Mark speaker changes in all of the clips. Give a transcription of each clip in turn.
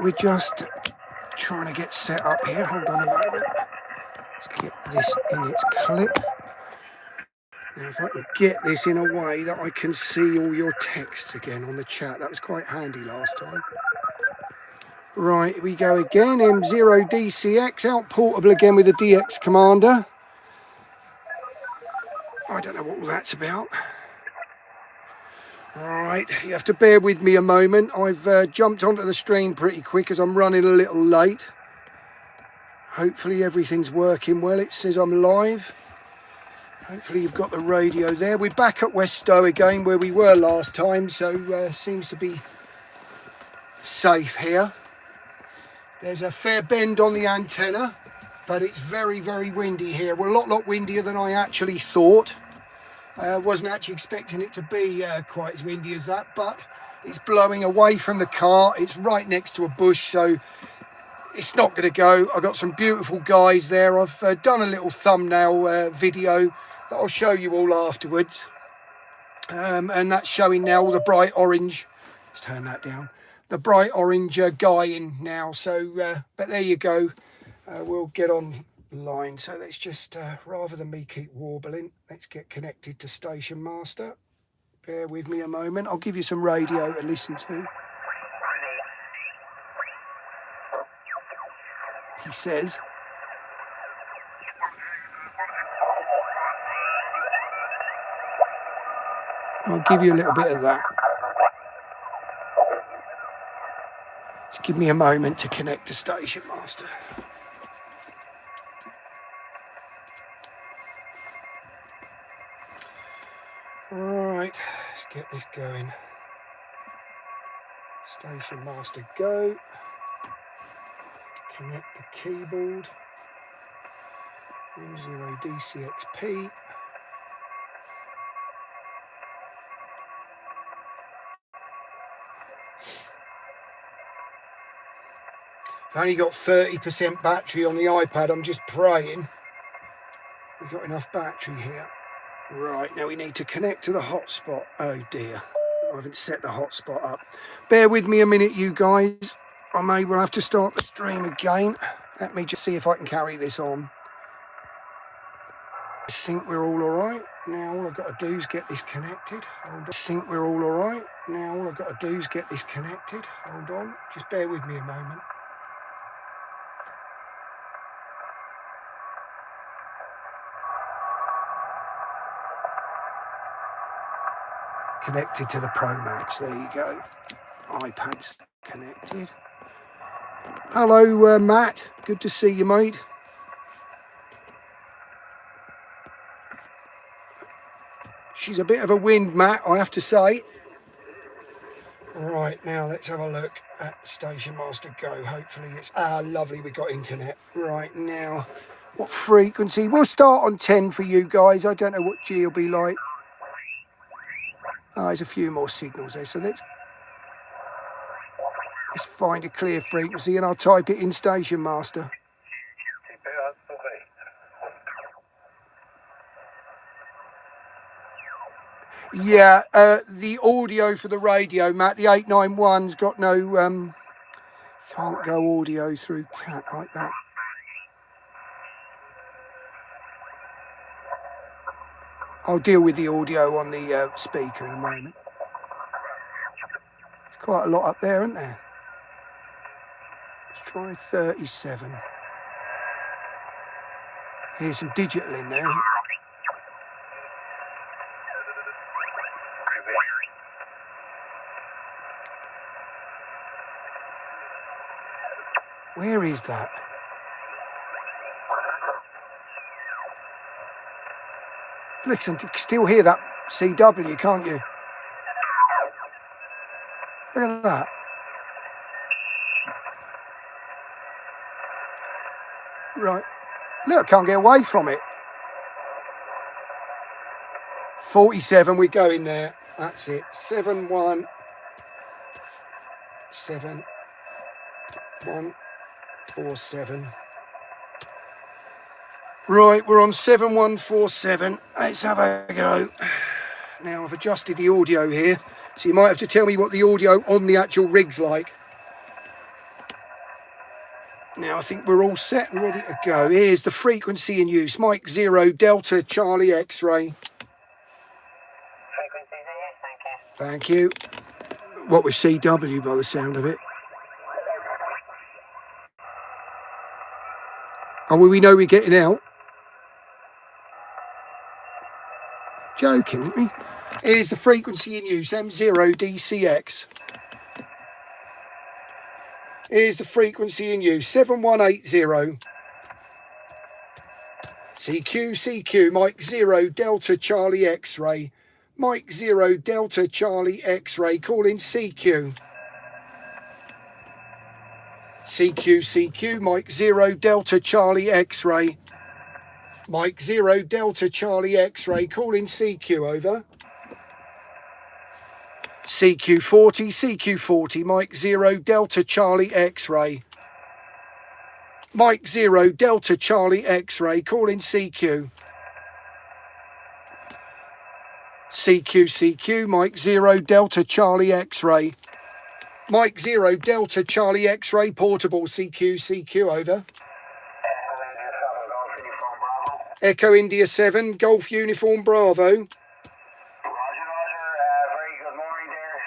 Speaker 1: we're just trying to get set up here. Hold on a moment. Let's get this in its clip. Now, if I can get this in a way that I can see all your texts again on the chat. That was quite handy last time. Right, we go again. M0DCX, out portable again with the DX commander. I don't know what all that's about. Right, you have to bear with me a moment. I've jumped onto the stream pretty quick as I'm running a little late. Hopefully everything's working well. It says I'm live. Hopefully you've got the radio there. We're back at West Stow again where we were last time, so seems to be safe here. There's a fair bend on the antenna, but it's very, very windy here. Well, a lot windier than I actually thought. Wasn't actually expecting it to be quite as windy as that, but it's blowing away from the car. It's right next to a bush, so it's not going to go. I've got some beautiful guys there. I've done a little thumbnail video that I'll show you all afterwards. And that's showing now all the bright orange. Let's turn that down. The bright orange guy in now. So, but there you go. We'll get on line. So let's just, rather than me keep warbling, let's get connected to Station Master. Bear with me a moment. I'll give you some radio to listen to. He says. I'll give you a little bit of that. Just give me a moment to connect to Station Master. Right, let's get this going. Station Master go. Connect the keyboard. M0DCXP. I've only got 30% battery on the iPad. I'm just praying we've got enough battery here. Right, now we need to connect to the hotspot. Oh dear, I haven't set the hotspot up. Bear with me a minute, you guys. I may well have to start the stream again. Let me just see if I can carry this on. I think we're all alright. Now all I've got to do is get this connected. Hold on. I think we're all alright. Now all I've got to do is get this connected. Hold on. Just bear with me a moment. Connected to the Pro Max. There you go. iPad's connected. Hello, Matt. Good to see you, mate. She's a bit of a wind, Matt, I have to say. Right, now let's have a look at Station Master Go. Hopefully it's... lovely, we got internet. Right, now, what frequency? We'll start on 10 for you guys. I don't know what G will be like. Oh, there's a few more signals there, so let's find a clear frequency and I'll type it in Station Master. Yeah, the audio for the radio, Matt, the 891's got no, can't go audio through cat like that. I'll deal with the audio on the speaker in a moment. There's quite a lot up there, isn't there? Let's try 37. Here's some digital in there. Where is that? Listen, you can still hear that CW, can't you? Look at that. Right. Look, can't get away from it. 47, we're going there. That's it. 717. Right, we're on 7147. Let's have a go. Now, I've adjusted the audio here, so you might have to tell me what the audio on the actual rig's like. Now I think we're all set and ready to go. Here's the frequency in use. Mike 0 Delta Charlie X-ray. Thank you. What with CW by the sound of it. Oh, well, we know we're getting out. Joking, aren't we? Here's the frequency in use, M0 DCX. Here's the frequency in use, 7180. CQ, Mike 0 Delta Charlie X-ray. Mike 0 Delta Charlie X-ray, calling CQ. CQ, Mike 0 Delta Charlie X-ray. Mike 0 Delta Charlie X-ray, calling CQ, over. CQ40, Mike 0 Delta Charlie X-ray. Mike 0 Delta Charlie X-ray, calling CQ. CQ, Mike 0 Delta Charlie X-ray. Mike 0 Delta Charlie X-ray, portable, CQ, over. Echo India 7, Golf Uniform Bravo.
Speaker 2: Roger, very good morning there.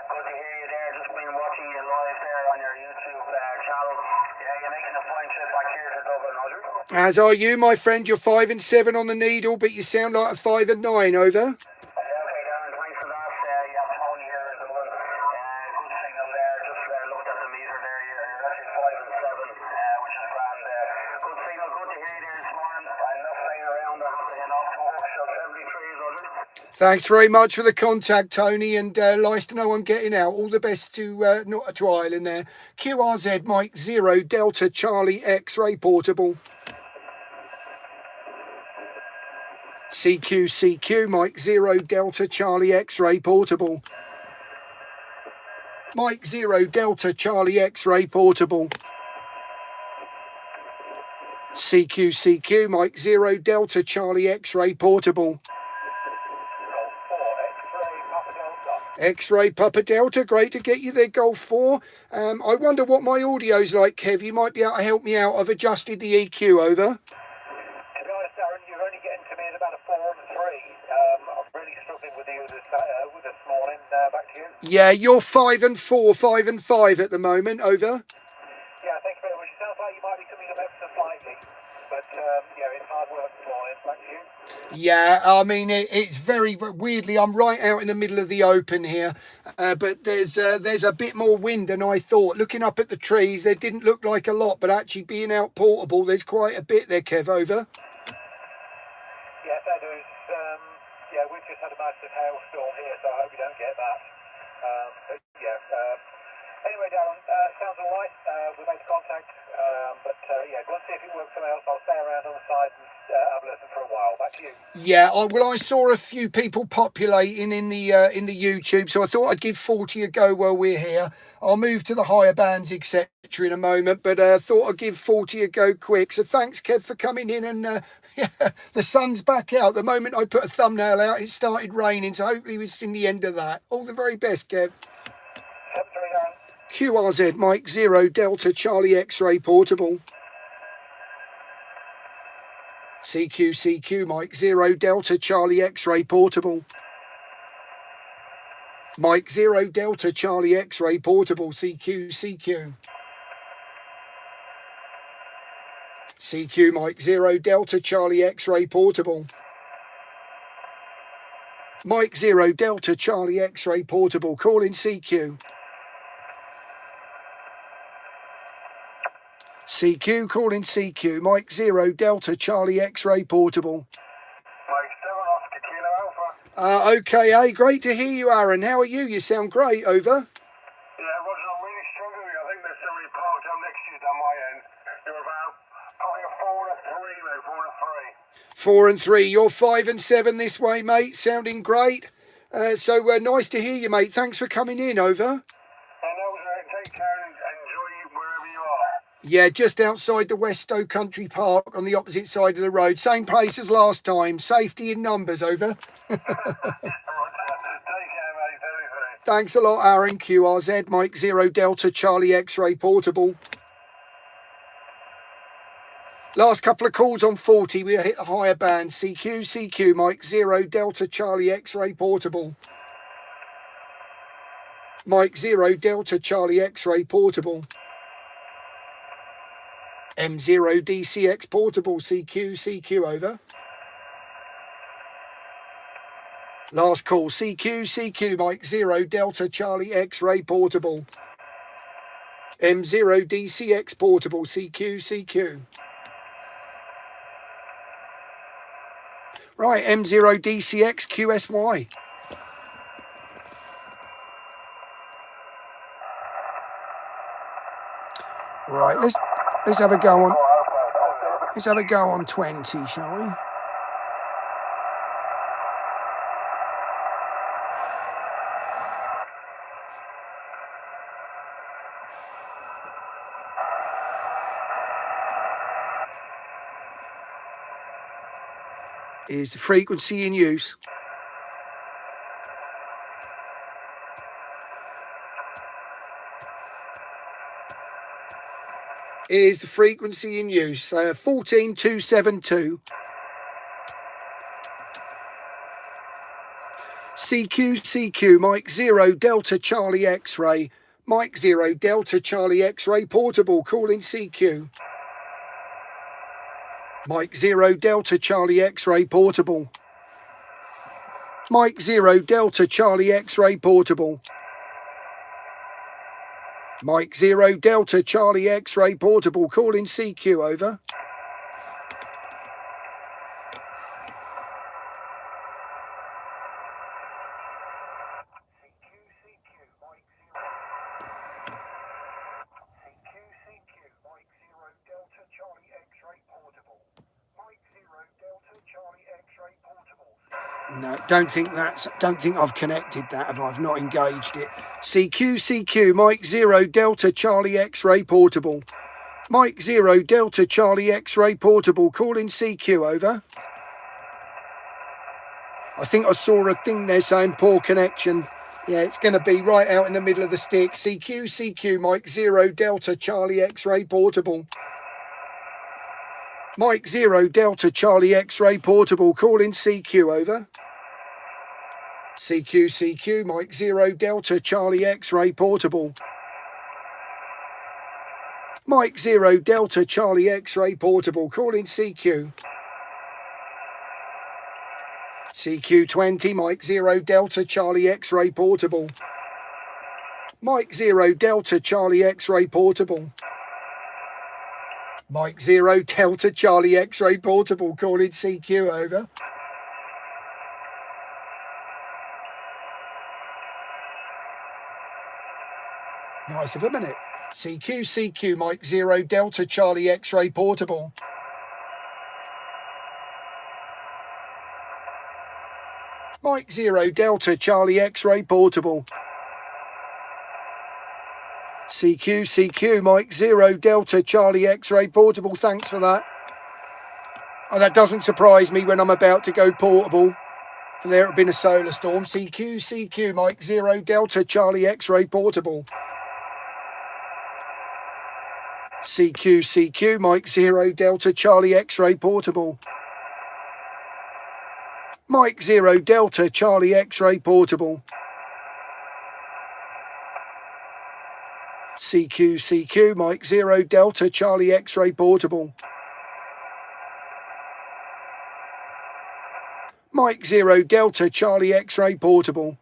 Speaker 2: Good to hear you there. Just been watching you live there on your YouTube channel. You're making a fine trip back here to Dublin, Roger.
Speaker 1: As are you, my friend. You're 5 and 7 on the needle, but you sound like a 5 and 9, over.
Speaker 2: Okay, Darren, thanks for that. You have Tony here in Dublin. Good signal there. Just looked at the meter there. You're actually 5 and 7, which is grand. Good signal. Good to hear you there this morning. I'm not staying around. I have to head off to work. So 73, Roger.
Speaker 1: Thanks very much for the contact, Tony, and nice to know I'm getting out. All the best to Ireland there. QRZ, Mike 0 Delta Charlie X-ray, portable. CQ, Mike 0 Delta Charlie X-ray, portable. Mike 0 Delta Charlie X-ray, portable. CQ, Mike 0 Delta Charlie X-ray, portable. X-ray Papa Delta, great to get you there, Golf 4. I wonder what my audio's like, Kev. You might be able to help me out. I've adjusted the EQ, over.
Speaker 2: To be honest, Darren, you're only getting to me at about a 4 and 3. I'm really struggling with you this morning. Back to you.
Speaker 1: Yeah, you're 5 and 4, 5 and 5 at the moment, over.
Speaker 2: Yeah, thank you very much. It sounds like you might be coming up extra slightly. But, it's hard work this morning. Back to you.
Speaker 1: Yeah, I mean, it's very weirdly, I'm right out in the middle of the open here, but there's a bit more wind than I thought. Looking up at the trees, there didn't look like a lot, but actually being out portable, there's quite a bit there, Kev, over.
Speaker 2: Yes, I do. We've just had a massive hailstorm here, so I hope you don't get that. Anyway, Darren, sounds all right. We made contact, go and see if it works somewhere else. I'll stay around on the side and have a listen for a while. Back to you.
Speaker 1: Yeah, well, I saw a few people populating in the YouTube, so I thought I'd give 40 a go while we're here. I'll move to the higher bands, etc. in a moment, but I thought I'd give 40 a go quick. So thanks, Kev, for coming in. And the sun's back out. The moment I put a thumbnail out, it started raining, so hopefully we've seen the end of that. All the very best, Kev. QRZ, Mike 0 Delta Charlie X-ray, portable. CQ, Mike 0 Delta Charlie X-ray, portable. Mike 0 Delta Charlie X-ray, portable. CQ. CQ, Mike 0 Delta Charlie X-ray, portable. Mike 0 Delta Charlie X-ray, portable, calling CQ. CQ, calling CQ, Mike 0 Delta Charlie X-ray, portable.
Speaker 2: Mike 7 Oscar Kilo Alpha.
Speaker 1: Okay, great to hear you, Aaron. How are you? You sound great, over.
Speaker 2: Yeah, Roger, I'm really struggling. I think there's somebody parked up next to you on my end. You're about probably a 4 and 3, mate, 4 and 3.
Speaker 1: 4 and 3. You're 5 and 7 this way, mate. Sounding great. So nice to hear you, mate. Thanks for coming in, over.
Speaker 2: I know, take care and enjoy wherever you are.
Speaker 1: Yeah, just outside the West Stow Country Park on the opposite side of the road. Same place as last time. Safety in numbers, over.
Speaker 2: Take care, mate.
Speaker 1: Thanks a lot, Aaron. QRZ, Mike 0 Delta Charlie X-ray, portable. Last couple of calls on 40, we hit a higher band. CQ, CQ, Mike 0, Delta Charlie X-ray portable. Mike 0, Delta Charlie X-ray portable. M0 DCX portable, CQ, CQ over. Last call, CQ, CQ, Mike 0, Delta Charlie X-ray portable. M0 DCX portable, CQ, CQ. Right, M0 DCX QSY. Right, let's have a go on. Let's have a go on 20, shall we? Is the frequency in use. Is the frequency in use. 14272. CQ, CQ, Mike 0, Delta Charlie X-ray. Mike 0, Delta Charlie X-ray portable, calling CQ. Mike 0, Delta Charlie X-ray portable. Mike 0, Delta Charlie X-ray portable. Mike 0, Delta Charlie X-ray portable, calling CQ over. No, don't think I've connected that if I've not engaged it. CQ, CQ, Mike 0, Delta Charlie X-ray portable. Mike 0, Delta Charlie X-ray portable, calling CQ over. I think I saw a thing there saying poor connection. Yeah, it's going to be right out in the middle of the stick. CQ, CQ, Mike 0, Delta Charlie X-ray portable. Mike 0, Delta Charlie X-ray portable, calling CQ over. CQ, CQ, Mike 0, Delta Charlie X-ray portable. Mike 0, Delta Charlie X-ray portable, calling CQ. CQ 20, Mike 0, Delta Charlie X-ray portable. Mike 0, Delta Charlie X-ray portable. Mike 0, Delta Charlie X-ray portable, calling CQ over. Nice of a minute. CQ, CQ, Mike 0, Delta Charlie X-ray portable. Mike 0, Delta Charlie X-ray portable. CQ, CQ, Mike 0, Delta Charlie X-ray portable. Thanks for that. Oh, that doesn't surprise me when I'm about to go portable. And there had been a solar storm. CQ, CQ, Mike 0, Delta Charlie X-ray portable. CQ, CQ, Mike 0, Delta Charlie X-ray portable. Mike 0, Delta Charlie X-ray portable. CQ, CQ, Mike 0, Delta Charlie X-ray portable. Mike 0, Delta Charlie X-ray portable.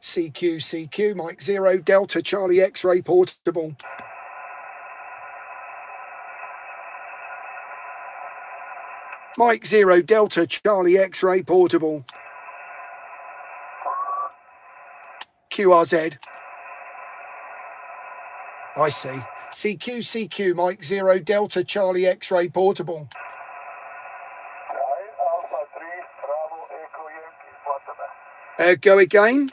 Speaker 1: CQ, CQ, Mike 0, Delta Charlie X-ray portable. Mike 0, Delta Charlie X-ray portable. QRZ. I see. CQ, CQ, Mike 0, Delta Charlie X-ray portable. Go again.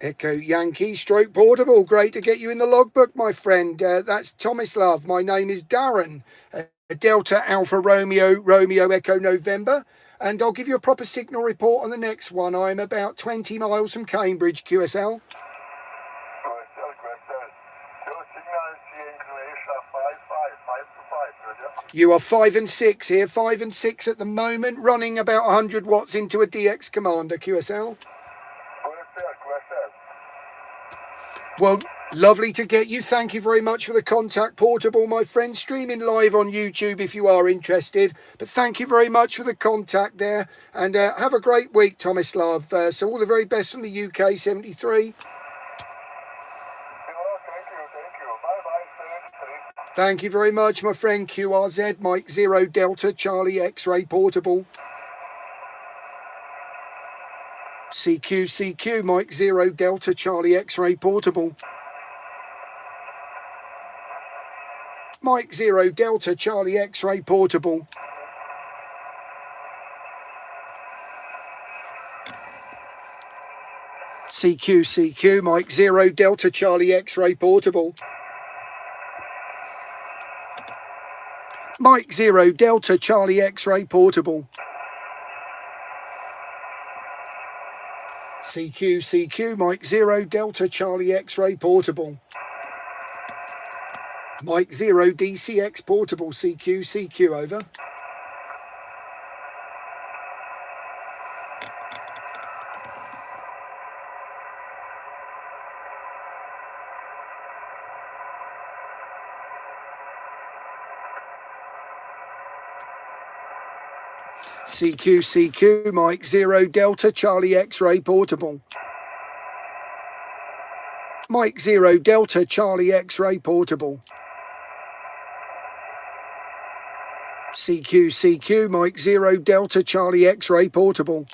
Speaker 1: Echo Yankee, stroke portable. Great to get you in the logbook, my friend. That's Tomislav. My name is Darren. Delta Alpha Romeo, Romeo Echo November. and I'll give you a proper signal report on the next one. I'm about 20 miles from Cambridge, QSL. You are 5 and 6 here, 5 and 6 at the moment, running about 100 watts into a DX Commander, QSL. Well, lovely to get you. Thank you very much for the contact portable, my friend. Streaming live on YouTube if you are interested. But thank you very much for the contact there. And have a great week, Tomislav. So all the very best from the UK 73. Thank you very much, my friend. QRZ, Mike 0 Delta Charlie X-Ray Portable. CQ, Mike 0 Delta Charlie X-Ray Portable. Mike 0 Delta Charlie X-Ray Portable. CQ, Mike 0 Delta Charlie X-Ray Portable. Mike 0 Delta Charlie X-Ray Portable. CQ, Mike 0 Delta Charlie X-Ray Portable. Mike 0 DCX Portable, CQ, over. CQ, Mike 0 Delta Charlie X-Ray Portable. Mike 0 Delta Charlie X-Ray Portable. CQ, Mike 0 Delta Charlie X-Ray Portable.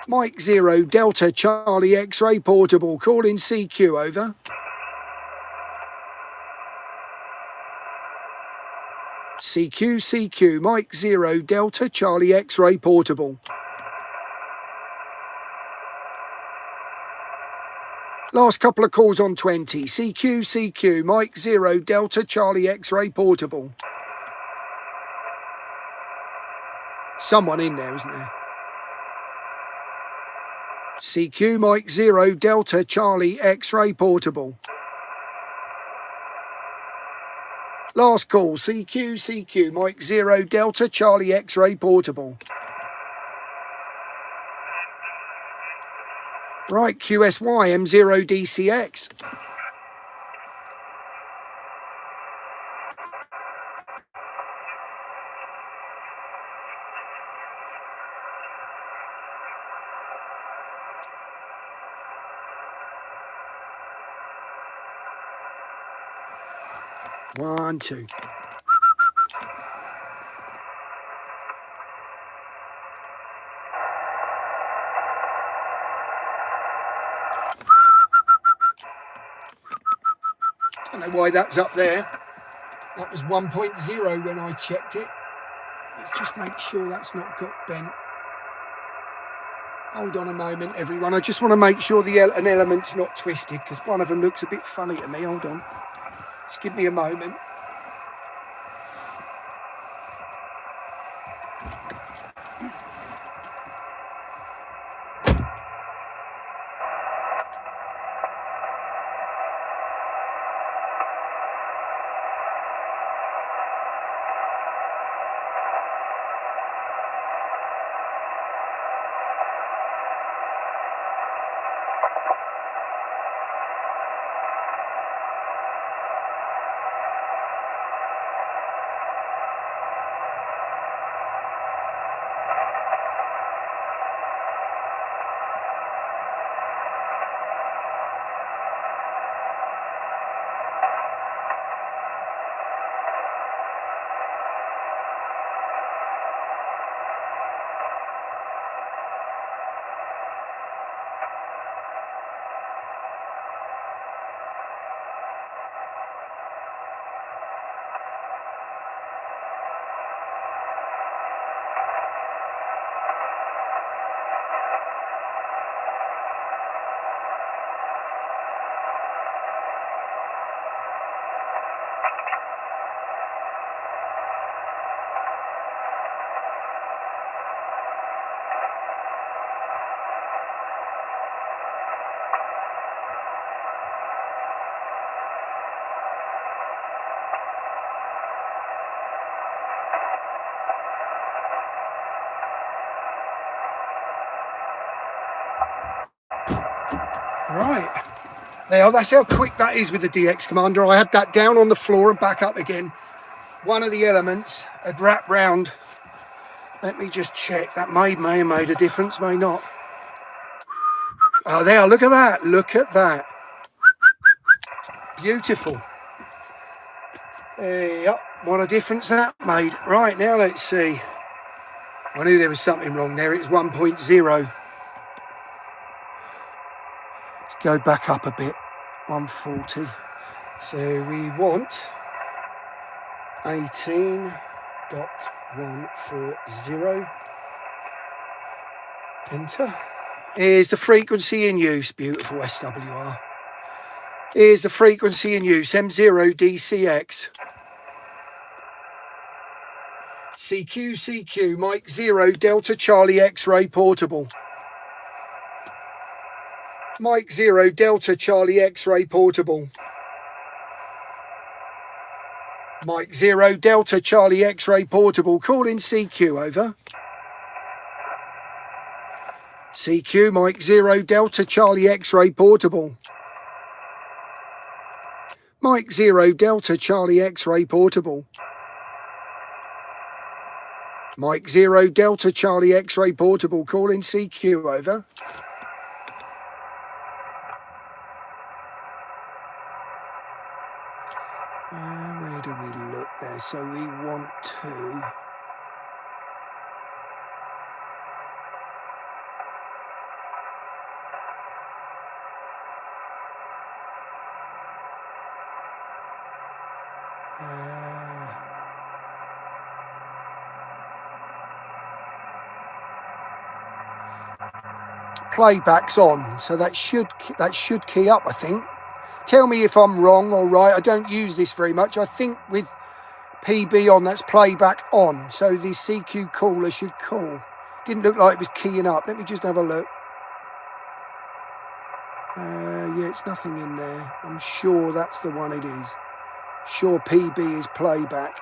Speaker 1: Mike 0 Delta Charlie X-Ray Portable, call in CQ, over. CQ, Mike 0 Delta Charlie X-Ray Portable. Last couple of calls on 20. CQ, Mike 0 Delta Charlie X-Ray Portable. Someone in there, isn't there? CQ, Mike 0 Delta Charlie X-Ray Portable. Last call, CQ, Mike 0 Delta Charlie X-Ray Portable. Right, QSY M0 DCX. One, two. Don't know why that's up there. That was 1.0 when I checked it. Let's just make sure that's not got bent. Hold on a moment, everyone. I just want to make sure an element's not twisted because one of them looks a bit funny to me. Hold on. Just give me a moment. Right. There, that's how quick that is with the DX Commander. I had that down on the floor and back up again. One of the elements had wrapped round. Let me just check. That may have made a difference, may not. Oh, there, look at that. Look at that. Beautiful. Yep, what a difference that made. Right, now let's see. I knew there was something wrong there. It's 1.0. Let's go back up a bit. 140. So we want 18.140. Enter. Here's the frequency in use. Beautiful SWR. Here's the frequency in use. M0DCX. CQ, Mike 0, Delta Charlie X-ray portable. Mike 0, Delta Charlie X-ray portable. Mike 0, Delta Charlie X-ray portable. Call in CQ, over. CQ, Mike 0, Delta Charlie X-ray portable. Mike 0, Delta Charlie X-ray portable. Mike 0, Delta Charlie X-ray portable. Call in CQ, over. Where do we look there? So we want to... playback's on, so that should key up, I think. Tell me if I'm wrong or right. I don't use this very much. I think with PB on, that's playback on, so the CQ caller should call. Didn't look like it was keying up. Let me just have a look. Yeah, it's nothing in there. I'm sure that's the one it is. Sure, PB is playback.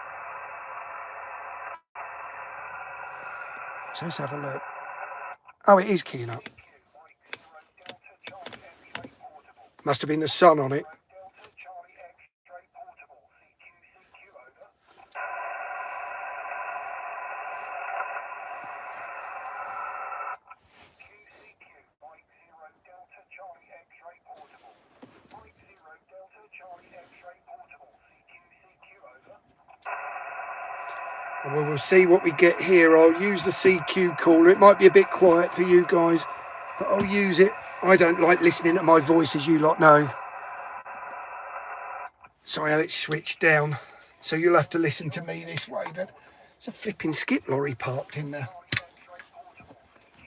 Speaker 1: So let's have a look. Oh, it is keying up. Must have been the sun on it. Well, we'll see what we get here. I'll use the CQ caller. It might be a bit quiet for you guys, but I'll use it. I don't like listening to my voice, as you lot know. So I have it switched down. So you'll have to listen to me this way. But it's a flipping skip lorry parked in the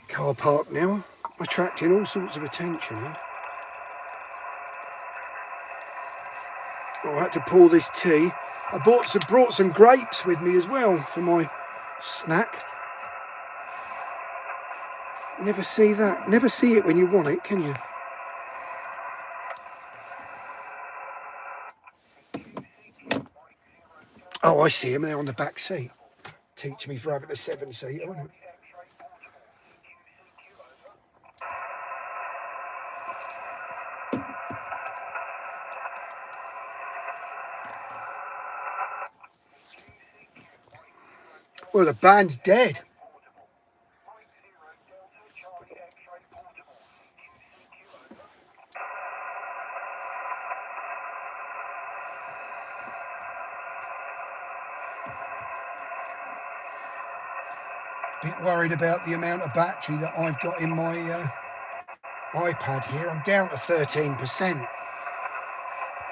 Speaker 1: car park now, attracting all sorts of attention. I had to pour this tea. I brought some grapes with me as well for my snack. Never see that. Never see it when you want it, can you? Oh, I see them. They're on the back seat. Teach me for having a 7-seater, wouldn't it? Well, the band's dead. Bit worried about the amount of battery that I've got in my iPad here. I'm down to 13%.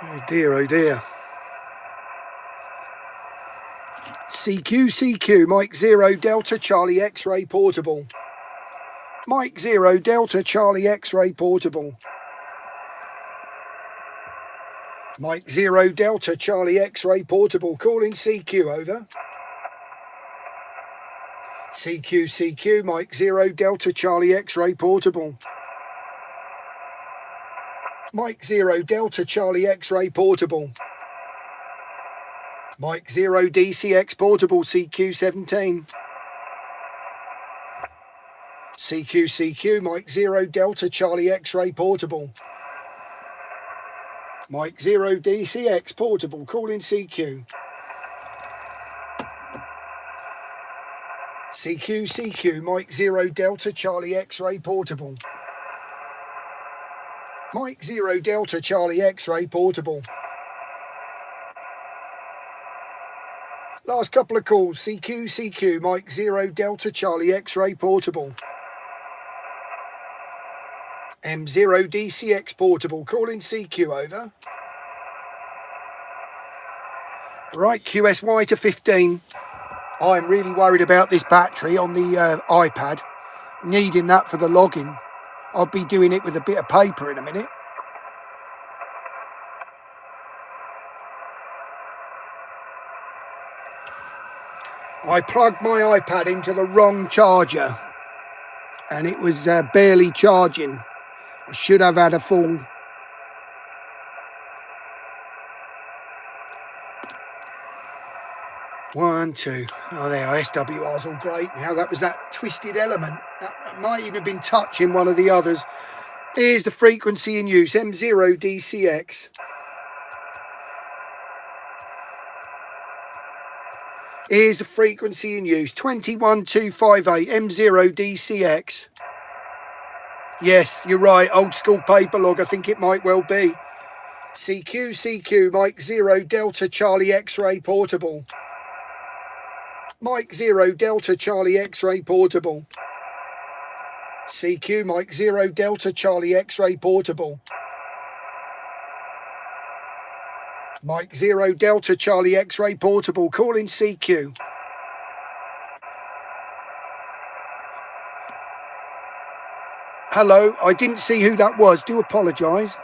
Speaker 1: Oh dear, oh dear. CQ, Mike 0, Delta Charlie X-ray portable. Mike 0, Delta Charlie X-ray portable. Mike 0, Delta Charlie X-ray portable. Calling CQ, over. CQ, Mike 0, Delta Charlie X-ray portable. Mike 0, Delta Charlie X-ray portable. Mike 0, DCX portable, CQ17. CQ, Mike 0, Delta Charlie X-ray portable. Mike 0 DCX portable, calling CQ. CQ, Mike 0 Delta Charlie X-ray portable. Mike 0 Delta Charlie X-ray portable. Last couple of calls. CQ, Mike 0 Delta Charlie X-ray portable. M0 DCX portable, calling CQ, over. Right, QSY to 15. I'm really worried about this battery on the iPad. Needing that for the login. I'll be doing it with a bit of paper in a minute. I plugged my iPad into the wrong charger and it was barely charging. I should have had a full... One, two. Oh, there, SWR's all great. Now that was that twisted element. That might even have been touching one of the others. Here's the frequency in use, M0 DCX. Here's the frequency in use, 21258, M0 DCX. Yes, you're right, old school paper log, I think it might well be. CQ, Mike 0 Delta Charlie X-ray portable. Mike 0 Delta Charlie X-ray portable. CQ, Mike 0 Delta Charlie X-ray portable. Mike 0 Delta Charlie X-ray portable, calling CQ. Hello, I didn't see who that was, do apologise.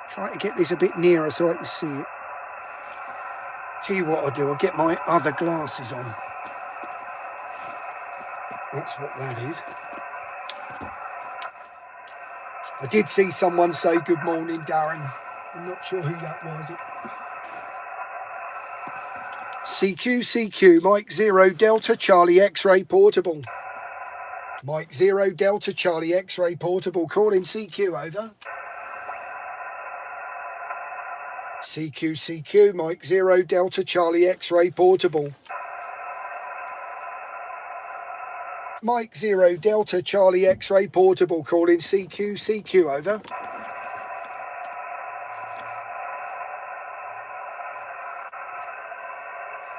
Speaker 1: Try to get this a bit nearer so I can see it. Tell you what I'll do, I'll get my other glasses on. That's what that is. I did see someone say good morning, Darren. I'm not sure who that was. CQ, Mike 0 Delta Charlie X-ray portable. Mike 0 Delta Charlie X-ray portable, calling CQ, over. CQ, Mike 0 Delta Charlie X-ray portable. Mike 0 Delta Charlie X-ray portable, calling CQ, over.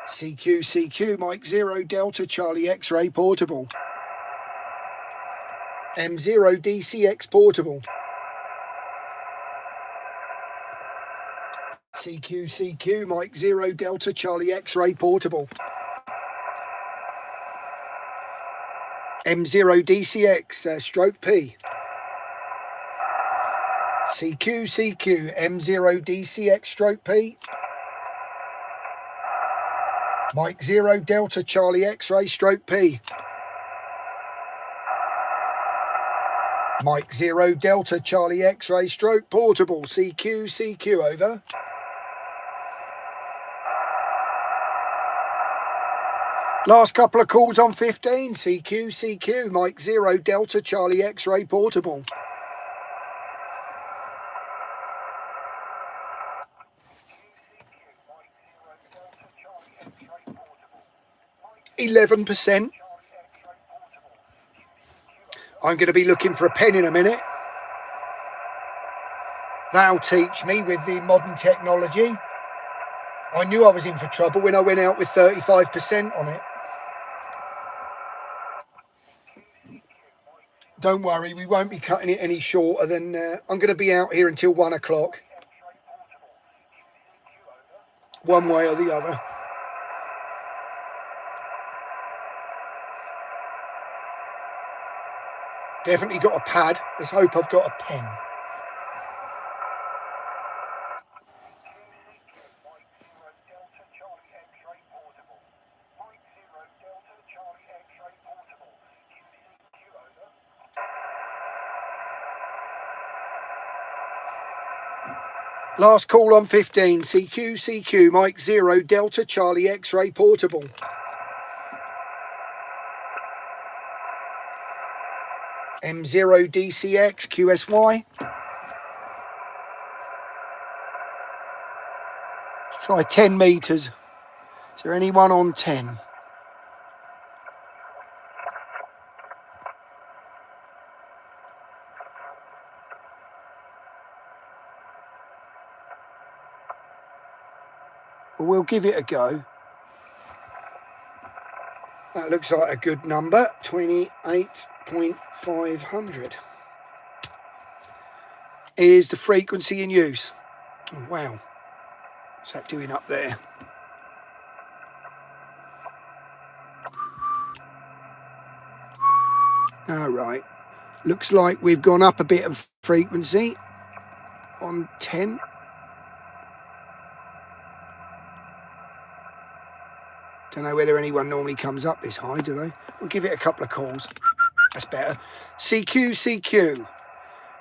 Speaker 1: CQ, Mike 0 Delta Charlie X-ray portable. M0 DCX portable. CQ, Mike 0 Delta Charlie X-ray portable. M0 DCX stroke P. CQ, M0 DCX stroke P. Mike 0 Delta Charlie X-ray stroke P. Mike 0 Delta Charlie X-ray stroke portable, CQ, over. Last couple of calls on 15, CQ, Mike 0 Delta Charlie X-ray portable. %. I'm going to be looking for a pen in a minute. That'll teach me with the modern technology. I knew I was in for trouble when I went out with 35% on it. Don't worry, we won't be cutting it any shorter than... I'm going to be out here until 1 o'clock. One way or the other. Definitely got a pad. Let's hope I've got a pen. Last call on 15, CQ, Mike 0 Delta Charlie X-ray portable. M0 DCX QSY. Try 10 metres. Is there anyone on 10? Well, we'll give it a go. That looks like a good number, 28.500. Here's the frequency in use. Oh, wow. What's that doing up there? All right. Looks like we've gone up a bit of frequency on 10. Don't know whether anyone normally comes up this high, do they? We'll give it a couple of calls. That's better. CQ.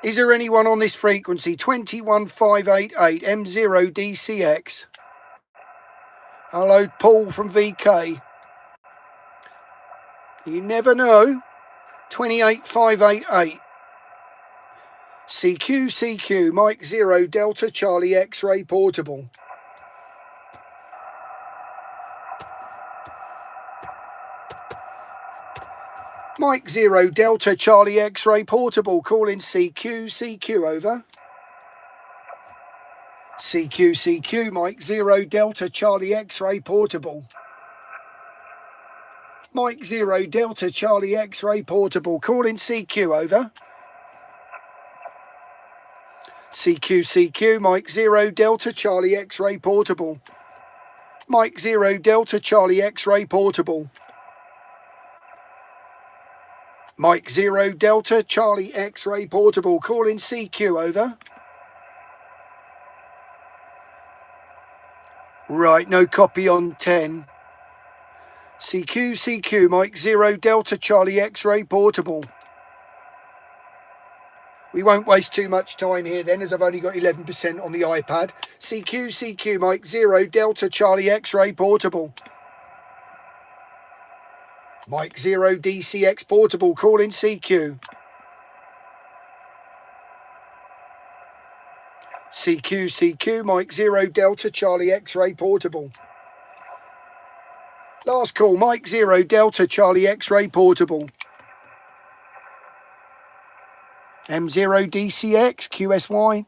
Speaker 1: Is there anyone on this frequency? 21588 M0DCX. Hello, Paul from VK. You never know. 28588. CQ, Mike 0 Delta Charlie X-ray portable. Mike 0 Delta Charlie X-ray portable, calling CQ, over. CQ, Mike 0 Delta Charlie X-ray portable. Mike 0 Delta Charlie X-ray portable, calling CQ, over. CQ, Mike 0 Delta Charlie X-ray portable. Mike 0 Delta Charlie X-ray portable. Mike 0 Delta Charlie X-ray portable, calling CQ, over. Right, no copy on 10. CQ, Mike 0 Delta Charlie X-ray portable. We won't waste too much time here then, as I've only got 11% on the iPad. CQ, Mike 0 Delta Charlie X-ray portable. Mike 0 DCX portable, calling CQ. CQ, Mike 0 Delta Charlie X-ray portable. Last call, Mike 0 Delta Charlie X-ray portable. M0 DCX, QSY.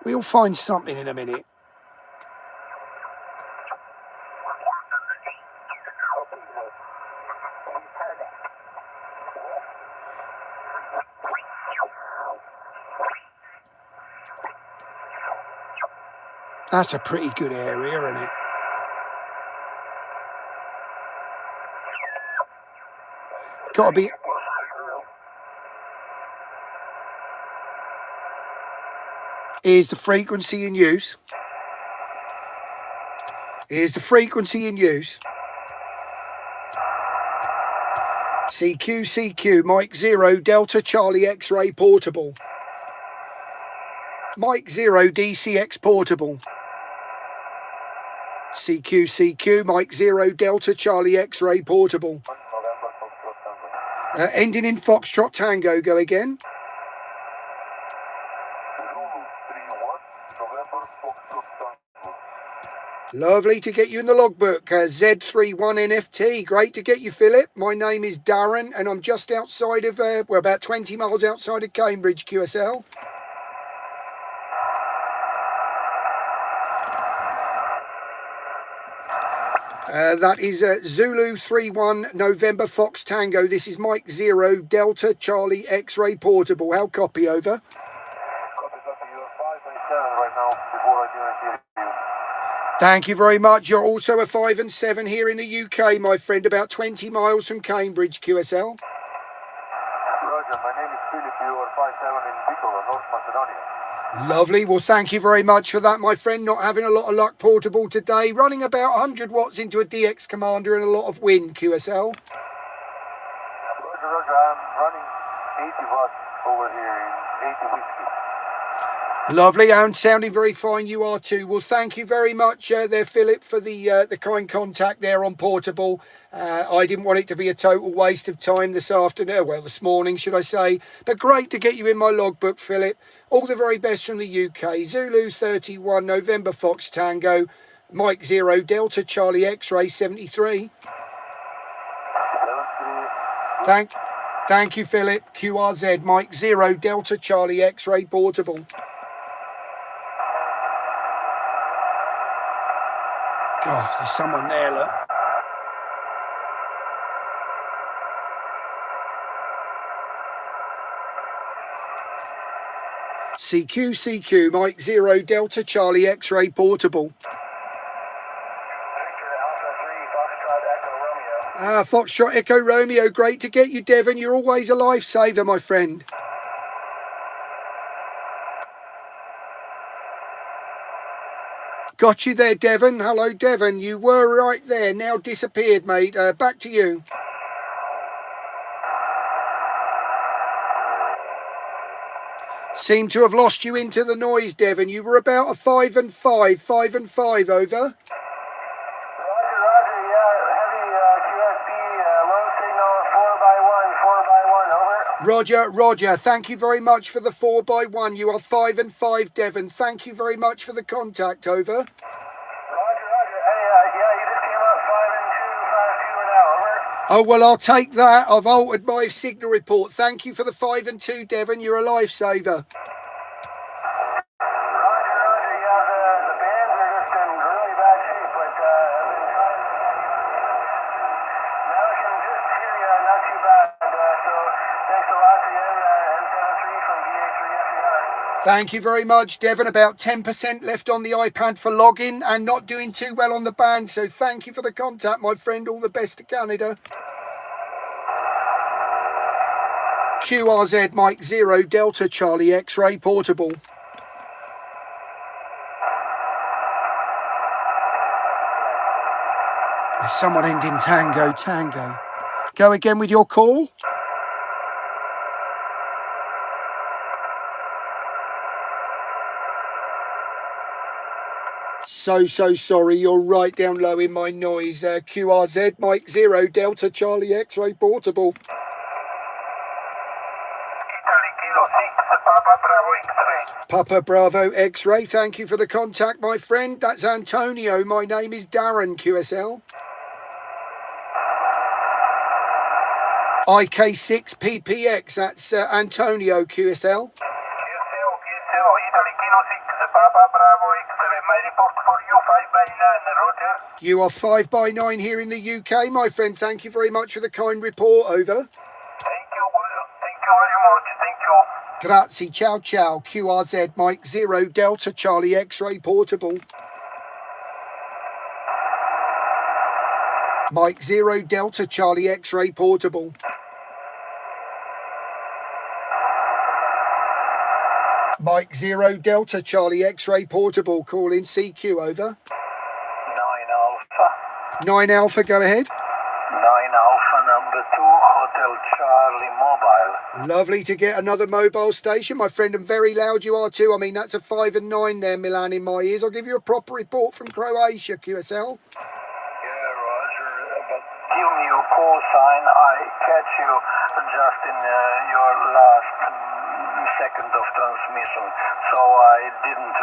Speaker 1: We'll find something in a minute. That's a pretty good area, isn't it? Got to be... Here's the frequency in use. Here's the frequency in use. CQ, Mike 0 Delta Charlie X-ray portable. Mike 0 DCX portable. CQ, Mike 0 Delta Charlie X-ray portable. Ending in Foxtrot Tango, go again. Lovely to get you in the logbook. Z31NFT, great to get you, Philip. My name is Darren and I'm just outside of, we're about 20 miles outside of Cambridge, QSL. That is Zulu 31 November Fox Tango. This is Mike 0 Delta Charlie X-ray portable. How copy, over?
Speaker 2: Copy, you're 5.7 right now before I didn't hear you.
Speaker 1: Thank you very much. You're also a 5 and 7 here in the UK, my friend, about 20 miles from Cambridge, QSL.
Speaker 2: Roger, my name is Philip. You are 5.7 in Bicol, North Macedonia.
Speaker 1: Lovely. Well, thank you very much for that, my friend. Not having a lot of luck portable today. Running about 100 watts into a DX Commander and a lot of wind, QSL.
Speaker 2: Roger, I'm running 80 watts over here in 80 whiskey.
Speaker 1: Lovely, and sounding very fine you are too. Well, thank you very much there, Philip, for the kind contact there on Portable. I didn't want it to be a total waste of time this afternoon, well, this morning, should I say. But great to get you in my logbook, Philip. All the very best from the UK. Zulu 31, November Fox Tango, Mike 0, Delta Charlie X-Ray 73. Thank you, Philip. QRZ, Mike 0, Delta Charlie X-Ray Portable. God, there's someone there, look. CQ, Mike 0, Delta Charlie X-Ray Portable. Foxtrot Echo Romeo, great to get you, Devon. You're always a lifesaver, my friend. Got you there, Devon. Hello, Devon. You were right there. Now disappeared, mate. Back to you. Seem to have lost you into the noise, Devon. You were about a 5 and 5. 5 and 5, over.
Speaker 2: Roger, yeah. Heavy QSP, low signal, 4x1, 4x1, over.
Speaker 1: Roger. Thank you very much for the 4x1. You are 5 and 5, Devon. Thank you very much for the contact, over.
Speaker 2: Roger. Hey, yeah, you just came up 5 and 2, 5-2 now, over.
Speaker 1: Oh, well, I'll take that. I've altered my signal report. Thank you for the 5 and 2, Devon. You're a lifesaver.
Speaker 2: Roger, yeah, the bands are just in really bad shape, but I've been trying to... Now I can just hear you, not too bad, so thanks a lot again, N73 from DA3FER.
Speaker 1: Thank you very much, Devon. About 10% left on the iPad for login and not doing too well on the band, so thank you for the contact, my friend. All the best to Canada. QRZ, Mike 0, Delta Charlie X-Ray Portable. There's someone ending Tango. Go again with your call. So sorry, you're right down low in my noise. QRZ, Mike 0, Delta Charlie X-Ray Portable. Papa Bravo X-Ray, thank you for the contact, my friend. That's Antonio. My name is Darren, QSL. IK6 PPX, that's Antonio, QSL. You are 5x9 here in the UK, my friend. Thank you very much for the kind report, over.
Speaker 2: Thank you very much. Thank you.
Speaker 1: Grazie, ciao. QRZ, Mike 0, Delta Charlie X-Ray Portable. Mike 0, Delta Charlie X-Ray Portable. Mike 0, Delta Charlie X-Ray Portable. Call in CQ, over. 9 Alpha, go ahead.
Speaker 2: 9 Alpha, number 2, Hotel Charlie Mobile.
Speaker 1: Lovely to get another mobile station, my friend, and very loud you are too. I mean, that's a 5 and 9 there, Milan, in my ears. I'll give you a proper report from Croatia, QSL.
Speaker 2: Yeah, Roger, but give me your call sign. I catch you just in your last second of transmission, so I didn't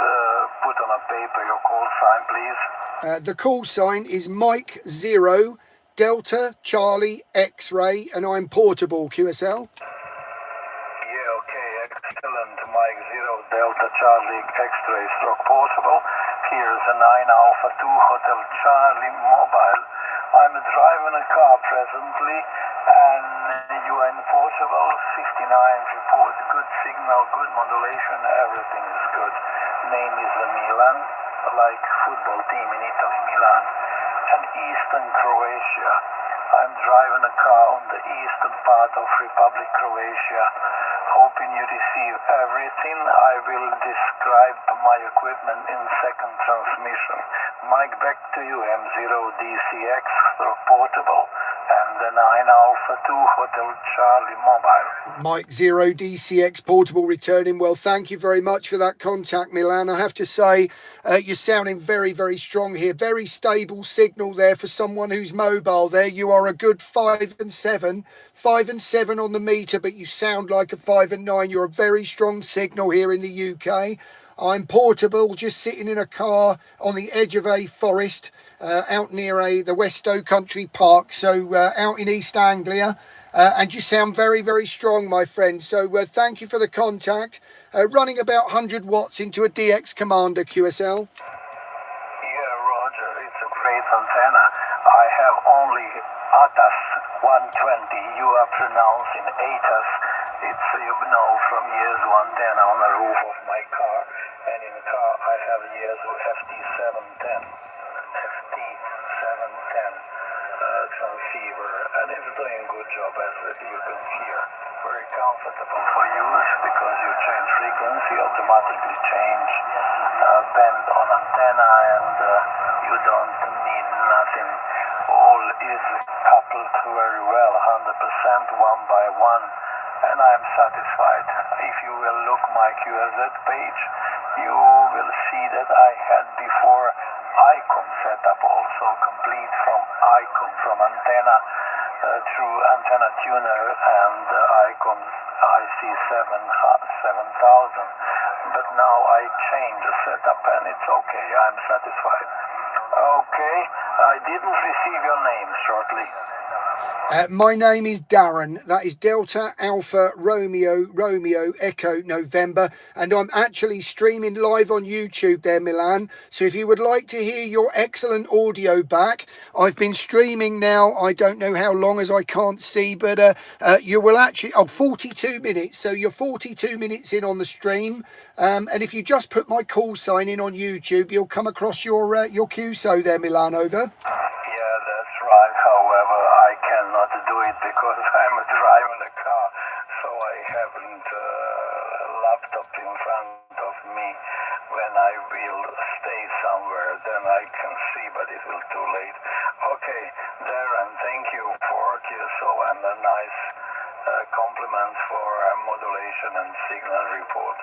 Speaker 2: put on a paper your call sign, please.
Speaker 1: The call sign is Mike 0, Delta Charlie X-Ray, and I'm Portable, QSL.
Speaker 2: Yeah, okay, excellent. Mike 0, Delta Charlie X-Ray stroke Portable. Here's a 9 Alpha 2 Hotel Charlie Mobile. I'm driving a car presently, and you are in Portugal. 59 report, good signal, good modulation, everything is good. Name is Milan, like football team in Italy, Milan. And Eastern Croatia. I'm driving a car on the eastern part of Republic Croatia. Hoping you receive everything. I will describe my equipment in second transmission. Mike, back to you, M0DCX, Portable.
Speaker 3: and the 9 Alpha 2 Hotel Charlie Mobile.
Speaker 1: Mike 0 DCX Portable returning. Well, thank you very much for that contact, Milan. I have to say, you're sounding very, very strong here. Very stable signal there for someone who's mobile there. You are a good 5 and 7. 5 and 7 on the meter, but you sound like a 5 and 9. You're a very strong signal here in the UK. I'm portable, just sitting in a car on the edge of a forest out near the West Stow Country Park, so out in East Anglia. And you sound very, very strong, my friend. So thank you for the contact. Running about 100 watts into a DX Commander QSL.
Speaker 3: Yeah, Roger, it's a great antenna. I have only ATAS 120. You are pronouncing ATAS. It's, from years antenna on the roof of my car. And in the car I have years FT710. Transceiver, and it's doing good job as you can hear. Very comfortable for use because you change frequency, automatically change band on antenna, and you don't need nothing. All is coupled very well, 100% one by one, and I'm satisfied. If you will look my QRZ page, you will see that I had before ICOM setup also complete from ICOM, from antenna through antenna tuner and ICOM's IC7000. But now I changed the setup and it's okay. I'm satisfied. Okay, I didn't receive your name shortly.
Speaker 1: My name is Darren. That is Delta Alpha Romeo Romeo Echo November, and I'm actually streaming live on YouTube there, Milan. So if you would like to hear your excellent audio back, I've been streaming now, I don't know how long, as I can't see, but you will actually 42 minutes. So you're 42 minutes in on the stream, and if you just put my call sign in on YouTube, you'll come across your QSO there, Milan. Over.
Speaker 3: Yeah, that's right. However, I cannot do it because I'm driving a car, so I haven't a laptop in front of me. When I will stay somewhere, then I can see, but it will too late. Okay, Darren, thank you for QSO and a nice compliment for modulation and signal report.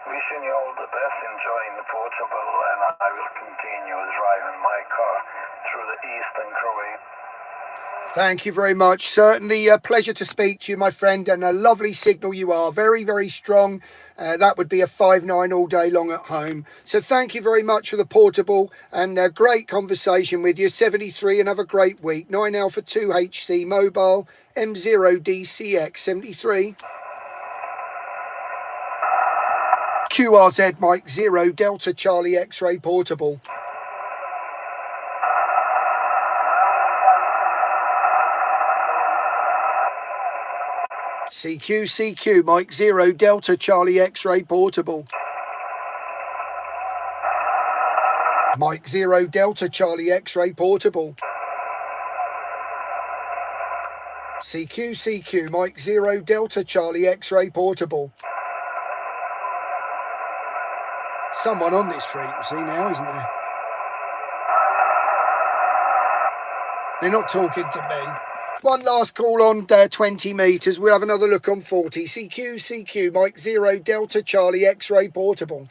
Speaker 3: Wishing you all the best, enjoying the portable, and I will continue driving my car through the eastern Croatia.
Speaker 1: Thank you very much. Certainly a pleasure to speak to you, my friend, and a lovely signal you are. Very, very strong. That would be a 5.9 all day long at home. So thank you very much for the portable, and a great conversation with you. 73, and have a great week. 9 Alpha 2 HC Mobile, M0 DCX 73. QRZ Mike 0 Delta Charlie X-Ray Portable. CQ Mike 0 Delta Charlie X-Ray Portable. Mike 0 Delta Charlie X-Ray Portable. CQ Mike 0 Delta Charlie X-Ray Portable. Someone on this frequency now, isn't there? They're not talking to me. One last call on 20 metres. We'll have another look on 40. CQ Mike 0 Delta Charlie X-Ray Portable.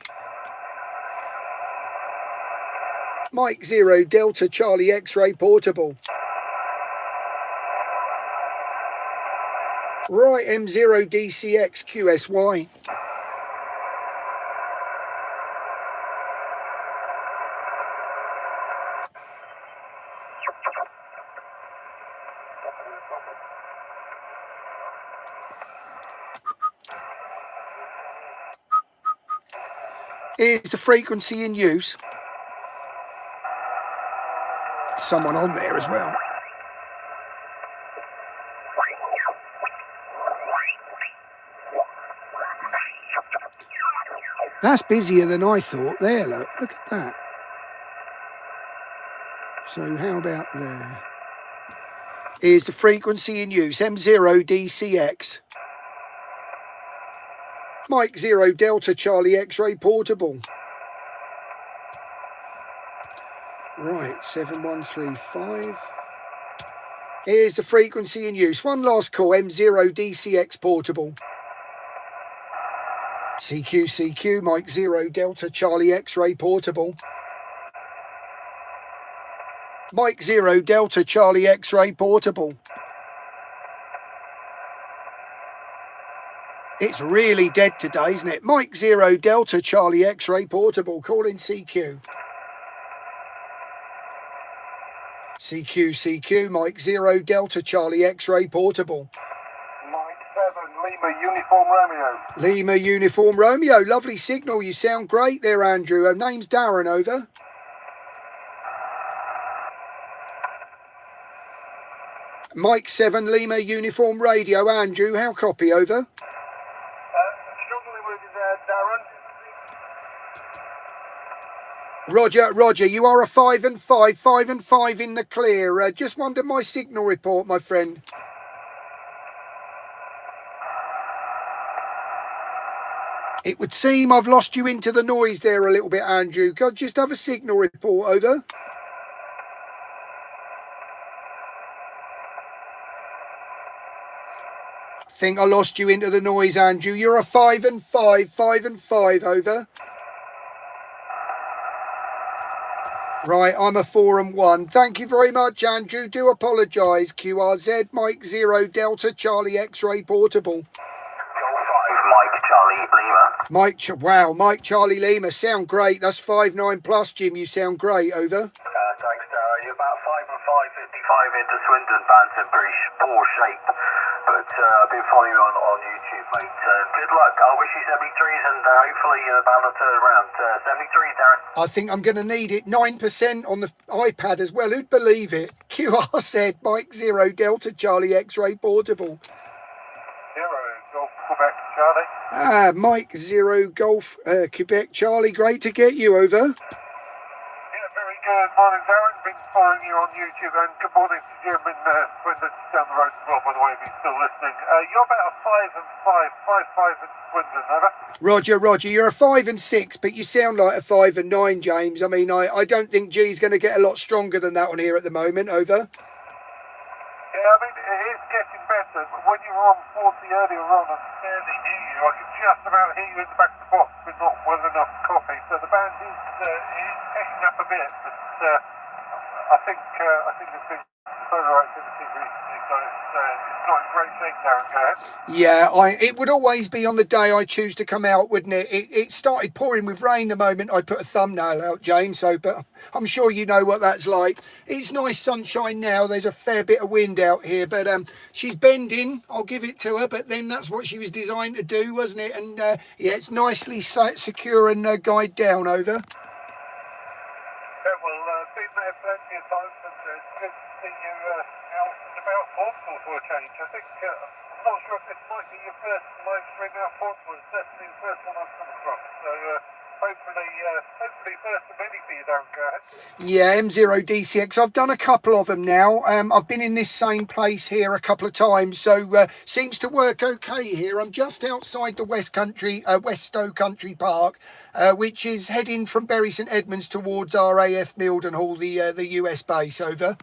Speaker 1: Mike 0 Delta Charlie X-Ray Portable. Right, M0 DCX QSY. Is the frequency in use? Someone on there as well. That's busier than I thought. There, look at that. So how about there? Is the frequency in use? M0 DCX. Mike 0 Delta Charlie X-Ray Portable. Right, 7135. Here's the frequency in use. One last call, M0 DCX portable. CQ, Mike 0 Delta Charlie X-ray portable. Mike 0 Delta Charlie X-ray portable. It's really dead today, isn't it? Mike 0 Delta Charlie X-ray portable. Call in CQ. CQ, Mike 0 Delta Charlie X-ray portable.
Speaker 3: Mike 7, Lima Uniform Romeo.
Speaker 1: Lima Uniform Romeo. Lovely signal. You sound great there, Andrew. Name's Darren, over. Mike 7, Lima Uniform Radio. Andrew, how copy, over?
Speaker 3: Struggling with Darren.
Speaker 1: Roger, you are a 5 and 5, 5 and 5 in the clear. Just wondered my signal report, my friend. It would seem I've lost you into the noise there a little bit, Andrew. God, just have a signal report, over. I think I lost you into the noise, Andrew. You're a 5 and 5, 5 and 5, over. Right, I'm a 4 and 1. Thank you very much, Andrew. Do apologise. QRZ, Mike 0 Delta Charlie X-ray portable.
Speaker 2: Go 5, Mike Charlie Lima.
Speaker 1: Wow, Mike Charlie Lima. Sound great. That's 5-9 plus, Jim. You sound great, over.
Speaker 3: Thanks, Darren. You're about 5 and 5, 55 into Swindon. Band's in pretty poor shape. But I've been following you on YouTube, mate. Good luck. I wish you 73s and hopefully bound to turn around. 73s, Darren.
Speaker 1: I think I'm going to need it. 9% on the iPad as well. Who'd believe it? QR said Mike 0 Delta Charlie X-ray portable.
Speaker 3: 0 Golf Quebec Charlie.
Speaker 1: Mike 0 Golf Quebec Charlie. Great to get you, over.
Speaker 3: Yeah, very good morning, Darren. Been following you on YouTube, and good morning to Jim in Swindon down the road as well, by the way, if he's still listening. You're about a 5 and 5 in Swindon, over.
Speaker 1: Roger, you're a 5 and 6, but you sound like a 5 and 9, James. I mean, I don't think G's going to get a lot stronger than that on here at the moment, over.
Speaker 3: Yeah, I mean, it is getting better, but when you were on 40 earlier on and fairly near you, I could just about hear you in the back of the box, but not well enough coffee. So the band is picking up a bit, but I think there's been further activity recently, so it's not in great shape, Darren. Go ahead.
Speaker 1: Yeah, it would always be on the day I choose to come out, wouldn't it? It started pouring with rain the moment I put a thumbnail out, James, but I'm sure you know what that's like. It's nice sunshine now. There's a fair bit of wind out here, but she's bending. I'll give it to her, but then that's what she was designed to do, wasn't it? And yeah, it's nicely secure and guide down, over.
Speaker 3: Yeah, well, been there plenty of times, and it's good to see you out and about Portugal for a change. I think, I'm not sure if this might be your first live stream out Portugal. It's certainly the first one I've come across. So hopefully first of many for you, Darren. Go ahead.
Speaker 1: Yeah, M0 DCX. I've done a couple of them now. I've been in this same place here a couple of times, so seems to work okay here. I'm just outside the West Stow Country Park, which is heading from Bury St Edmunds towards RAF Mildenhall, the US base, over.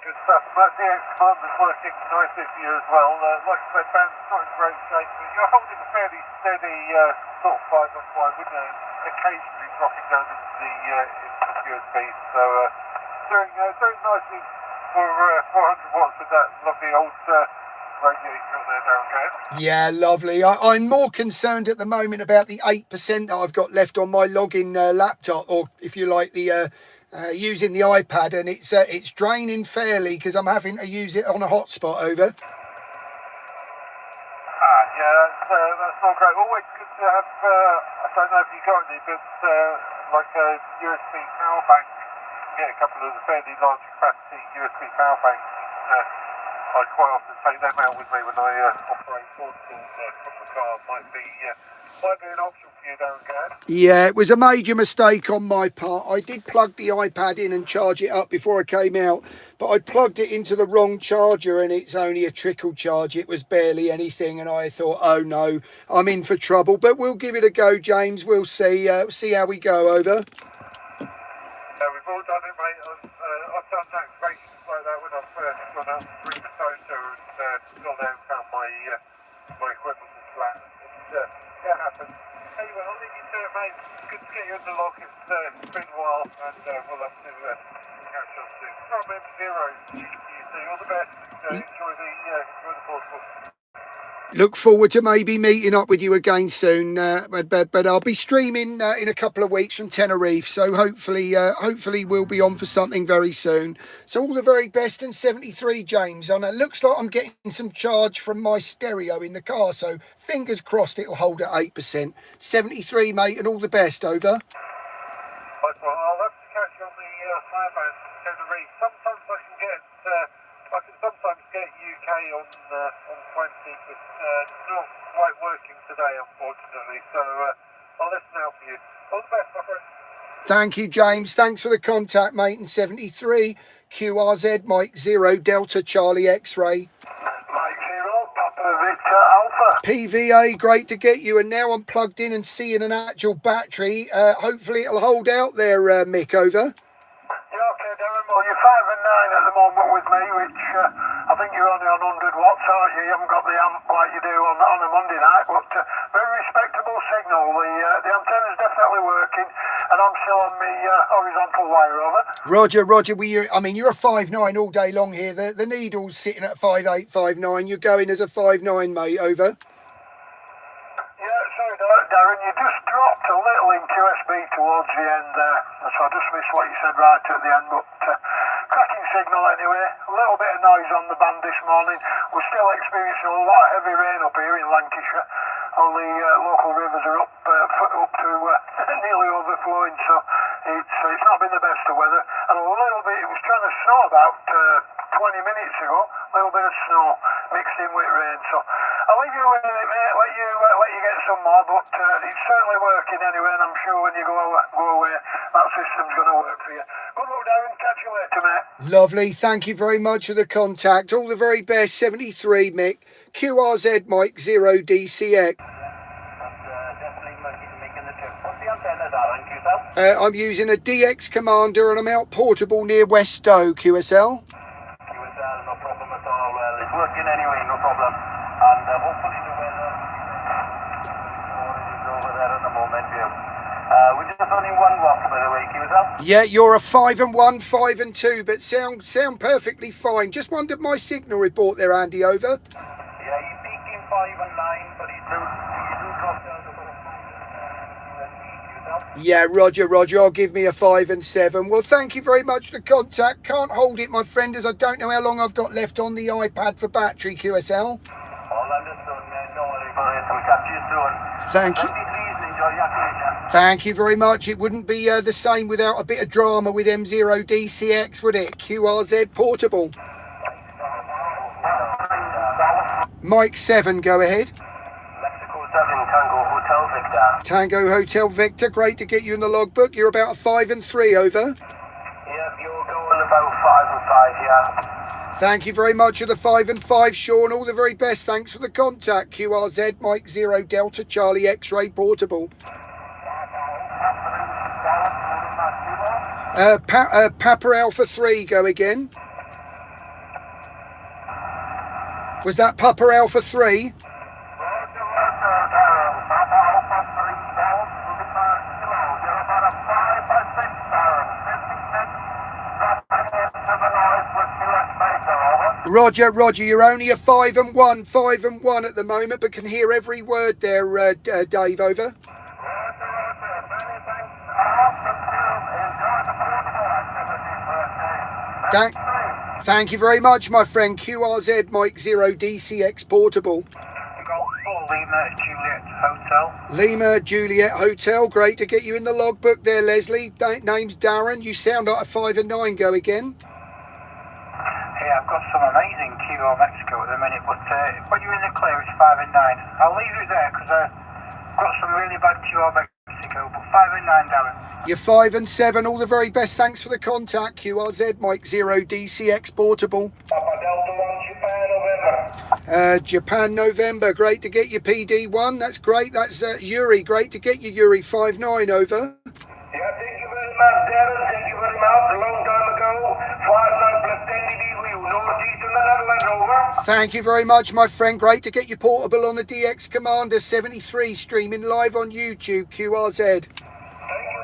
Speaker 3: Good stuff. But the ex-commander's working nicely for you as well. Like I said, band's not in great shape, but you're holding a fairly steady sort of 5 on 5 with occasionally dropping down into the USB. So doing nicely for 400 watts with that lovely old radio you got there, Darren. Go ahead.
Speaker 1: Yeah, lovely. I'm more concerned at the moment about the 8% that I've got left on my login laptop, or if you like, the using the iPad, and it's draining fairly because I'm having to use it on a hotspot, over.
Speaker 3: Yeah, that's not great. Always good to have, I don't know if you got any, but like a USB power bank. Get a couple of the fairly large capacity USB power banks. I quite often take them out with me when I operate portables from the car. Might be an option for you, Darren. Go ahead.
Speaker 1: Yeah, it was a major mistake on my part. I did plug the iPad in and charge it up before I came out, but I plugged it into the wrong charger, and it's only a trickle charge. It was barely anything, and I thought, oh no, I'm in for trouble. But we'll give it a go, James. We'll see how we go, over.
Speaker 3: We've all done it, mate. I've done activations like that Got there and found my equipment was flat. It happens. Anyway, I'll leave you to it, mate. Good to get you in the log. It's been a while, and we'll have to catch up soon. Problem zero. You all the best. Enjoy the portable.
Speaker 1: Look forward to maybe meeting up with you again soon, but I'll be streaming in a couple of weeks from Tenerife, so hopefully we'll be on for something very soon. So all the very best in 73, James, and it looks like I'm getting some charge from my stereo in the car, so fingers crossed it'll hold at 8%. 73, mate, and all the best, over.
Speaker 3: Right, well, I'll have to catch you on the Fireband Tenerife. Sometimes I can sometimes get UK on 20, but not quite working today, unfortunately. So I'll listen out for you. All the best, my friend.
Speaker 1: Thank you, James. Thanks for the contact, mate. In 73, QRZ, Mike 0, Delta Charlie X-ray.
Speaker 3: Mike 0, Papa Victor Alpha.
Speaker 1: PVA, great to get you. And now I'm plugged in and seeing an actual battery. Hopefully it'll hold out there, Mick, over.
Speaker 3: Yeah, okay, Darren. Well, you're 5 and 9 at the moment with me, which I think you're only on 100 watts, aren't you? You haven't got the amp like you do on a Monday night, but very respectable signal. The antenna's definitely working, and I'm still on the horizontal wire, over.
Speaker 1: Roger. You're a 5'9" all day long here. The needle's sitting at 5'8", 5'9". You're going as a 5'9", mate, over.
Speaker 3: Yeah, sorry, Darren, you just dropped a little in QSB towards the end there, so I just missed what you said right at the end, but cracking signal anyway. A little bit of noise on the band this morning. We're still experiencing a lot of heavy rain up here in Lancashire. All the local rivers are up to nearly overflowing, so it's not been the best of weather. And a little bit, it was trying to snow about 20 minutes ago. A little bit of snow mixed in with rain, so I'll leave you with it, mate. Let you get some more, but it's certainly working anyway, and I'm sure when you go away, that system's going to work for you. Good luck, Darren. Catch you later, mate.
Speaker 1: Lovely. Thank you very much for the contact. All the very best. 73, Mick. QRZ, Mike 0, DCX.
Speaker 2: Definitely making the trip. What's the antenna, Darren, QSL?
Speaker 1: I'm using a DX Commander and I'm out portable near West Stow, QSL.
Speaker 2: QSL, no problem at all. Well, it's working anyway, no problem. And hopefully the weather is over there at the moment, we're just only 1 watt, by the way, QSL.
Speaker 1: Yeah, you're a 5 and 1, 5 and 2, but sound perfectly fine. Just wondered my signal report there, Andy, over.
Speaker 2: Yeah, you peaked in 5 and 9, but you do drop down to about 5 and 7.
Speaker 1: Yeah, Roger. I'll give me a 5 and 7. Well, thank you very much for the contact. Can't hold it, my friend, as I don't know how long I've got left on the iPad for battery, QSL.
Speaker 2: All understood, man. Don't worry about it. We'll catch you soon.
Speaker 1: Thank you.
Speaker 2: Enjoy your vacation.
Speaker 1: Thank you very much. It wouldn't be the same without a bit of drama with M0 DCX, would it? QRZ portable. Mike 7, go ahead.
Speaker 2: Mexico 7, Tango Hotel Victor.
Speaker 1: Tango Hotel Victor, great to get you in the logbook. You're about a 5 and 3, over.
Speaker 2: Yep, you're going about 5 and 5, yeah.
Speaker 1: Thank you very much for the 5 and 5, Sean. All the very best. Thanks for the contact. QRZ, Mike 0, Delta Charlie X-ray portable. Papa Alpha 3, go again. Was that Papa Alpha 3? Roger, you're only a 5 and 1 at the moment, but can hear every word there, Dave, over. Thank you very much, my friend. QRZ, Mike 0, DCX portable.
Speaker 3: Lima Juliet Hotel.
Speaker 1: Lima Juliet Hotel, great to get you in the logbook there, Leslie. Name's Darren. You sound like a 5 and 9, go again.
Speaker 3: Yeah, I've got some amazing Kilo Mexico at the minute, but when you're in the clear, it's 5 and 9. I'll leave it there because I've got some really bad Kilo Mexico, but 5 and 9, Darren.
Speaker 1: You're 5 and 7. All the very best. Thanks for the contact. QRZ, Mike 0, DCX portable.
Speaker 2: Papa Delta 1, Japan, November.
Speaker 1: Japan, November. Great to get you, PD1. That's great. That's Yuri. Great to get you, Yuri. 5'9", over.
Speaker 2: Yeah, thank you very much, Darren. Thank you very much. A long time ago, 5'9 plus 10 dB for you. Northeast in the Netherlands, over.
Speaker 1: Thank you very much, my friend. Great to get you portable on the DX Commander 73, streaming live on YouTube, QRZ.
Speaker 3: Thank you,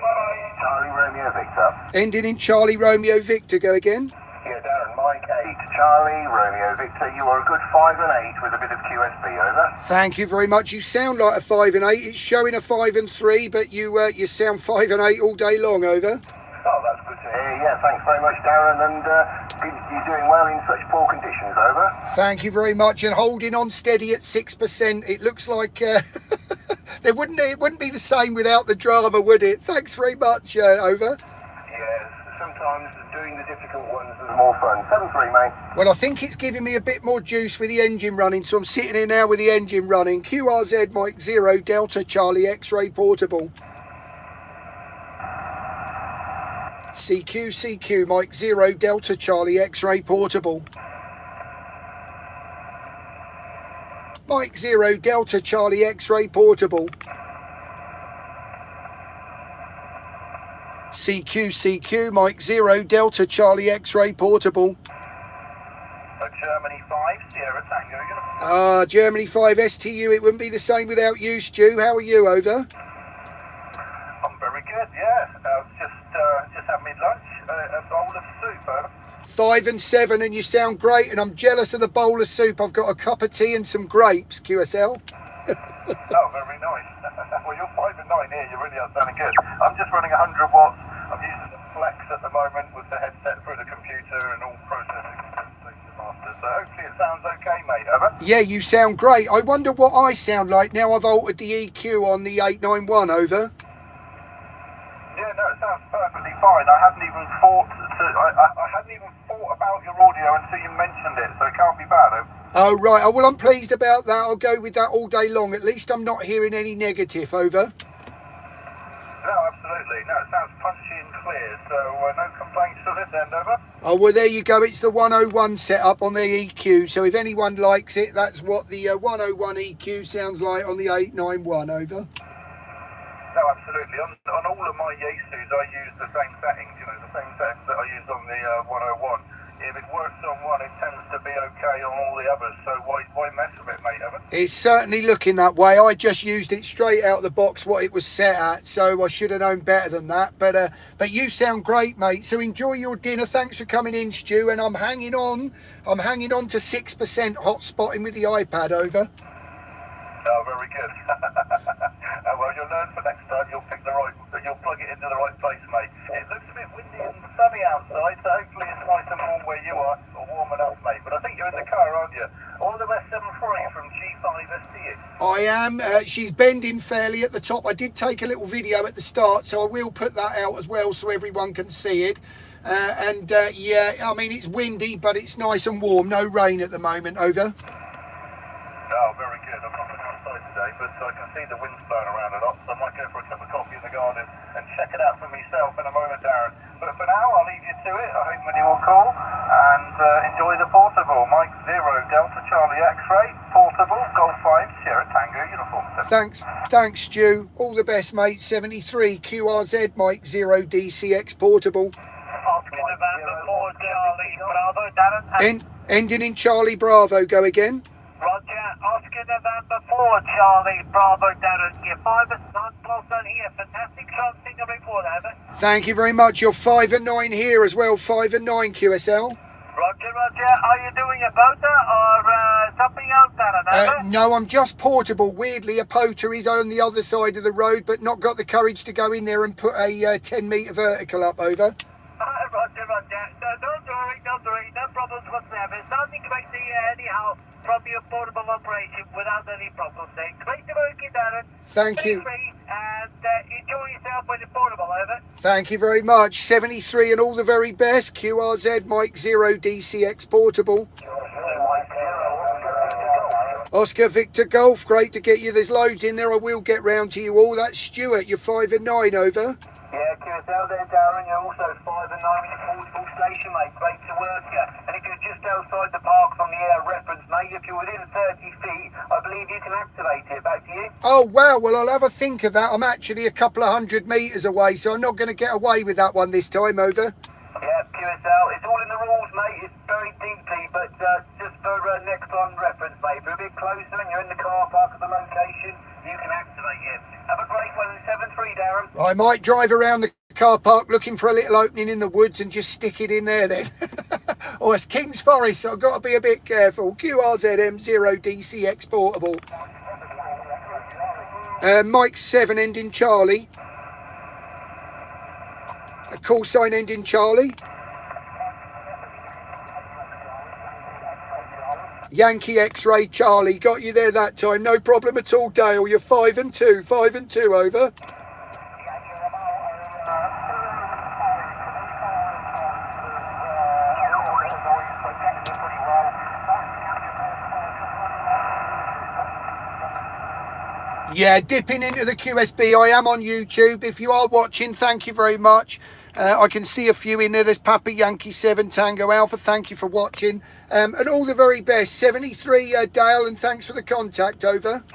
Speaker 3: bye-bye. Charlie Romeo Victor.
Speaker 1: Ending in Charlie Romeo Victor. Go again.
Speaker 3: Yeah, Darren, Mike 8, Charlie Romeo Victor. You are a good 5 and 8 with a bit of QSB, over.
Speaker 1: Thank you very much. You sound like a 5 and 8. It's showing a 5 and 3, but you sound 5 and 8 all day long, over.
Speaker 3: Oh, that's good to hear. Yeah, thanks very much, Darren, and you're doing well in such poor conditions, over.
Speaker 1: Thank you very much, and holding on steady at 6%. It looks like it wouldn't be the same without the drama, would it? Thanks very much, over.
Speaker 3: Yes, sometimes doing the difficult ones is more fun. 7-3, mate.
Speaker 1: Well, I think it's giving me a bit more juice with the engine running, so I'm sitting here now with the engine running. QRZ Mike 0 Delta Charlie X-Ray Portable. CQ Mike 0 Delta Charlie X-Ray Portable. Mike 0 Delta Charlie X-Ray Portable. CQ Mike 0 Delta Charlie X-Ray Portable.
Speaker 3: Germany 5, Sierra Tango.
Speaker 1: Germany 5 STU. It wouldn't be the same without you, Stu. How are you, over?
Speaker 3: I'm very good, yeah. Just had me lunch, a bowl of soup, over.
Speaker 1: 5 and 7, and you sound great, and I'm jealous of the bowl of soup. I've got a cup of tea and some grapes, QSL.
Speaker 3: Oh, very nice. Well, you're 5 and 9 here, you really are sounding good. I'm just running 100 watts. I'm using the Flex at the moment with the headset through the computer and all processing after. So hopefully it sounds okay, mate, over.
Speaker 1: Yeah, you sound great. I wonder what I sound like now I've altered the EQ on the 891, over.
Speaker 3: Yeah, no, it sounds perfectly fine. I hadn't even thought about your audio until you mentioned it, so it can't be bad, over.
Speaker 1: Oh, right. Oh, well, I'm pleased about that. I'll go with that all day long. At least I'm not hearing any negative, over.
Speaker 3: No, absolutely. No, it sounds punchy and clear, so no complaints to this end, over.
Speaker 1: Oh, well, there you go. It's the 101 setup on the EQ. So if anyone likes it, that's what the 101 EQ sounds like on the 891, over.
Speaker 3: No, absolutely. On all of my Yaesus, I use the same settings, the same settings that I use on the 101. If it works on one, it tends to be okay on all the others, so why mess with it, mate, Evan?
Speaker 1: It's certainly looking that way. I just used it straight out of the box what it was set at, so I should have known better than that. But you sound great, mate, so enjoy your dinner. Thanks for coming in, Stu, and I'm hanging on to 6% hot spotting with the iPad, over.
Speaker 3: Oh, very good. Well, you'll learn for next time. You'll plug it into the right place, mate. It looks a bit windy and sunny outside, so hopefully it's nice and warm where you are, or warm enough, mate. But I think you're in the car, aren't you? All the best 7-3 from G5STX.
Speaker 1: I am. She's bending fairly at the top. I did take a little video at the start, so I will put that out as well so everyone can see it. Yeah, I mean, it's windy, but it's nice and warm. No rain at the moment, over.
Speaker 3: Oh, very good. I'm not going outside today, but I can see the wind's blowing around a lot, so I might go for a cup of coffee in the garden and check it out for myself in a moment, Darren. But for now, I'll leave you to it. I hope many will call, and enjoy the portable. Mike 0 Delta Charlie X-Ray, portable, Golf 5, Sierra Tango uniform.
Speaker 1: Thanks, Stu. All the best, mate. 73 QRZ Mike 0 DCX portable.
Speaker 2: Oscar November 4 Charlie Bravo, Darren.
Speaker 1: Ending in Charlie Bravo. Go again.
Speaker 2: Roger, Oscar November 4 Charlie Bravo, Darren. You're 5 and 9 plus on here. Fantastic shot, single report, over.
Speaker 1: Thank you very much. You're 5 and 9 here as well. 5 and 9 QSL.
Speaker 2: Roger. Are you doing a boater or something else, Darren, over?
Speaker 1: No, I'm just portable. Weirdly, a poter is on the other side of the road, but not got the courage to go in there and put a 10-metre vertical up, over.
Speaker 2: Roger. Don't worry. No problems whatsoever. Sounding great to hear anyhow from your portable operation without any problems. Great to work you, Darren.
Speaker 1: Thank you.
Speaker 2: And enjoy yourself with the portable, over.
Speaker 1: Thank you very much. 73 and all the very best. QRZ Mike 0 DCX portable. Oscar Victor Golf. Great to get you. There's loads in there. I will get round to you all. That's Stuart. You're 5 and 9, over.
Speaker 3: Yeah, QSL there, Darren. You're also 5 and 9 with your portable station, mate. Great to work you. And if you're just outside the park from the air reference, mate, if you're within 30 feet, I believe you can activate it. Back to you.
Speaker 1: Oh, wow. Well, I'll have a think of that. I'm actually a couple of 100 metres away, so I'm not going to get away with that one this time, over.
Speaker 3: Yeah, QSL. It's all in the rules, mate. It's very deeply, but just for next
Speaker 1: I might drive around the car park looking for a little opening in the woods and just stick it in there then. Or it's King's Forest, so I've got to be a bit careful. QRZM0DCX portable. Mike 7 ending Charlie. A call sign ending Charlie. Yankee X-ray Charlie, got you there that time, no problem at all, Dale. You're 5 and 2, 5 and 2, over. Yeah, dipping into the QSB. I am on YouTube. If you are watching, thank you very much. I can see a few in there. There's Papa Yankee 7 Tango Alpha. Thank you for watching. And all the very best. 73 Dale, and thanks for the contact, over.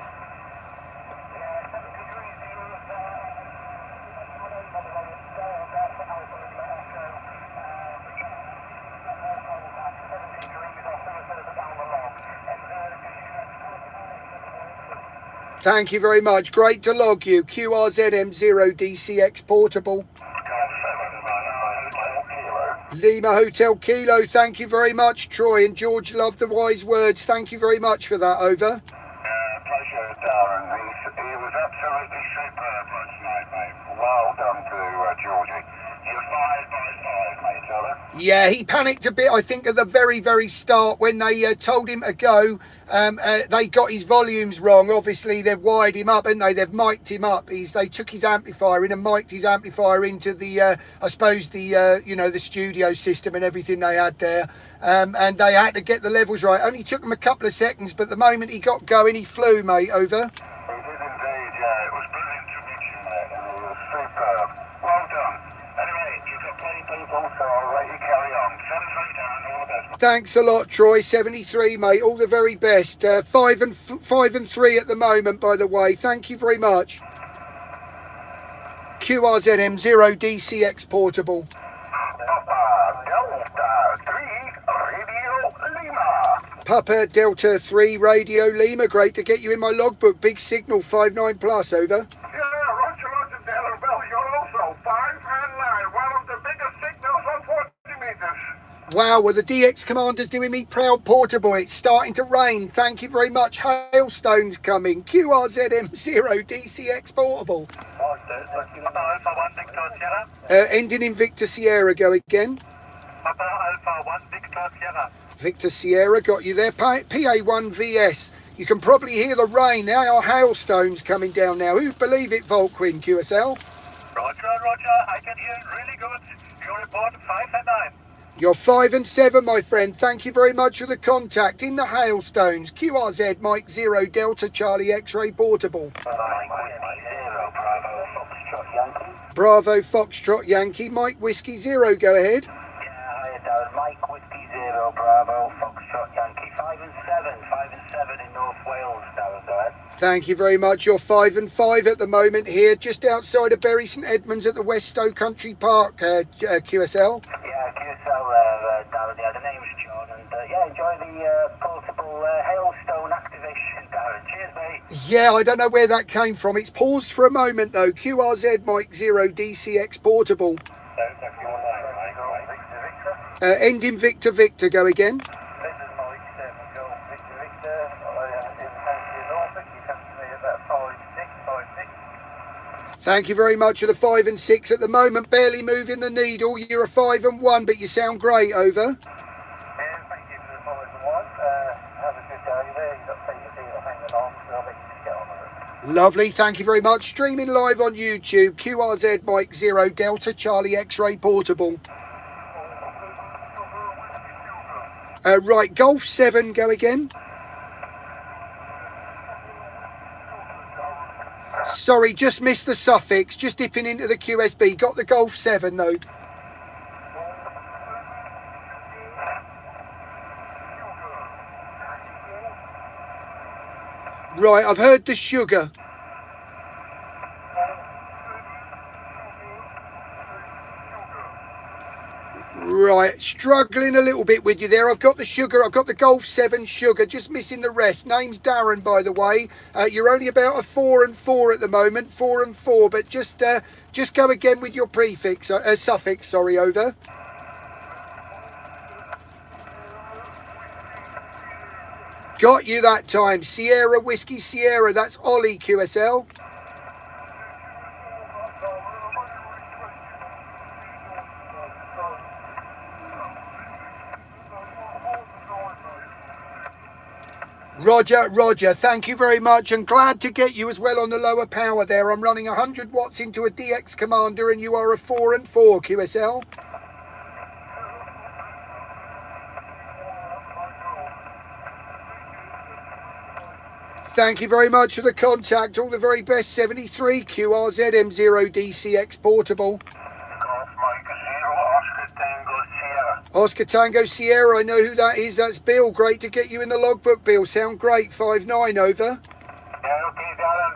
Speaker 1: Thank you very much. Great to log you. QRZM0DCX portable. Lima Hotel Kilo. Thank you very much, Troy. And George loved the wise words. Thank you very much for that, over.
Speaker 3: Pleasure, Darren. He was absolutely superb last night, mate. Well done to Georgie. You're 5 by 5, mate, brother.
Speaker 1: Yeah, he panicked a bit, I think, at the very, very start when they told him to go. They got his volumes wrong. Obviously, they've wired him up, haven't they? They've mic'd him up. They took his amplifier in and mic'd his amplifier into the, I suppose, the, the studio system and everything they had there. And they had to get the levels right. Only took him a couple of seconds, but the moment he got going, he flew, mate, over.
Speaker 3: He did indeed, yeah. It was brilliant to meet you, mate, and it was superb. Well done. Anyway, you've got plenty of people, so I'll let you carry on. 7-3 down, all the best.
Speaker 1: Thanks a lot, Troy. 73, mate. All the very best. 5 and 3 at the moment, by the way. Thank you very much. QRZM0DCX portable. Papa Delta 3 Radio Lima. Great to get you in my logbook. Big signal 59 plus, over.
Speaker 3: Yeah, Roger, Dale. Well, you're also 5 and 9. One of the biggest signals on 40 meters.
Speaker 1: Wow, well, the DX Commander's doing me proud, portable. It's starting to rain. Thank you very much. Hailstones coming. QRZM0DCX portable.
Speaker 3: Alpha 1 Victor Sierra.
Speaker 1: Ending in Victor Sierra, go again.
Speaker 3: Papa Alpha 1 Victor Sierra.
Speaker 1: Victor Sierra, got you there. PA1VS. You can probably hear the rain. There are hailstones coming down now. Who'd believe it, Volkwin, QSL?
Speaker 3: Roger, I can hear it really good. You report 5 and 9.
Speaker 1: You're 5 and 7, my friend. Thank you very much for the contact. In the hailstones, QRZ Mike 0 Delta Charlie X-ray portable. Bravo Foxtrot Yankee. Mike Whiskey 0, go ahead.
Speaker 2: Yeah, hiya Darren. Mike Whiskey 0 Bravo Foxtrot Yankee. 5 and 7 in North Wales, Darren, go ahead.
Speaker 1: Thank you very much. You're 5 and 5 at the moment here, just outside of Bury St Edmunds at the West Stow Country Park, QSL.
Speaker 2: Yeah, QSL there, Darren. Yeah, the name's John, and enjoy the portable hailstone activation, Darren. Cheers, mate.
Speaker 1: Yeah, I don't know where that came from. It's paused for a moment though. QRZ Mike 0 DCX portable. Ending Victor Victor, go again. Thank you very much for the 5 and 6 at the moment. Barely moving the needle. You're a 5 and 1, but you sound great, over.
Speaker 3: Yeah, thank you for the 5 and 1. Have a good day there. You've got plenty of people hanging on, so I'll let you get on with it.
Speaker 1: Lovely, thank you very much. Streaming live on YouTube. QRZ Mike 0 Delta Charlie X-ray portable. Right, Golf 7, go again. Sorry, just missed the suffix. Just dipping into the QSB. Got the Golf 7 though. Right, I've heard the sugar. Right, struggling a little bit with you there. I've got the sugar, I've got the Golf 7 sugar, just missing the rest. Name's Darren, by the way. You're only about a 4 and 4 at the moment, 4 and 4, but just go again with your prefix, suffix, sorry, over. Got you that time. Sierra Whiskey Sierra, that's Ollie QSL. Roger, Roger, thank you very much, and glad to get you as well on the lower power there. I'm running 100 watts into a DX Commander and you are a 4 and 4 QSL. Thank you very much for the contact. All the very best. 73 QRZ M0 DCX Portable. Oscar Tango Sierra, I know who that is. That's Bill. Great to get you in the logbook, Bill. Sound great. 5-9 over.
Speaker 3: Yeah, okay, Darren.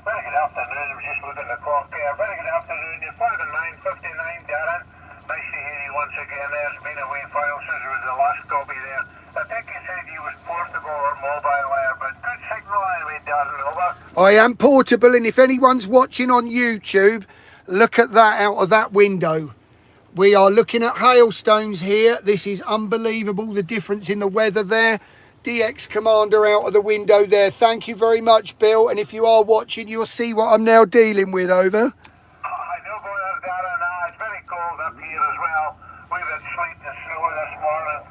Speaker 3: Very good afternoon. I was just looking at the clock there. Very good afternoon. You're 5-9, 59, Darren. Nice to hear you once again there. It's been a wee while since there was the last copy there. I think you said you was portable or mobile there, but good signal anyway, Darren. Over.
Speaker 1: I am portable, and if anyone's watching on YouTube, look at that out of that window. We are looking at hailstones here. This is unbelievable, the difference in the weather there. DX Commander out of the window there. Thank you very much, Bill. And if you are watching, you'll see what I'm now dealing with, over.
Speaker 3: I know about that, Darren. It's very cold up here as well. We've had sleet and snow this morning.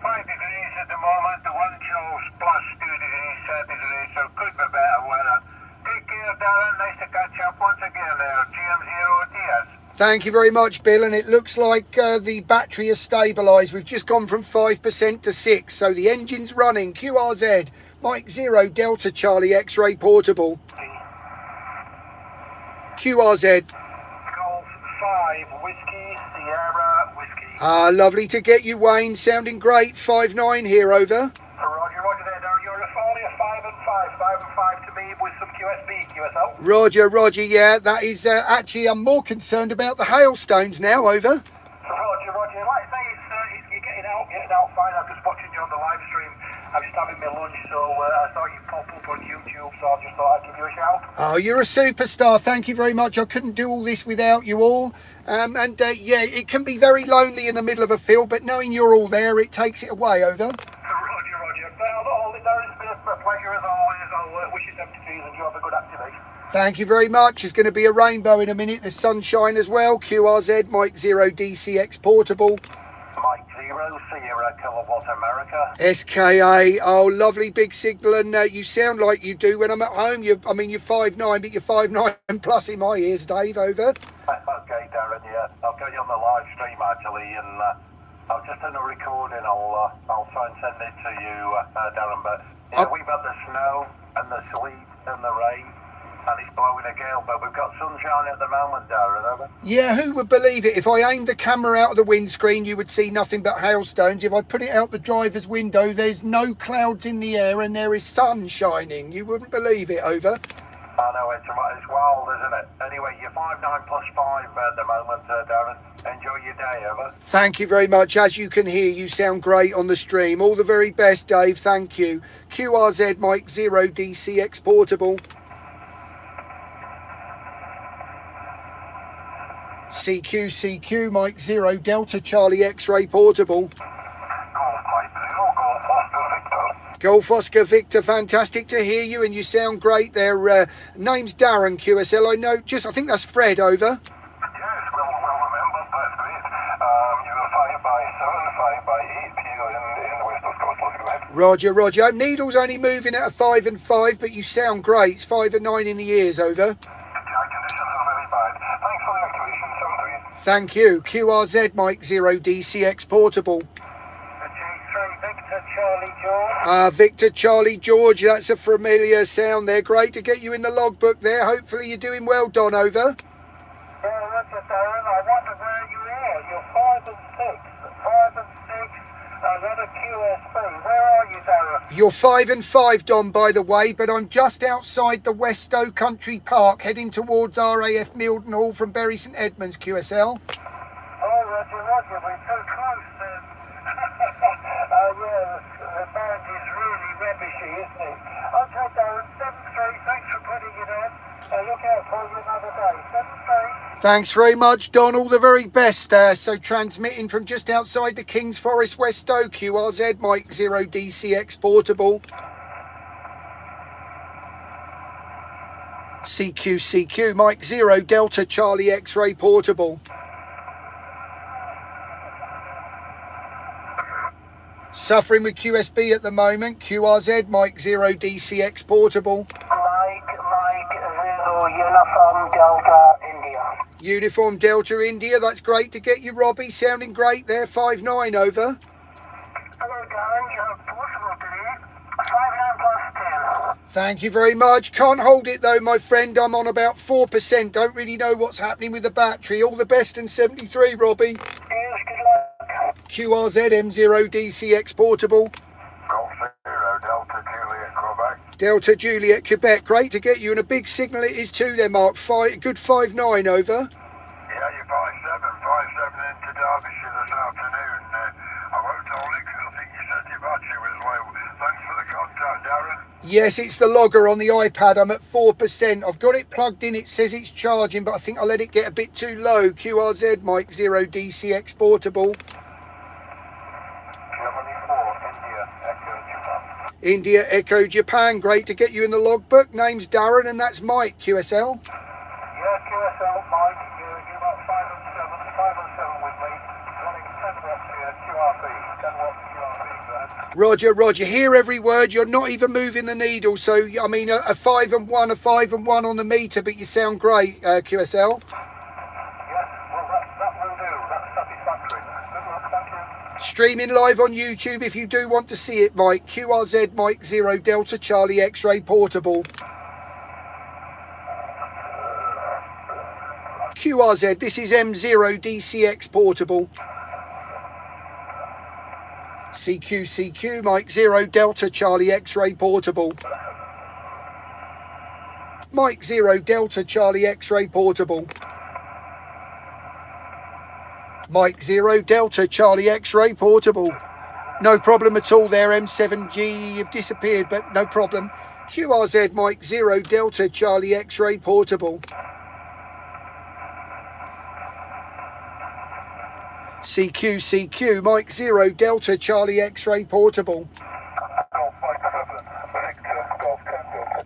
Speaker 3: 5 degrees at the moment. The wind chills plus 2 degrees Saturday, so could be better weather. Take care, Darren. Nice to catch up once again there. GM0DS.
Speaker 1: Thank you very much, Bill. And it looks like the battery has stabilised. We've just gone from 5% to 6%. So the engine's running. QRZ, Mike 0, Delta Charlie X-Ray Portable. QRZ.
Speaker 3: Golf 5, Whiskey, Sierra, Whiskey.
Speaker 1: Lovely to get you, Wayne. Sounding great. 5-9 here, over.
Speaker 3: Roger there, Darren. You're a folly of 5 and 5. 5 and 5 to me with some QSL.
Speaker 1: Roger, yeah. That is actually, I'm more concerned about the hailstones now, over.
Speaker 3: Roger. Like I say, you're getting out fine. I'm just watching you on the live stream. I'm just having my lunch, so I saw you pop up on YouTube, so I just thought I'd give you a shout.
Speaker 1: Oh, you're a superstar. Thank you very much. I couldn't do all this without you all. Yeah, it can be very lonely in the middle of a field, but knowing you're all there, it takes it away, over.
Speaker 3: Roger. Darren, it's been a pleasure as always. I'll wish you 73s and you have a good activation.
Speaker 1: Thank you very much. There's going to be a rainbow in a minute. There's sunshine as well. QRZ, Mike 0, DCX Portable.
Speaker 3: Mike 0, Sierra Kilowatt America.
Speaker 1: SKA. Oh, lovely big signal. And you sound like you do when I'm at home. You're 5'9", but you're 5'9 plus in my ears, Dave, over.
Speaker 3: Okay, Darren, yeah. I've got you on the live stream, actually, and I've just done a recording. I'll try and send it to you, Darren, but yeah, we've had the snow and the sleet and the rain, and it's blowing a gale, but we've got sunshine at the moment, Darren, over.
Speaker 1: Yeah, who would believe it? If I aimed the camera out of the windscreen, you would see nothing but hailstones. If I put it out the driver's window, there's no clouds in the air and there is sun shining. You wouldn't believe it, over.
Speaker 3: I know, it's wild, isn't it? Anyway, you're 5'9 plus 5 at the moment, Darren. Enjoy your day, over.
Speaker 1: Thank you very much. As you can hear, you sound great on the stream. All the very best, Dave. Thank you. QRZ, Mike 0, DCX Portable. CQ, Mike 0, Delta Charlie X-Ray Portable. Golf Oscar Victor, fantastic to hear you, and you sound great there. Name's Darren QSL. I know, I think that's Fred, over.
Speaker 3: Yes, well remembered, that's great. You're 5 by 7, 5 by 8 here in the west of Scotland.
Speaker 1: Roger. Needle's only moving at a 5 and 5, but you sound great. It's 5 and 9 in the ears, over.
Speaker 3: Conditions are very bad. Thanks for the activation, 73.
Speaker 1: Thank you. QRZ, Mike 0, DCX Portable.
Speaker 3: Victor Charlie George.
Speaker 1: Victor Charlie George, that's a familiar sound there. Great to get you in the logbook there. Hopefully you're doing well, Don, over.
Speaker 3: Yeah, Roger, Darren. I wonder where you are. You're 5 and 6. 5 and 6. And then a QSB. Where are you, Darren?
Speaker 1: You're 5 and 5, Don, by the way, but I'm just outside the West Stow Country Park, heading towards RAF Mildenhall from Bury St Edmunds, QSL.
Speaker 3: Oh, Roger, we're so close.
Speaker 1: Thanks very much, Don. All the very best. So transmitting from just outside the King's Forest, West Stow, QRZ, Mike 0 DCX portable. CQ, Mike 0 Delta Charlie X-ray portable. Suffering with QSB at the moment, QRZ, Mike 0 DCX portable.
Speaker 2: Mike 0 Uniform Delta India.
Speaker 1: Uniform Delta India, that's great to get you, Robbie. Sounding great there, 5-9 over.
Speaker 2: Hello, Darren. You have portable today. 5-9 plus 10.
Speaker 1: Thank you very much. Can't hold it though, my friend. I'm on about 4%. Don't really know what's happening with the battery. All the best in 73, Robbie.
Speaker 2: Yes, good luck.
Speaker 1: QRZ M0 DCX portable.
Speaker 3: Golf 0, Delta Juliet, Quebec.
Speaker 1: Delta Juliet, Quebec. Great to get you, and a big signal it is too there, Mark. Good 5-9 over.
Speaker 3: Yeah, you're 5-7 into Derbyshire this afternoon. I won't hold it because I think you said your battery was low. Thanks for the contact, Darren.
Speaker 1: Yes, it's the logger on the iPad. I'm at 4%. I've got it plugged in. It says it's charging, but I think I let it get a bit too low. QRZ, Mike 0 DCX portable.
Speaker 3: Germany 4, India, Echo, Japan.
Speaker 1: India Echo Japan. Great to get you in the logbook. Name's Darren, and that's Mike, QSL.
Speaker 3: Yeah, QSL, Mike, you're about 5 and 7 with me. Running 10 watts here, QRP, 10 watts QRP, go ahead.
Speaker 1: Roger, hear every word. You're not even moving the needle. So, I mean, a 5 and 1 on the meter, but you sound great, QSL.
Speaker 3: Yes, well, that will do. That's satisfactory. Good luck, thank you.
Speaker 1: Streaming live on YouTube if you do want to see it, Mike. QRZ, Mike 0 Delta Charlie X-ray portable. QRZ, this is M0 DCX portable. CQ, Mike 0 Delta Charlie X-ray portable. Mike 0 Delta Charlie X-ray portable. Mike 0 Delta Charlie X-ray portable. No problem at all there, M7G. You've disappeared, but no problem. QRZ, Mike 0 Delta Charlie X-ray portable. CQ, Mike 0 Delta Charlie X-ray portable.
Speaker 3: Golf 7, Victor, Golf Tango.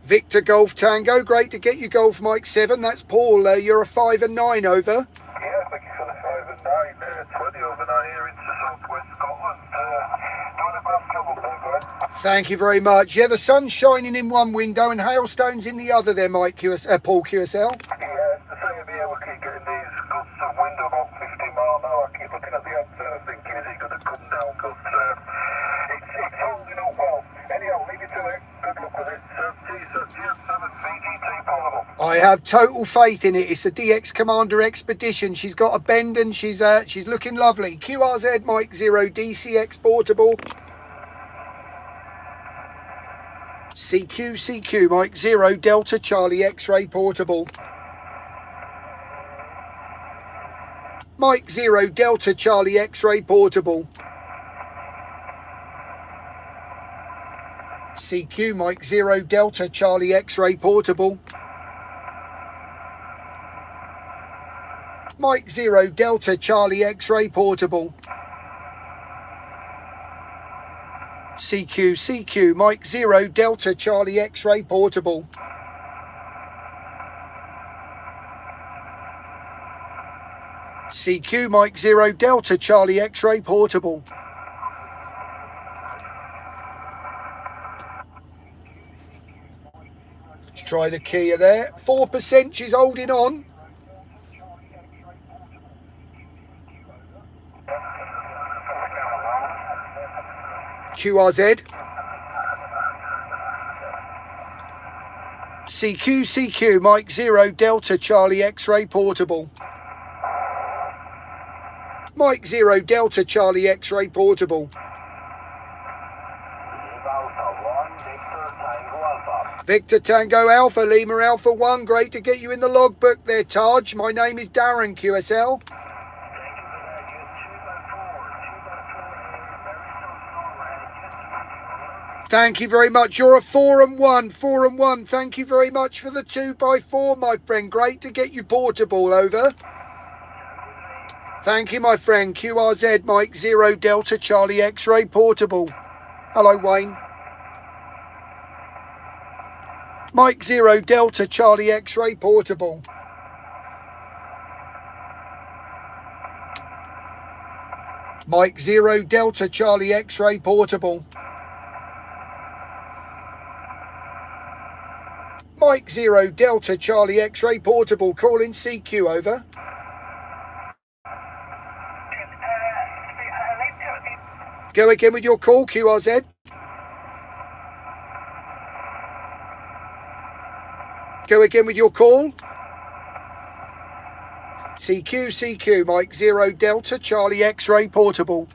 Speaker 1: Victor Golf Tango, great to get you, Golf Mike 7. That's Paul. You're a 5 and 9 over.
Speaker 3: Yeah, thank you for the 5 and 9. 20 over 9 here into southwest Scotland. Doing a good job up there, guys.
Speaker 1: Thank you very much. Yeah, the sun's shining in one window and hailstones in the other there, Mike Paul QSL.
Speaker 3: Yeah, the same here. We keep getting these gusts of wind about 50 mile an hour. I keep looking at the antenna thinking, is it going to come down? Because it's holding up well. Anyhow, leave it to it. Good luck with it. GM7 VGT portable.
Speaker 1: I have total faith in it. It's a DX Commander Expedition. She's got a bend and she's looking lovely. QRZ, Mike 0 DCX portable. CQ, Mike 0 Delta Charlie X-ray portable. Mike 0 Delta Charlie X-ray portable. CQ, Mike 0 Delta Charlie X-ray portable. Mike 0 Delta Charlie X-ray portable. CQ, Mike 0 Delta Charlie X-ray portable. CQ, Mike 0 Delta Charlie X-ray portable. Let's try the Kia there. 4%, she's holding on. QRZ. CQ, Mike 0 Delta Charlie X-ray portable. Mike 0 Delta Charlie X-ray portable. Victor Tango Alpha, Lima Alpha 1. Great to get you in the logbook there, Taj. My name is Darren, QSL. Thank you very much. You're a 4 and 1. 4 and 1. Thank you very much for the 2x4, my friend. Great to get you portable, over. Thank you, my friend. QRZ, Mike 0 Delta Charlie X-ray portable. Hello, Wayne. Mike 0 Delta Charlie X-ray portable. Mike 0 Delta Charlie X-ray portable. Mike 0 Delta Charlie X-ray portable. Calling CQ, over. Go again with your call, QRZ. Go again with your call. CQ, CQ, Mike 0 Delta Charlie X-ray portable.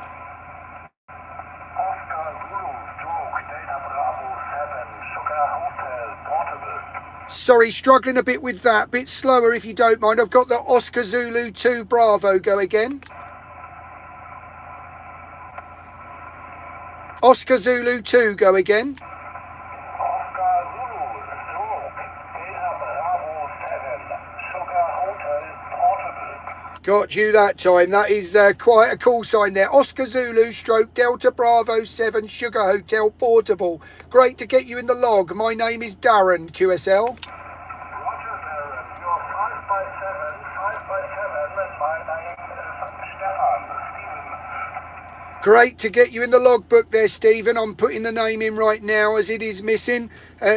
Speaker 1: Sorry, struggling a bit with that. Bit slower if you don't mind. I've got the Oscar Zulu 2 Bravo. Go again. Oscar Zulu 2. Go again. Got you that time. That is quite a call sign there. Oscar Zulu stroke Delta Bravo 7 Sugar Hotel portable. Great to get you in the log. My name is Darren, QSL.
Speaker 3: Roger, Darren. You're 5x7, 5x7, and my name is Stefan.
Speaker 1: Great to get you in the logbook there, Stephen. I'm putting the name in right now as it is missing.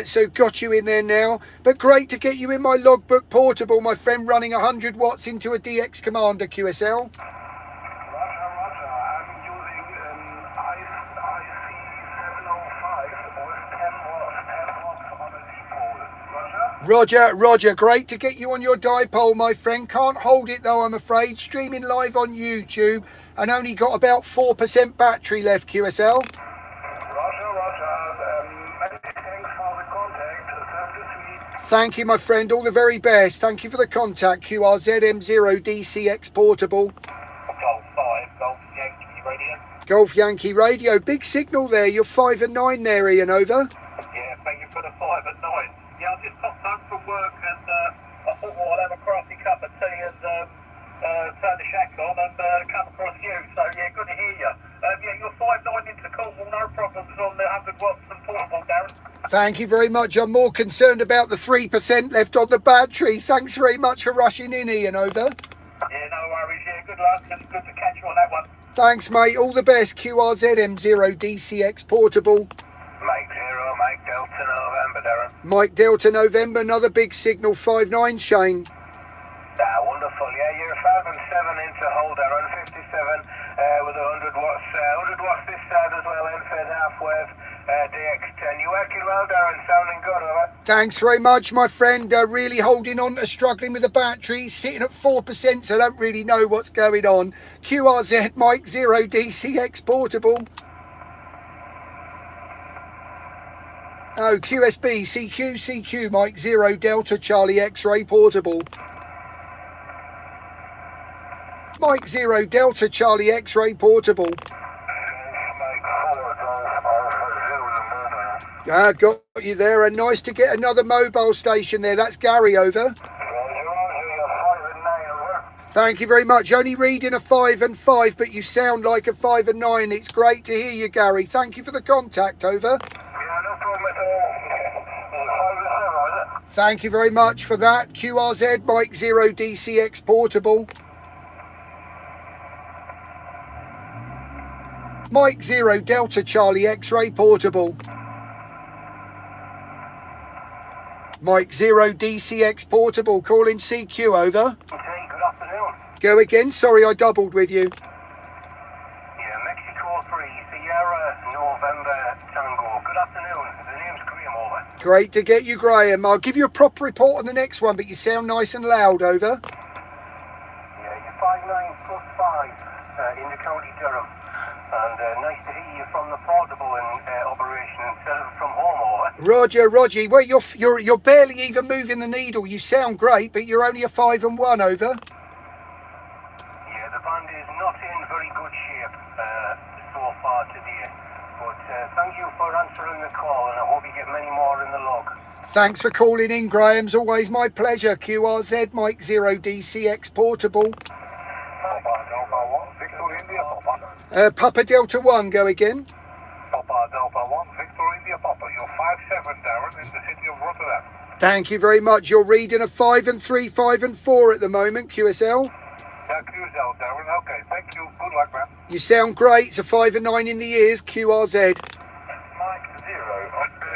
Speaker 1: So got you in there now. But great to get you in my logbook portable, my friend, running 100 watts into a DX Commander, QSL.
Speaker 3: Roger. I'm using an IC705 with 10 watts on a dipole. Roger?
Speaker 1: Roger. Great to get you on your dipole, my friend. Can't hold it though, I'm afraid. Streaming live on YouTube and only got about 4% battery left, QSL.
Speaker 3: Roger. Many thanks for the contact. Have a good week.
Speaker 1: Thank you, my friend. All the very best. Thank you for the contact. QRZM0 DCX portable.
Speaker 3: Golf 5, Golf Yankee Radio.
Speaker 1: Golf Yankee Radio. Big signal there. You're 5 and 9 there, Ian, over.
Speaker 3: Yeah, thank you for the 5 and 9. Yeah, I just popped home from work and I thought, well, I'll have a crafty cup of tea and turn the shack on and come across you. So, yeah, good to hear you. Yeah, you're 5-9 into Cornwall, no problems on the 100 watts and portable, Darren.
Speaker 1: Thank you very much. I'm more concerned about the 3% left on the battery. Thanks very much for rushing in, Ian, over.
Speaker 3: Yeah, no worries. Yeah, good luck and good to catch you on that one.
Speaker 1: Thanks, mate. All the best. QRZM0 DCX portable.
Speaker 3: Mike 0, Mike Delta November, Darren.
Speaker 1: Mike Delta November. Another big signal. 5-9, Shane.
Speaker 3: Wonderful. Yeah, you're 5 and 7 into hold, Darren. 57 with 100 watts. 100 watts this side as well. Enfield half wave. DX10. You're working well, Darren. Sounding good, over.
Speaker 1: Thanks very much, my friend. Really holding on to struggling with the battery. Sitting at 4%, so I don't really know what's going on. QRZ Mike 0 DCX portable. Oh, QSB CQ Mike 0 Delta Charlie X-ray portable. Mike 0 Delta Charlie X-ray portable. Got you there, and nice to get another mobile station there. That's Gary, over. Thank you very much. Only reading a 5 and 5, but you sound like a 5 and 9. It's great to hear you, Gary. Thank you for the contact, over.
Speaker 3: Yeah, no problem at all.
Speaker 1: Thank you very much for that. QRZ Mike 0 DCX portable. Mike 0 Delta Charlie X-ray portable. Mike 0 DCX portable. Calling CQ, over.
Speaker 3: Okay, good afternoon.
Speaker 1: Go again. Sorry, I doubled with you.
Speaker 3: Yeah, Mexico 3, Sierra November Tango. Good afternoon. The name's Graham, over.
Speaker 1: Great to get you, Graham. I'll give you a proper report on the next one, but you sound nice and loud, over.
Speaker 3: Yeah, you're 5-9 plus 5 in the County Durham. And nice to hear you from the portable in operation instead of from home, over.
Speaker 1: Roger. Well, you're barely even moving the needle. You sound great, but you're only a 5 and 1, over.
Speaker 3: Yeah, the band is not in very good shape so far today. But Thank you for answering the call, and I hope you get many more in the log.
Speaker 1: Thanks for calling in, Graham's always my pleasure. QRZ Mike 0 DCX Portable.
Speaker 3: Papa Delta 1, Victor India, Papa.
Speaker 1: Papa Delta 1, go again.
Speaker 3: Papa Delta 1, Victor India, Papa. You're 5-7, Darren, in the city of Rotterdam.
Speaker 1: Thank you very much. You're reading a 5 and 3, 5 and 4 at the moment, QSL.
Speaker 3: Yeah, QSL, Darren. Okay, thank you. Good luck, man.
Speaker 1: You sound great. It's a 5 and 9 in the ears, QRZ.
Speaker 3: Mike 0, Oscar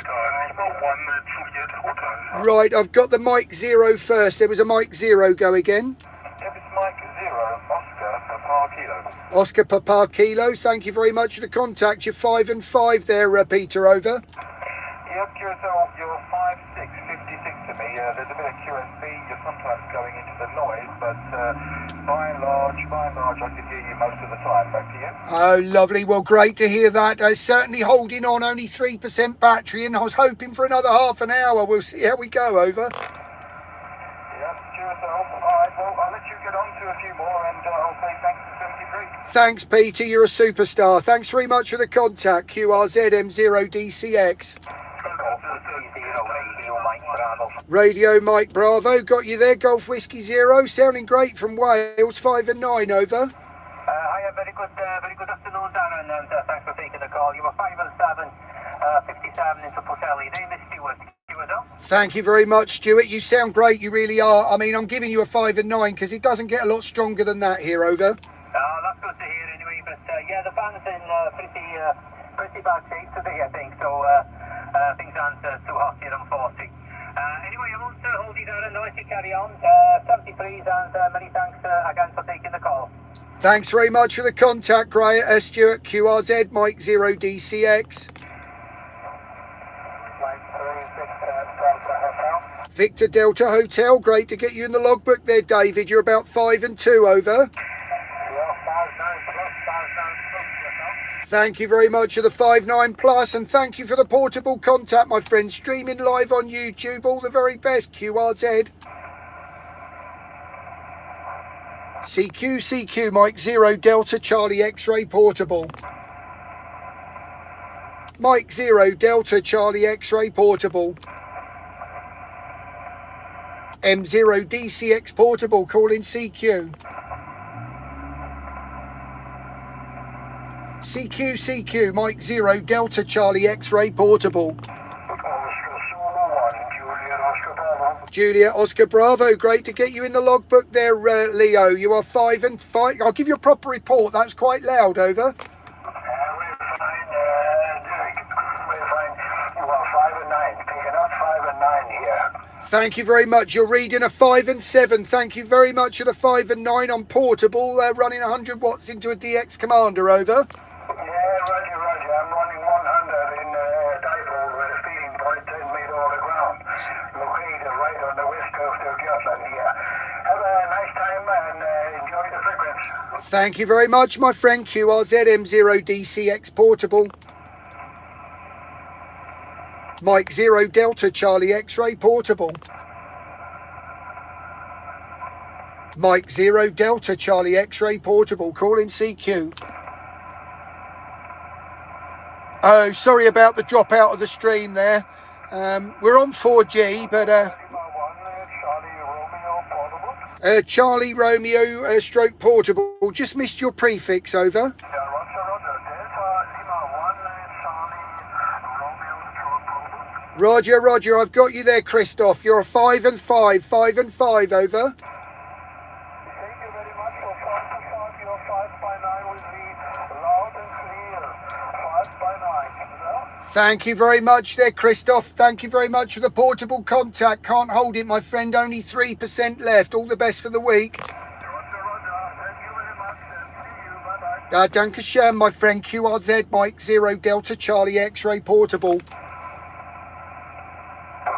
Speaker 3: 1, Juliet Hotel.
Speaker 1: Right, I've got the Mike 0 first. There was a Mike 0, go again.
Speaker 3: If it's Mike 0, Oscar Papa Kilo.
Speaker 1: Oscar Papa Kilo, thank you very much for the contact. You're 5 and 5 there, Peter, over.
Speaker 3: Yep, QSL, you're 5-6, 56 to me. There's a bit of QSB. You're sometimes going into the noise, but by and large, I can hear you most of the time. Back to you.
Speaker 1: Oh, lovely. Well, great to hear that. Certainly holding on, only 3% battery, and I was hoping for another half an hour. We'll see how we go, over.
Speaker 3: Yep, QSL. All right, well, I'll let you get on to a few more, and I'll say thanks to 73.
Speaker 1: Thanks, Peter. You're a superstar. Thanks very much for the contact. QRZ M0 DCX. Radio Mike Bravo, got you there. Golf Whiskey Zero, sounding great from Wales. 5 and 9, over.
Speaker 2: Hiya, very good afternoon, Darren, and thanks for taking the call. You were 5 and 7, 57 into Potelli. Name is Stewart.
Speaker 1: Thank you very much, Stuart. You sound great, you really are. I mean, I'm giving you a 5 and 9 because it doesn't get a lot stronger than that here, over.
Speaker 2: That's good to hear anyway, but yeah, the band's in pretty bad shape today, I think, so things aren't too hot here on 40. Anyway, I won't hold you there, and let you carry on. 70 please, and many thanks again for taking the call.
Speaker 1: Thanks very much for the contact, Stuart. QRZ Mike 0 DCX. Victor Delta Hotel, great to get you in the logbook there, David. You're about 5 and 2, over. Thank you very much for the 5-9 plus, and thank you for the portable contact, my friend. Streaming live on YouTube. All the very best, QRZ. CQ, Mike 0 Delta Charlie X-Ray Portable. Mike 0 Delta Charlie X-Ray Portable. M0 DCX Portable, calling CQ. CQ, Mike 0 Delta Charlie X-Ray Portable. Juliet Oscar Bravo, great to get you in the logbook there, Leo. You are 5 and 5. I'll give you a proper report. That was quite loud, over.
Speaker 3: We're fine, we're fine. You are 5 and 9. Picking up 5 and 9 here.
Speaker 1: Thank you very much. You're reading a 5 and 7. Thank you very much for the 5 and 9 on portable, running 100 watts into a DX Commander, over.
Speaker 3: Roger. I'm running 100 in dipole with a feeding point 10 meter on the ground. Located right on the west coast of Jutland here. Have a nice time and enjoy the frequency.
Speaker 1: Thank you very much, my friend. QRZ M0 DCX Portable. Mike 0 Delta Charlie X-Ray Portable. Mike 0 Delta Charlie X-Ray Portable, calling CQ. Oh, sorry about the drop out of the stream there. We're on 4G, but Charlie Romeo stroke portable. Just missed your prefix, over. Roger, I've got you there, Christoph. You're a 5 and 5, 5 and 5, over.
Speaker 3: Thank you very much for 5 to 5. You're 5 by 9 with me. Loud and clear. 5 by 9.
Speaker 1: Thank you very much there, Christoph. Thank you very much for the portable contact. Can't hold it, my friend. Only 3% left. All the best for the week.
Speaker 3: Roger. Thank you very much. See you. Bye-bye.
Speaker 1: Danke schön, my friend. QRZ Mike 0 Delta Charlie X-Ray Portable.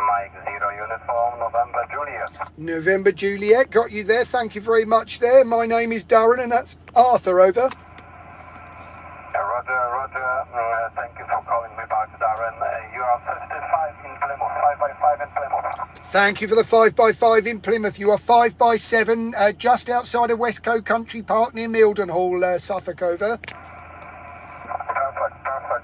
Speaker 2: Mike 0 uniform, November Juliet.
Speaker 1: November Juliet, got you there. Thank you very much there. My name is Darren, and that's Arthur, over.
Speaker 3: Roger. Thank you for calling me back, Darren. You are 55 in Plymouth, 5 by 5 in Plymouth.
Speaker 1: Thank you for the 5x5 in Plymouth. You are 5x7 just outside of Westcote Country Park near Mildenhall, Suffolk, over.
Speaker 3: Perfect.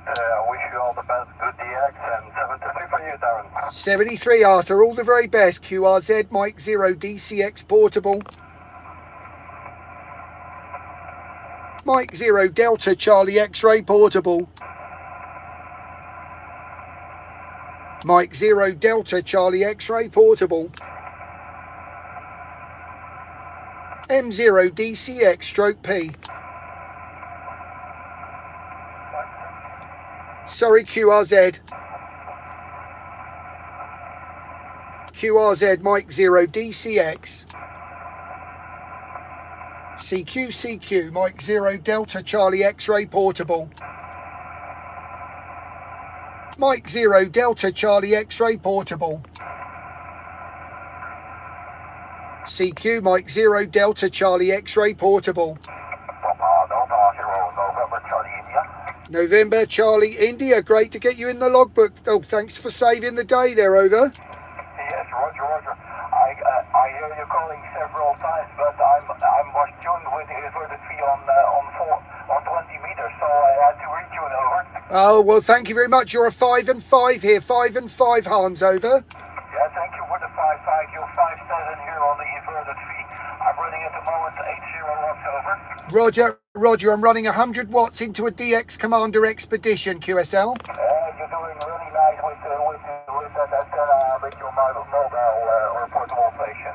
Speaker 3: but I wish you all the best. Good DX and 73 for you, Darren.
Speaker 1: 73 Arthur, all the very best. QRZ Mike 0 DCX Portable. Mike 0 Delta Charlie X-Ray Portable. Mike 0 Delta Charlie X-Ray Portable. M0 DCX stroke P. Sorry, QRZ. QRZ Mike 0 DCX. CQ Mike 0 Delta Charlie X-Ray Portable. Mike 0 Delta Charlie X-Ray Portable. CQ Mike 0 Delta Charlie X-Ray Portable. November Charlie India, great to get you in the logbook. Oh, thanks for saving the day there, over.
Speaker 3: Yes, Roger. I hear you calling several times, but I'm was tuned with the inverted V on 20 meters, so I had to retune over.
Speaker 1: Oh, well, thank you very much. You're a 5 and 5 here. 5 and 5, Hans, over.
Speaker 3: Yeah, thank you for the 5.5. You're 5.7 here on the inverted V. I'm running at the moment 80 watts, over.
Speaker 1: Roger, I'm running 100 watts into a DX Commander Expedition, QSL.
Speaker 3: You're doing really nice with that antenna with your mobile or portable station.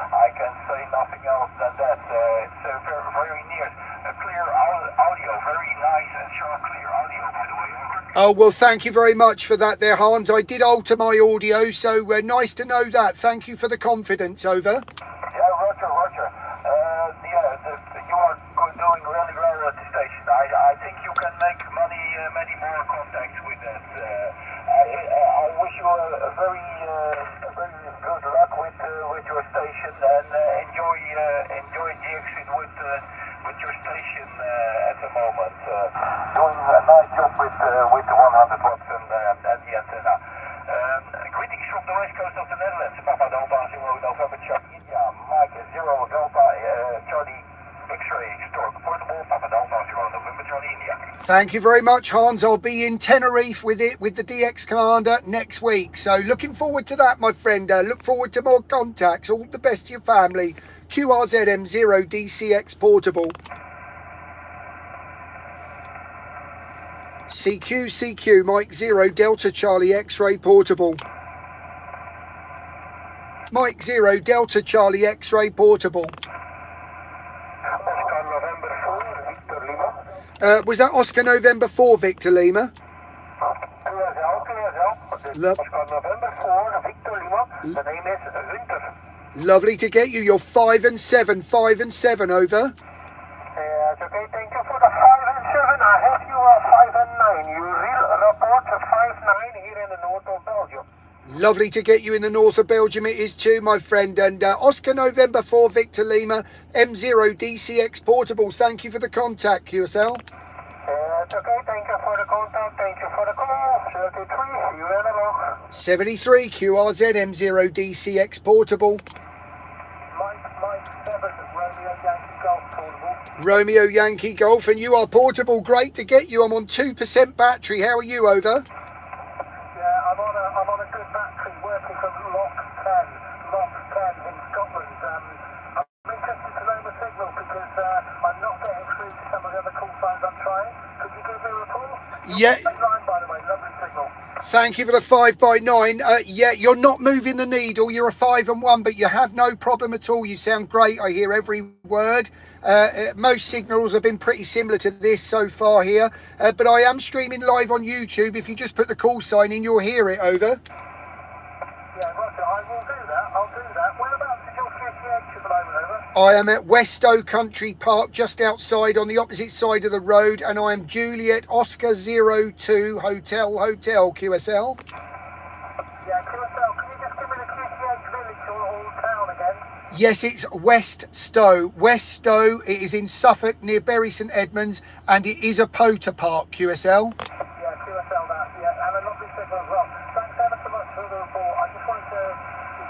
Speaker 3: I can say nothing else than that. It's very, very near. Clear audio, very nice and sharp clear audio, by the way, over.
Speaker 1: Oh, well, thank you very much for that there, Hans. I did alter my audio, so nice to know that. Thank you for the confidence, over.
Speaker 3: Yeah, Roger. You are doing really well at the station. I think you can make many more contacts with that. I wish you a very good luck with your station and enjoy the exit with your station at the moment. Doing a nice job with the 100 watts and the antenna. Greetings from the west coast of the Netherlands. Papa Delta 0 November Charlie India. Mike 0 Delta Charlie X-Ray Stork Portable. Papa Delta 0 November Charlie India.
Speaker 1: Thank you very much, Hans. I'll be in Tenerife with the DX Commander next week. So looking forward to that, my friend. Look forward to more contacts. All the best to your family. QRZM 0 DCX Portable. CQ Mike 0 Delta Charlie X-Ray Portable. Mike 0 Delta Charlie X-Ray Portable.
Speaker 3: Oscar November 4 Victor Lima.
Speaker 1: Was that Oscar November 4 Victor Lima?
Speaker 3: QSL. Oscar November 4 Victor Lima. The name is Winter.
Speaker 1: Lovely to get you. You're 5 and 7, over.
Speaker 3: It's okay, thank you for the 5 and 7. I have you 5 and 9. You real report 5-9 here in the north of Belgium.
Speaker 1: Lovely to get you in the north of Belgium. It is too, my friend. And Oscar November 4 Victor Lima, M0 DCX Portable. Thank you for the contact, QSL.
Speaker 3: It's okay, thank you for the contact. Thank you for the call. 33, you in a log.
Speaker 1: 73 QRZ M0 DCX Portable.
Speaker 3: Mike 7 Romeo Yankee Golf Portable.
Speaker 1: Romeo Yankee Golf, and you are portable. Great to get you. I'm on 2% battery. How are you, over?
Speaker 3: Yeah, I'm on a good battery working from Lock 10 in Scotland. I'm interested to know the signal because I'm not getting through to some of the other call phones I'm trying. Could you give me a report?
Speaker 1: Yeah.
Speaker 3: Line, by the way, lovely signal.
Speaker 1: Thank you for the 5x9. Yeah, you're not moving the needle. You're a 5 and 1, but you have no problem at all. You sound great. I hear every word. Most signals have been pretty similar to this so far here, but I am streaming live on YouTube. If you just put the call sign in, you'll hear it, over.
Speaker 3: Yeah, Roger, I will do that. I'll do that. Whereabouts is your 58 at the moment, over?
Speaker 1: I am at West Stow Country Park, just outside on the opposite side of the road, and I am Juliet Oscar 02 Hotel QSL.
Speaker 3: Yeah, QSL, can you just give me the 58 village or town again?
Speaker 1: Yes, it's West Stow. West Stow, it is in Suffolk near Bury St Edmunds, and it is a Potter Park, QSL.
Speaker 3: Yeah, QSL that, yeah, and a lovely signal as well. Thanks ever so much for the report. I just wanted to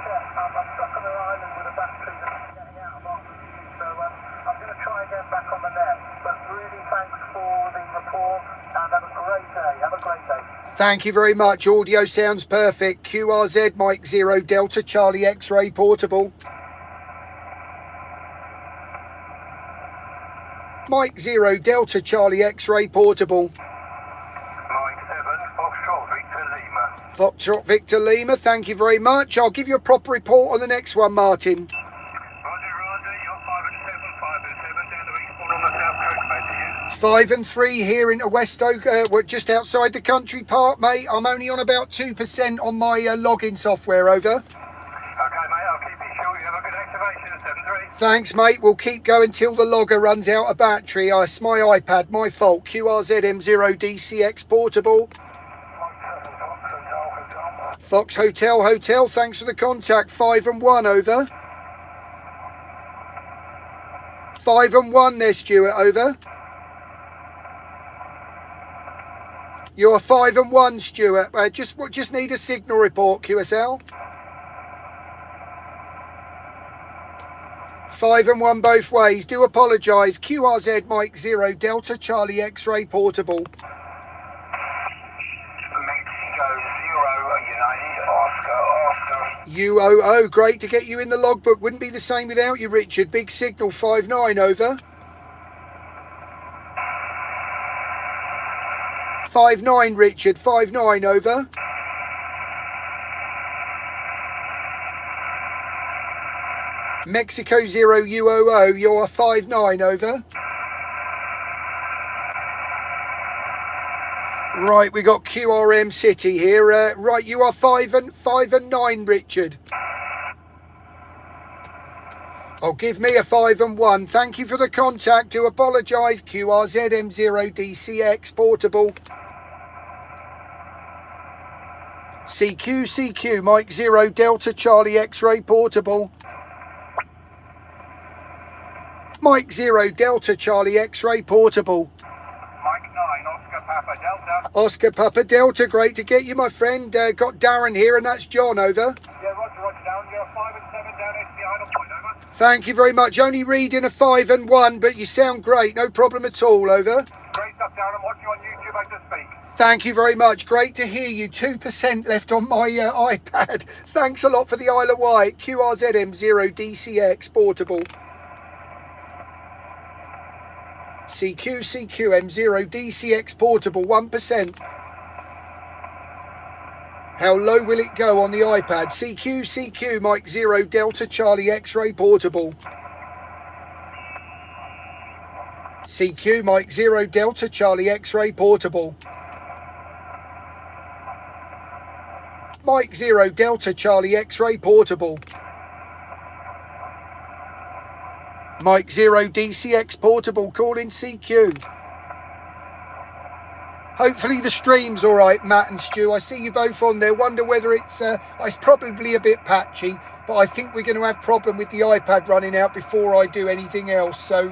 Speaker 3: check. I'm stuck on an island with a battery that's getting out of our view, so I'm going to try again back on the net. But really thanks for the report, and have a great day.
Speaker 1: Thank you very much. Audio sounds perfect. QRZ Mike 0 Delta Charlie X-ray portable. Mike 0 Delta Charlie X-ray portable.
Speaker 3: Mike 7, Foxtrot Victor Lima.
Speaker 1: Foxtrot Victor Lima, thank you very much. I'll give you a proper report on the next one, Martin.
Speaker 3: Roger, you're 5 and 7, 5 and 7 down to Eastbourne on the south coast, mate, to you.
Speaker 1: 5 and 3 here into West Stow. We're just outside the country park, mate. I'm only on about 2% on my login software, over.
Speaker 3: Okay, mate, I'll keep you short. You have a good activation at 7-3.
Speaker 1: Thanks, mate. We'll keep going till the logger runs out of battery. It's my iPad, my fault. QRZM0DCX portable. Fox Hotel, thanks for the contact. 5 and 1, over. 5 and 1 there, Stuart, over. You're 5 and 1, Stuart. Just need a signal report, QSL. 5 and 1 both ways. Do apologise. QRZ Mike 0 Delta Charlie X-ray portable.
Speaker 3: Mexico 0 United Oscar.
Speaker 1: UOO, great to get you in the logbook. Wouldn't be the same without you, Richard. Big signal 5-9, over. 5-9, Richard. 5-9, over. Mexico 0 UOO, you're 5-9, over. Right, we got QRM City here. Right, you are 5 and 9, Richard. Oh, give me a 5 and 1. Thank you for the contact. Do apologise. QRZM0DCX portable. CQ Mike 0 Delta Charlie X-ray portable. Mike 0 Delta Charlie X-ray portable.
Speaker 3: Mike 9, Oscar Papa Delta.
Speaker 1: Oscar Papa Delta, great to get you, my friend. Got Darren here, and that's John, over.
Speaker 3: Yeah, Roger, down. You're 5 and 7 down SC Idle Point, over.
Speaker 1: Thank you very much. Only reading a 5 and 1, but you sound great. No problem at all, over.
Speaker 3: Great stuff, Darren. I'm watching you on YouTube as I speak.
Speaker 1: Thank you very much. Great to hear you. 2% left on my iPad. Thanks a lot for the Isle of Wight. QRZM0DCX portable. CQ M0DCX portable, 1%. How low will it go on the iPad? CQ Mike 0 Delta Charlie X-ray portable. CQ Mike 0 Delta Charlie X-ray portable. Mike 0 Delta Charlie X-ray portable. Mike 0 DCX portable, calling CQ. Hopefully the stream's all right, Matt and Stu. I see you both on there. Wonder whether it's probably a bit patchy, but I think we're going to have problem with the iPad running out before I do anything else. So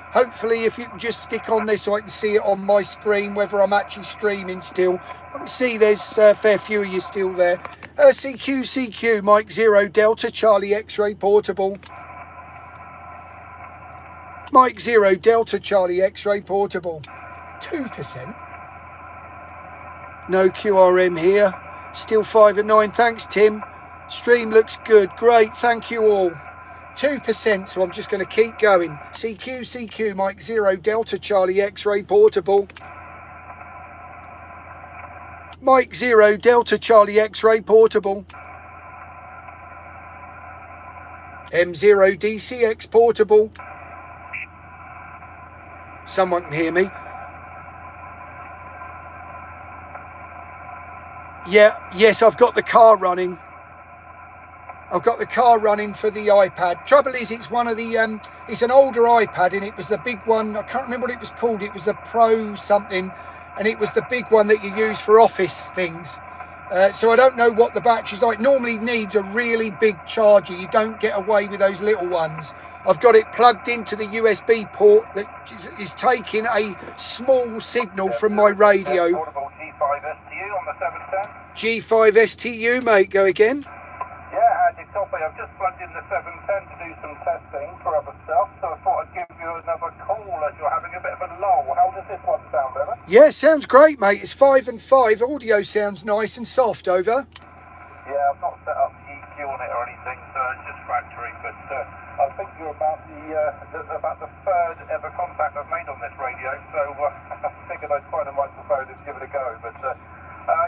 Speaker 1: hopefully if you can just stick on this so I can see it on my screen, whether I'm actually streaming still. I can see there's a fair few of you still there. CQ Mike 0 Delta Charlie X-ray portable. Mike 0 Delta Charlie X-ray portable. 2%. No QRM here. Still 5 and 9. Thanks, Tim. Stream looks good. Great. Thank you all. 2%. So I'm just going to keep going. CQ Mike 0 Delta Charlie X-ray portable. Mike 0 Delta Charlie X-ray portable. M0 DCX portable. Someone can hear me. Yes, I've got the car running. I've got the car running for the iPad. Trouble is, it's one of the, it's an older iPad, and it was the big one. I can't remember what it was called. It was the Pro something, and it was the big one that you use for office things. So I don't know what the battery's like. Normally needs a really big charger. You don't get away with those little ones. I've got it plugged into the USB port that is taking a small signal from my radio.
Speaker 3: Portable G5 STU on the 710.
Speaker 1: G5 STU, mate, go again.
Speaker 3: Yeah, Andy Toppy, I've just plugged in the 710 to do some testing for other stuff, so I thought I'd give you another call as you're having a bit of a lull. How does this one sound, Emma?
Speaker 1: Yeah, sounds great, mate. It's 5 and 5. Audio sounds nice and soft, over.
Speaker 3: Yeah, I've not set up the EQ on it or anything, so it's just factory. But I think you're about the third ever contact I've made on this radio, so I figured I'd find a microphone and give it a go. But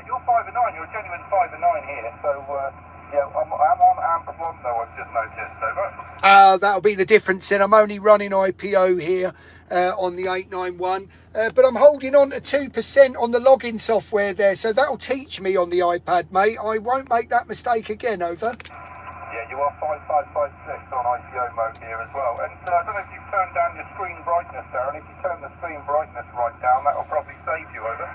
Speaker 3: you're 5 and 9. You're a genuine 5 and 9 here, so yeah, I'm on amp 1 though. I've just noticed. Over.
Speaker 1: That'll be the difference then. I'm only running IPO here on the 891. But I'm holding on to 2% on the login software there, so that'll teach me on the iPad, mate. I won't make that mistake again, over.
Speaker 3: Yeah, you are 5556 on IPO mode here as well. And I don't know if you've turned down your screen brightness there, and if you turn the screen brightness right down, that'll probably save you, over.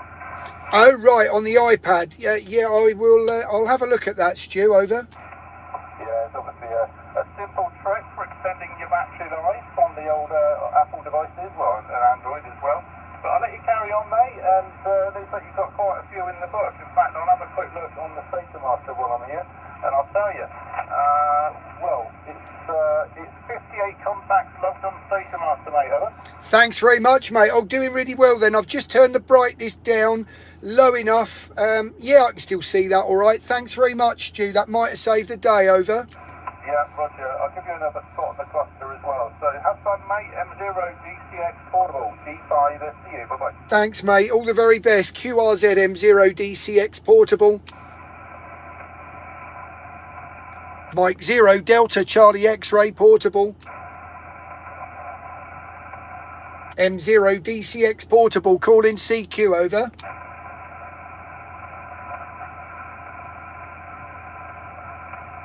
Speaker 1: Oh, right, on the iPad. Yeah, I will. I'll have a look at that, Stu, over.
Speaker 3: Yeah, it's obviously a simple trick for extending your battery life on the old Apple devices, well, and Android as well. But I'll let you carry on, mate, and looks like you've got quite a few in the book. In fact, I'll have a quick look on the Station Master while I'm here, and I'll tell you, well, it's 58 contacts logged on Station Master, mate, over.
Speaker 1: Thanks very much, mate. I'm doing really well then. I've just turned the brightness down low enough. Yeah, I can still see that all right. Thanks very much, Stu. That might have saved the day, over.
Speaker 3: Yeah, Roger. I'll give you another spot on the cluster as well. So have fun, mate. M0 DCX Portable, D5SCU. Bye-bye.
Speaker 1: Thanks, mate. All the very best. QRZ M0 DCX Portable. Mike 0 Delta Charlie X-Ray Portable. M0 DCX Portable, call in CQ, over.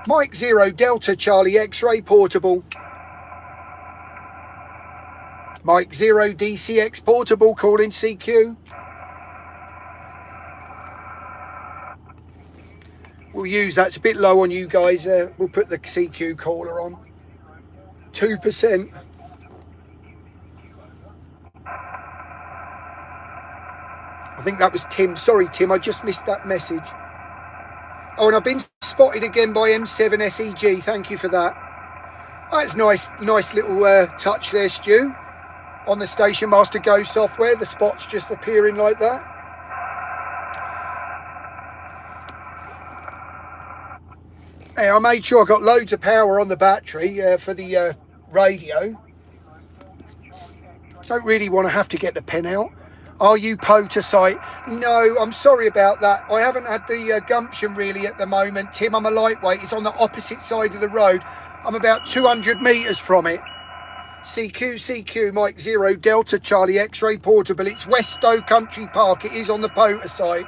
Speaker 1: Mike 0 Delta Charlie X-Ray Portable. Mike 0 DCX Portable, call in CQ. We'll use that's a bit low on you guys. We'll put the CQ caller on. 2%. I think that was Tim. Sorry, Tim, I just missed that message. Oh, and I've been spotted again by M7 SEG. Thank you for that. That's nice little touch there, Stu. On the Station Master Go software, the spots just appearing like that. Hey, I made sure I got loads of power on the battery for the radio. Don't really want to have to get the pen out. Are you POTA site? No, I'm sorry about that. I haven't had the gumption really at the moment. Tim, I'm a lightweight. It's on the opposite side of the road. I'm about 200 metres from it. CQ, Mike 0, Delta Charlie X-Ray Portable. It's West Stow Country Park. It is on the POTA site.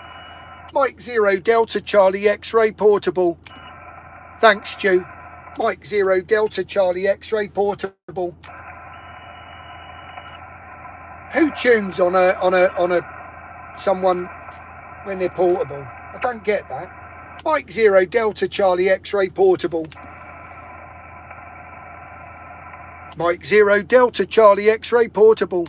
Speaker 1: Mike 0, Delta Charlie X-Ray Portable. Thanks, Stu. Mike 0, Delta Charlie X-Ray Portable. Who tunes on a someone when they're portable? I don't get that. Mike 0 Delta Charlie X-Ray Portable. Mike 0 Delta Charlie X-Ray Portable.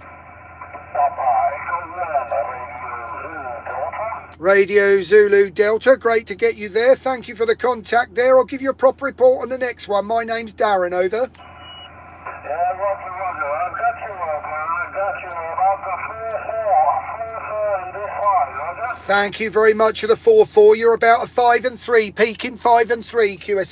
Speaker 1: Radio Zulu Delta, great to get you there. Thank you for the contact there. I'll give you a proper report on the next one. My name's Darren, over.
Speaker 2: Yeah, Roger. I got you about the 4-4 in this one, Roger.
Speaker 1: Thank you very much for the 4-4. You're about a 5 and 3, peaking 5 and 3, QSL.
Speaker 2: Thank you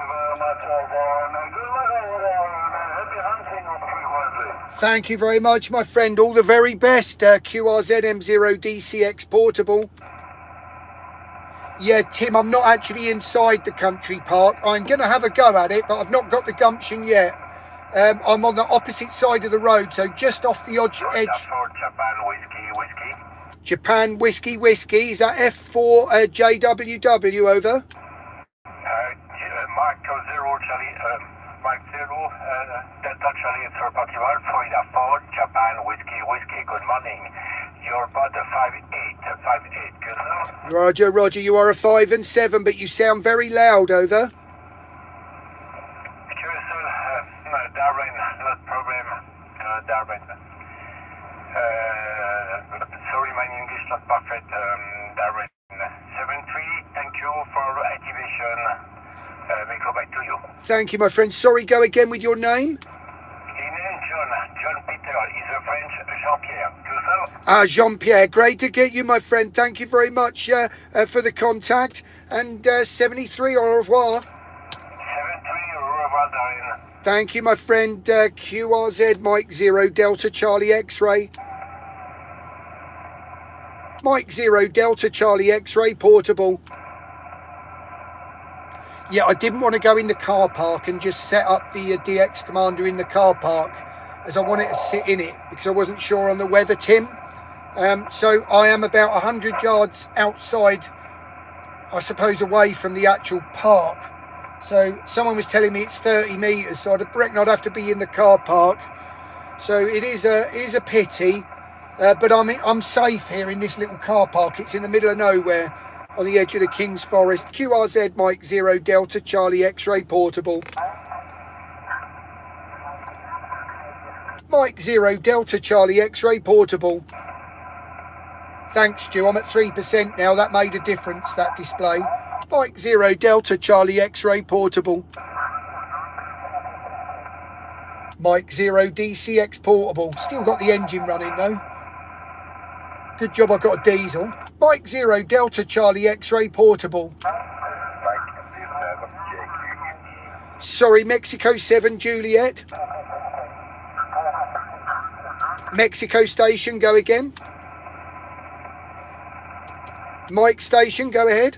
Speaker 2: very much, Darren. Good luck over there, and happy hunting on frequency.
Speaker 1: Thank you very much, my friend. All the very best. QRZ M0 DCX Portable. Yeah, Tim, I'm not actually inside the country park. I'm going to have a go at it, but I've not got the gumption yet. I'm on the opposite side of the road, so just off the edge.
Speaker 2: Japan whiskey.
Speaker 1: Japan whiskey. Is that F4 JWW, over?
Speaker 2: Mike 0, Delta Charlie Third-Party Florida 4, Japan whiskey. Good morning. You're about a 5'8",
Speaker 1: Roger, you are a 5 and 7, but you sound very loud, over.
Speaker 2: Darren, not problem. Darren. Sorry, my English not perfect. Darren. 7-3, thank you for activation. May go back to you.
Speaker 1: Thank you, my friend. Sorry, go again with your name.
Speaker 2: John Peter is a French Jean-Pierre.
Speaker 1: Jean-Pierre, great to get you, my friend. Thank you very much for the contact. And 73, au revoir.
Speaker 3: 73, au revoir, Darren.
Speaker 1: Thank you, my friend. QRZ, Mike 0, Delta Charlie X-ray. Mike 0, Delta Charlie X-ray, portable. Yeah, I didn't want to go in the car park and just set up the DX Commander in the car park, as I wanted to sit in it because I wasn't sure on the weather, Tim. So I am about 100 yards outside, I suppose, away from the actual park. So someone was telling me it's 30 metres, so I'd reckon I'd have to be in the car park. So it is a pity, but I'm safe here in this little car park. It's in the middle of nowhere on the edge of the King's Forest. QRZ Mike 0 Delta Charlie X-ray portable. Mike 0 Delta Charlie X-ray portable. Thanks, Stu. I'm at 3% now. That made a difference, that display. Mike 0 Delta Charlie X-ray portable. Mike 0 DCX portable. Still got the engine running though. Good job I got a diesel. Mike 0 Delta Charlie X-ray portable. Sorry, Mexico 7 Juliet. Mexico station, go again. Mike station, go ahead.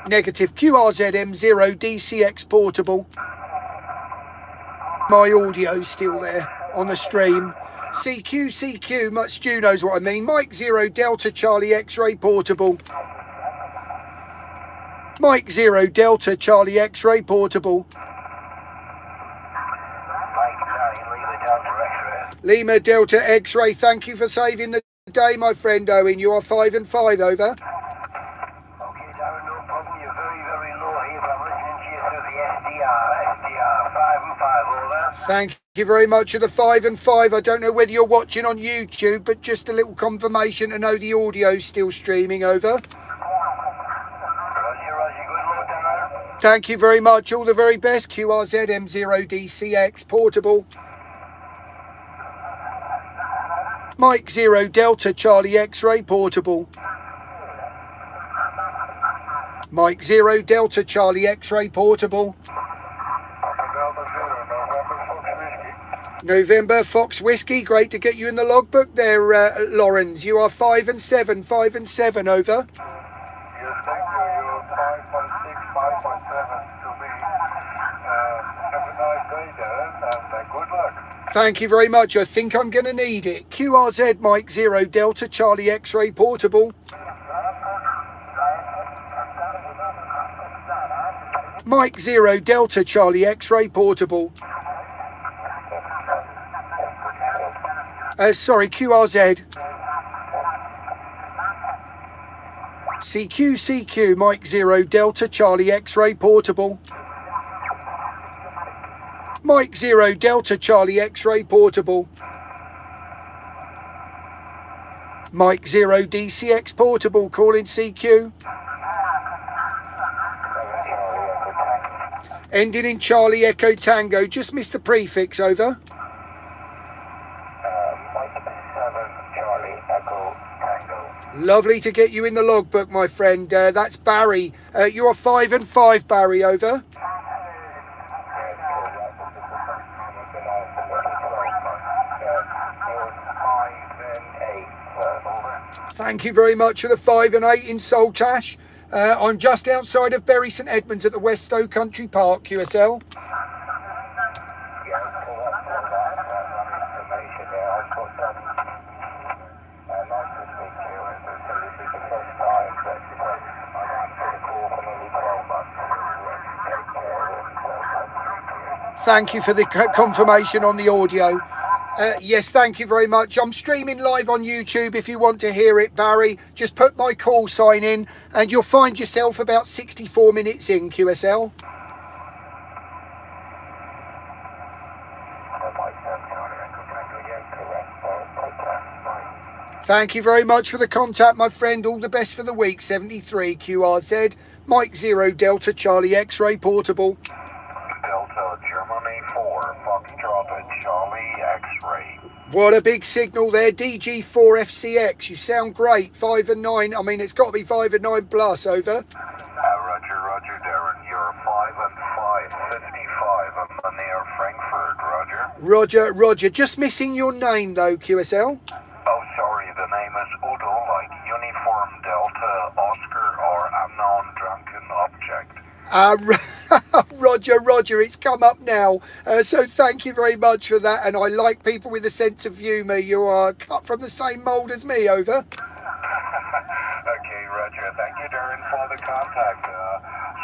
Speaker 1: Negative. QRZM 0 DCX portable. My audio's still there on the stream. CQ, Stu knows what I mean. Mike 0 Delta Charlie X-ray portable. Mike 0 Delta Charlie X-ray portable. Lima Delta X-ray, thank you for saving the day, my friend Owen. You are 5 and 5, over.
Speaker 3: Okay, Darren, no problem. You're very, very low here, but I'm listening to you through the SDR 5 and 5, over.
Speaker 1: Thank you very much for the 5 and 5. I don't know whether you're watching on YouTube, but just a little confirmation to know the audio's still streaming, over.
Speaker 3: Roger, good luck, Darren.
Speaker 1: Thank you very much. All the very best. QRZ M0 DCX portable. Mike 0 Delta Charlie X-ray portable. Mike 0 Delta Charlie X-ray portable. November Fox Whiskey, great to get you in the logbook there, Lawrence. You are 5 and 7, 5 and 7, over.
Speaker 3: Yes, thank you. You're 5.6, 5.7 to me. Have a nice day, Darren, and good luck.
Speaker 1: Thank you very much. I think I'm going to need it. QRZ Mike 0 Delta Charlie X-ray portable. Mike 0 Delta Charlie X-ray portable. Sorry, QRZ. CQ, Mike 0 Delta Charlie X-ray portable. Mike 0 Delta Charlie X-ray portable. Mike 0 DCX portable, calling CQ. Ending in Charlie Echo Tango, just missed the prefix, over.
Speaker 3: Mike 7 Charlie Echo Tango.
Speaker 1: Lovely to get you in the logbook, my friend. That's Barry. You are 5 and 5, Barry, over. Thank you very much for the 5 and 8 in Saltash. I'm just outside of Bury St Edmunds at the West Stow Country Park, QSL. Thank you for the confirmation on the audio. Yes, thank you very much. I'm streaming live on YouTube if you want to hear it, Barry. Just put my call sign in and you'll find yourself about 64 minutes in, QSL. Thank you very much for the contact, my friend. All the best for the week. 73 QRZ, Mike 0 Delta Charlie X-ray portable.
Speaker 3: Delta Germany 4, Foxtrot Charlie X-ray.
Speaker 1: What a big signal there, DG4FCX. You sound great. 5 and 9. I mean, it's got to be 5 and 9 plus, over.
Speaker 3: Roger, Darren. You're 5 and 5, 55. I'm near Frankfurt, Roger.
Speaker 1: Roger. Just missing your name, though, QSL.
Speaker 3: Oh, sorry, the name is Udo, like Uniform Delta Oscar or Unknown Drunken Object.
Speaker 1: Roger, it's come up now. So thank you very much for that. And I like people with a sense of humour. You are cut from the same mould as me, over.
Speaker 3: Okay, Roger. Thank you, Darren, for the contact.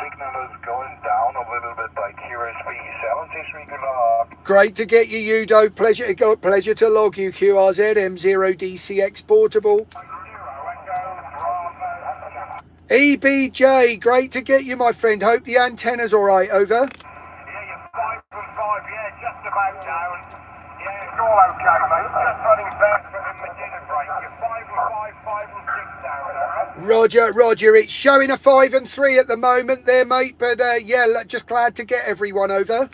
Speaker 3: Signal is going down a little bit by QSB. Sounds disregard.
Speaker 1: Great to get you, Udo. Pleasure to log you, QRZ M0DCX portable. EBJ, great to get you, my friend. Hope the antenna's all right, over.
Speaker 2: Yeah, you're 5 from 5, yeah, just about down. Yeah, it's all okay, mate. Just running back from the dinner break. You're 5 and 5, 5 and 6 down.
Speaker 1: Roger, it's showing a 5 and 3 at the moment there, mate, but yeah, just glad to get everyone, over.
Speaker 2: Okay,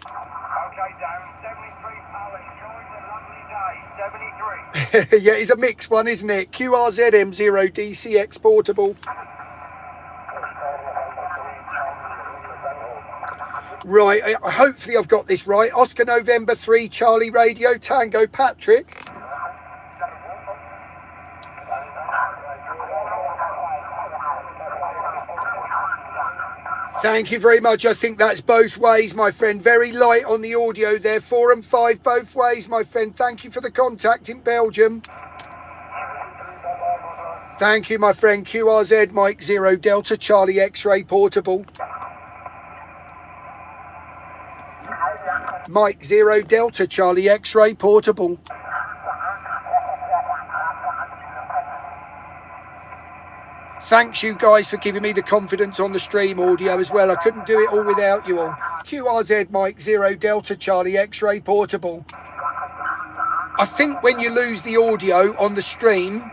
Speaker 2: Darren, 73, pal. Enjoy the lovely day. 73.
Speaker 1: Yeah, it's a mixed one, isn't it? QRZ M0DCX portable. Right, hopefully I've got this right. Oscar November 3, Charlie Radio, Tango Patrick. Thank you very much. I think that's both ways, my friend. Very light on the audio there. 4 and 5 both ways, my friend. Thank you for the contact in Belgium. Thank you, my friend. QRZ Mike 0 Delta Charlie X-ray portable. Mike 0 Delta Charlie X-ray portable. Thanks you guys for giving me the confidence on the stream audio as well. I couldn't do it all without you all. QRZ Mike 0 Delta Charlie X-ray portable. I think when you lose the audio on the stream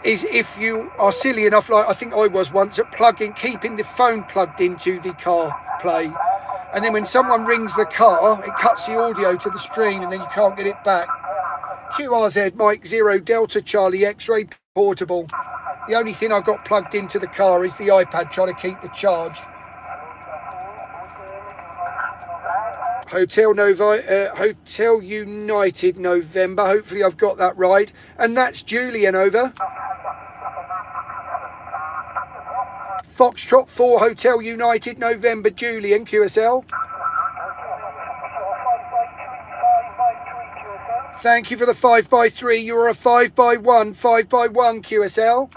Speaker 1: is if you are silly enough, like I think I was once, at keeping the phone plugged into the car play. And then when someone rings the car, it cuts the audio to the stream and then you can't get it back. QRZ Mike 0 Delta Charlie X-ray portable. The only thing I've got plugged into the car is the iPad trying to keep the charge. Hotel United November. Hopefully I've got that right. And that's Julian, over. Foxtrot 4 Hotel United November, Julian, QSL. Thank you for the 5x3. You're a 5x1, 5x1 QSL.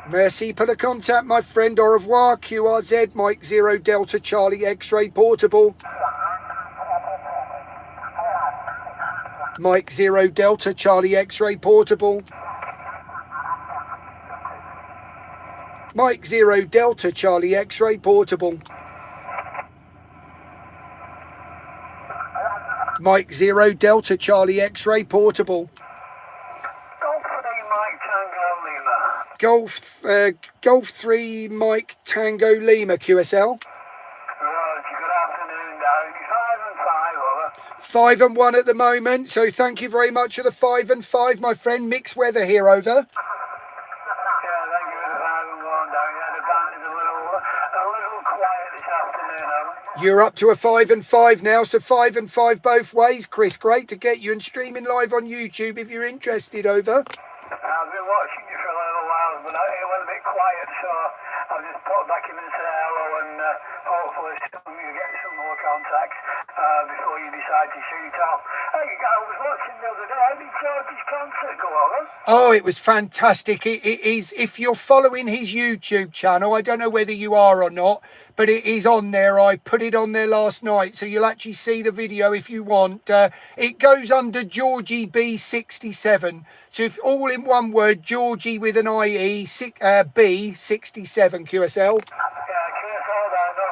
Speaker 1: Merci for the contact, my friend. Au revoir. QRZ Mike 0 Delta Charlie X-ray portable. Mike 0 Delta Charlie X-ray portable. Mike 0 Delta Charlie X-ray portable. Mike 0 Delta Charlie X-ray portable. Golf 3 Mike Tango Lima QSL.
Speaker 2: Good afternoon, Darren.
Speaker 1: 5 and 1 at the moment, so thank you very much for the 5 and 5, my friend. Mixed weather here, over.
Speaker 2: Yeah, thank you for the 5 and 1, Darren. Yeah, the band is a little quiet this afternoon, over.
Speaker 1: You're up to a 5 and 5 now, so 5 and 5 both ways. Chris, great to get you and streaming live on YouTube if you're interested, over.
Speaker 2: I've been watching you for a little while, but it went a bit quiet, so I've just popped back in and said hello, and hopefully you get some more contacts before you decide to shoot off. Hey, I was watching the other day. How did George's concert go over?
Speaker 1: Oh, it was fantastic. It is, if you're following his YouTube channel, I don't know whether you are or not, but it is on there. I put it on there last night, so you'll actually see the video if you want. It goes under Georgie B67. So if all in one word, Georgie with an IE, B67 QSL.
Speaker 2: Yeah, QSL,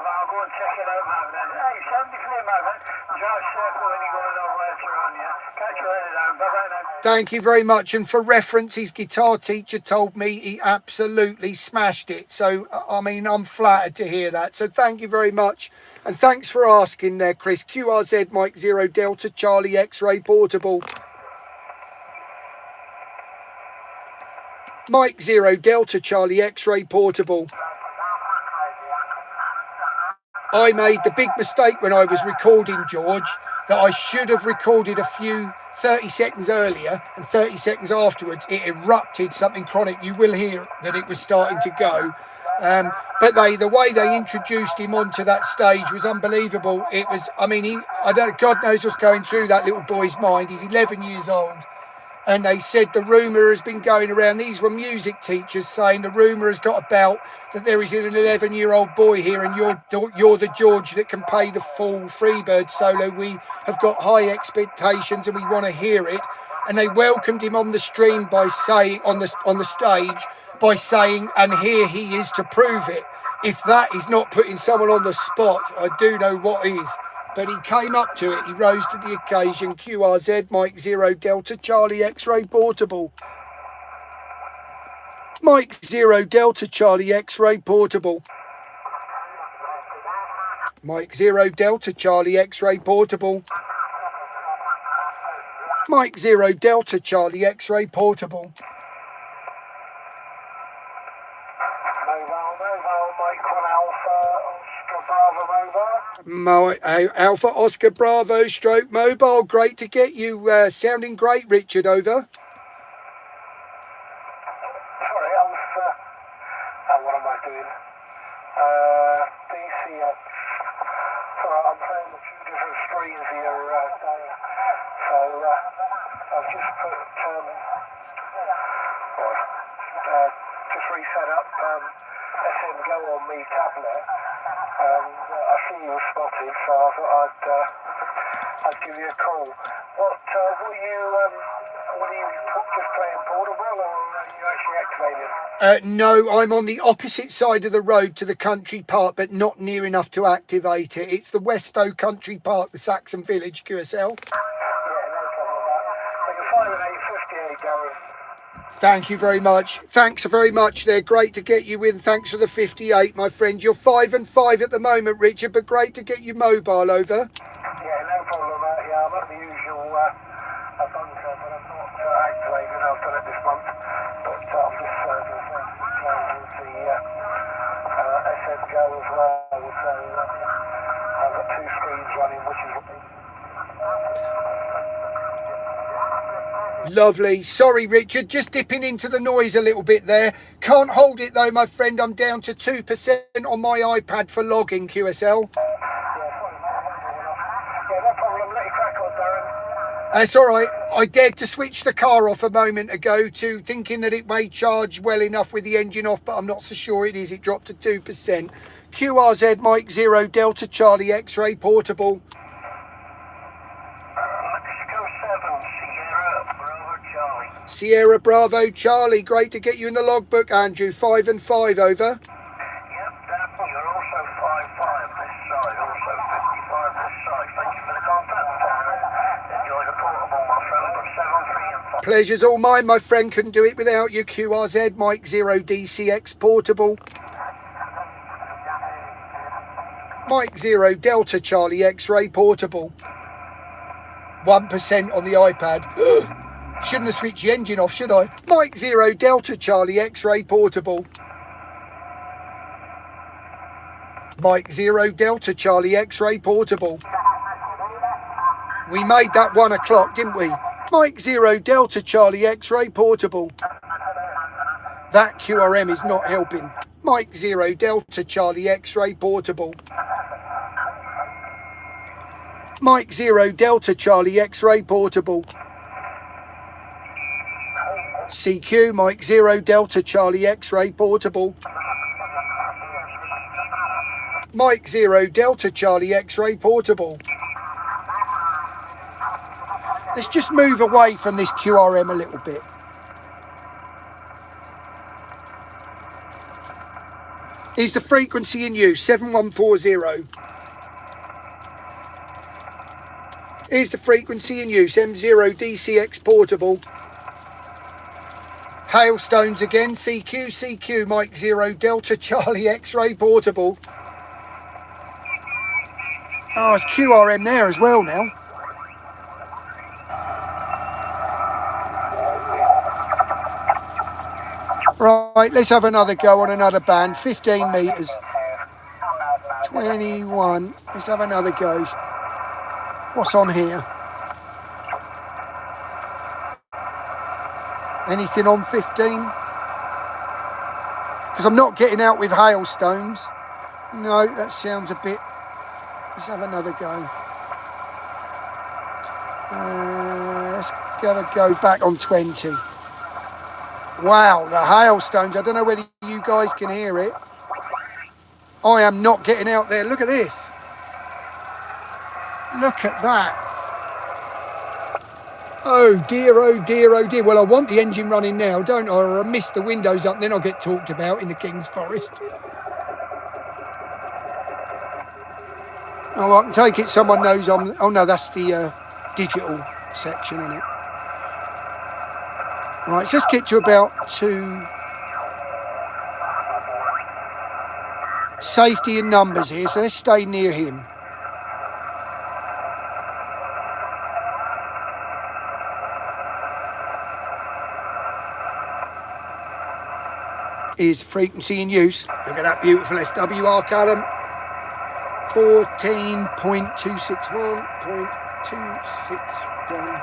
Speaker 2: I'll go and check it out, man. Hey, 73, man. Drive safe when you're going on later on, yeah? Catch you later, down.
Speaker 3: Bye-bye now.
Speaker 1: Thank you very much. And for reference, his guitar teacher told me he absolutely smashed it. So, I mean, I'm flattered to hear that. So thank you very much. And thanks for asking there, Chris. QRZ Mike 0 Delta Charlie X-Ray Portable. Mike 0 Delta Charlie X-Ray Portable. I made the big mistake when I was recording, George, that I should have recorded a few 30 seconds earlier and 30 seconds afterwards. It erupted something chronic. You will hear that it was starting to go. But the way they introduced him onto that stage was unbelievable. It was, I mean, God knows what's going through that little boy's mind. He's 11 years old. And they said the rumour has been going around. These were music teachers saying the rumour has got about that there is an 11-year-old boy here and you're the George that can play the full Freebird solo. We have got high expectations and we want to hear it. And they welcomed him on the stream by saying, on the stage, by saying, and here he is to prove it. If that is not putting someone on the spot, I do know what is. But he came up to it. He rose to the occasion. QRZ Mike 0 Delta Charlie X-Ray Portable. Mike 0 Delta Charlie X-Ray Portable. Mike 0 Delta Charlie X-Ray Portable. Mike 0 Delta Charlie X-Ray Portable. Alpha Oscar Bravo stroke mobile. Great to get you. Sounding great, Richard. Over.
Speaker 3: Sorry, I was, what am I doing? DCX. Sorry, I'm playing a few different screens here, Dave. So, I've just put, just reset up SM Go on me tablet. And I see you were spotted, so I thought I'd give you a call. What are you just playing portable, or are you actually activated?
Speaker 1: No, I'm on the opposite side of the road to the country park, but not near enough to activate it. It's the Stow Country Park, the Saxon Village, QSL.
Speaker 3: Yeah, no problem with that. So you're 5 and 858 going.
Speaker 1: Thank you very much. Thanks very much there. Great to get you in. Thanks for the 58, my friend. You're 5 and 5 at the moment, Richard, but great to get you mobile. Over.
Speaker 3: Yeah, no problem. Yeah, I'm at the usual bunker, but I'm not activated. I've done it this month, but I'm just playing with the SM Go as well. So I've got 2 screens running, which is
Speaker 1: Lovely. Sorry, Richard, just dipping into the noise a little bit there. Can't hold it though, my friend. I'm down to 2% on my iPad for logging, QSL.
Speaker 3: Yeah, no problem. Let you crack on, Darren.
Speaker 1: That's all right. I dared to switch the car off a moment ago to thinking that it may charge well enough with the engine off, but I'm not so sure it is. It dropped to 2%. QRZ Mike 0 Delta Charlie X-Ray Portable. Sierra Bravo Charlie, great to get you in the logbook, Andrew. 5 and 5, over.
Speaker 3: Yep, you're also 5-5 this side, also 55 this side. Thank you for the contact. Enjoy the portable, my friend. 7, 3 and 5.
Speaker 1: Pleasure's all mine, my friend. Couldn't do it without you. QRZ Mike 0 DCX Portable. Mike 0 Delta Charlie X-Ray Portable. 1% on the iPad. Shouldn't have switched the engine off, should I? Mike 0 Delta Charlie X-Ray Portable. Mike 0 Delta Charlie X-Ray Portable. We made that 1 o'clock, didn't we? Mike 0 Delta Charlie X-Ray Portable. That QRM is not helping. Mike 0 Delta Charlie X-Ray Portable. Mike 0 Delta Charlie X-Ray Portable. CQ Mike 0 Delta Charlie X-Ray Portable. Mike 0 Delta Charlie X-Ray Portable. Let's just move away from this QRM a little bit. Is the frequency in use? 7140. Here's the frequency in use, M0 DCX portable. Hailstones again, CQ, CQ, Mike 0 Delta Charlie X-ray portable. Oh, it's QRM there as well now. Right, let's have another go on another band, 15 metres. 21, let's have another go. What's on here? Anything on 15? Because I'm not getting out with hailstones. No, that sounds a bit... Let's have another go. Let's have a go back on 20. Wow, the hailstones. I don't know whether you guys can hear it. I am not getting out there. Look at this. Look at that. Oh dear, oh dear, oh dear. Well, I want the engine running now, don't I? Or I miss the windows up and then I'll get talked about in the King's Forest. Oh, I can take it someone knows I'm... Oh, no, that's the digital section, isn't it? Right, so let's get to about 2. Safety and numbers here, so let's stay near him. Is frequency in use. Look at that beautiful SWR column. 14.261.261.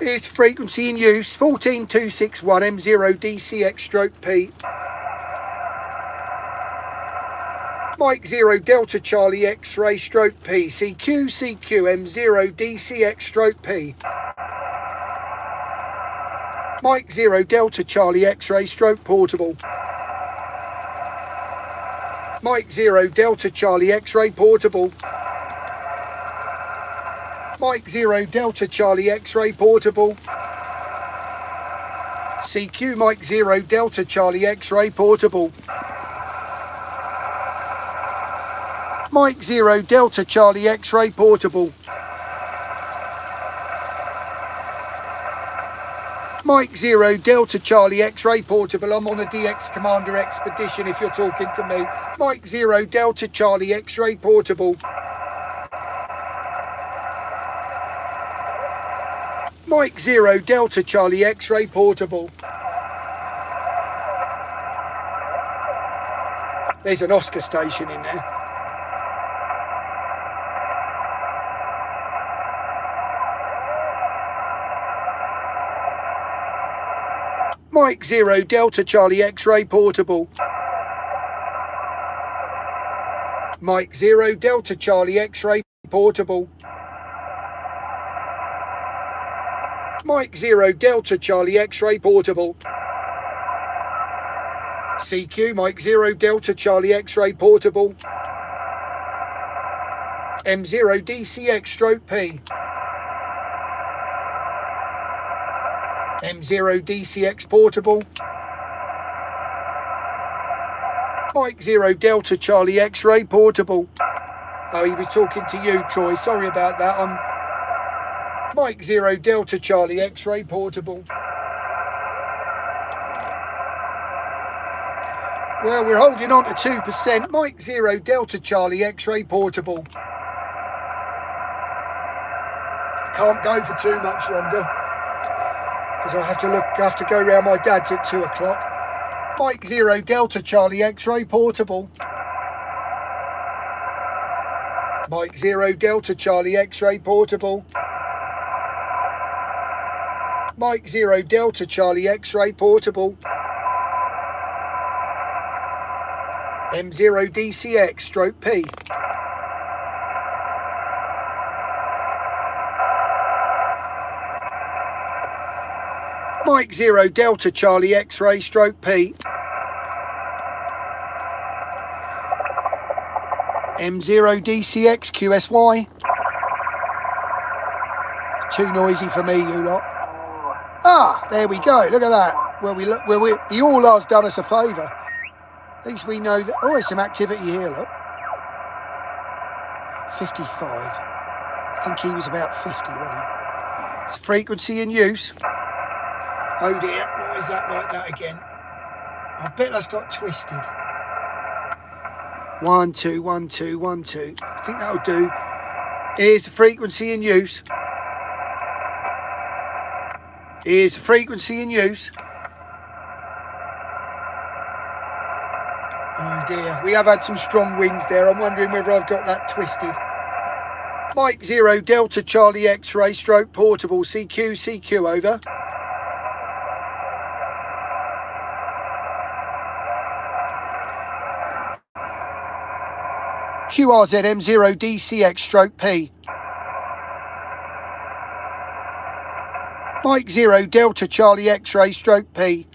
Speaker 1: Here's the frequency in use. 14261 M0 DCX stroke P. Mike 0 Delta Charlie X-ray stroke P. CQ CQ M0 DCX stroke P. Mike 0 Delta Charlie X-ray stroke portable. Mike 0 Delta Charlie X-ray portable. Mike 0 Delta Charlie X-ray portable. CQ Mike 0 Delta Charlie X-ray portable. Mike 0 Delta Charlie X-ray portable. Mike 0 Delta Charlie X-ray portable. I'm on a DX Commander expedition if you're talking to me. Mike 0 Delta Charlie X-ray portable. Mike 0 Delta Charlie X-ray portable. There's an Oscar station in there. Mike 0 Delta Charlie X-ray portable. Mike 0 Delta Charlie X-ray portable. Mike 0 Delta Charlie X-ray portable. CQ Mike 0 Delta Charlie X-ray portable. M0 DCX stroke P. M0 DCX portable. Mike 0 Delta Charlie X-ray portable. Oh, he was talking to you, Troy. Sorry about that. I'm Mike 0 Delta Charlie X-ray portable. Well, we're holding on to 2%. Mike 0 Delta Charlie X-ray portable. Can't go for too much longer because I have to go round my dad's at 2 o'clock. Mike 0 Delta Charlie X-ray portable. Mike 0 Delta Charlie X-ray portable. Mike 0 Delta Charlie X-ray portable. M0 DCX stroke P. Mike 0 Delta Charlie X-ray stroke P. M0 DCX QSY. Too noisy for me, you lot. Ah, there we go. Look at that. The All-R's done us a favour. At least we know that... Oh, there's some activity here, look. 55. I think he was about 50, wasn't he? It's a frequency in use. Oh dear, why is that like that again? I bet that's got twisted. 1, 2, 1, 2, 1, 2. I think that'll do. Here's the frequency in use. Here's the frequency in use. Oh dear, we have had some strong winds there. I'm wondering whether I've got that twisted. Mike 0 Delta Charlie X-ray stroke portable CQ, CQ over. QRZM 0 DCX stroke P. Mike 0 Delta Charlie X-ray stroke P.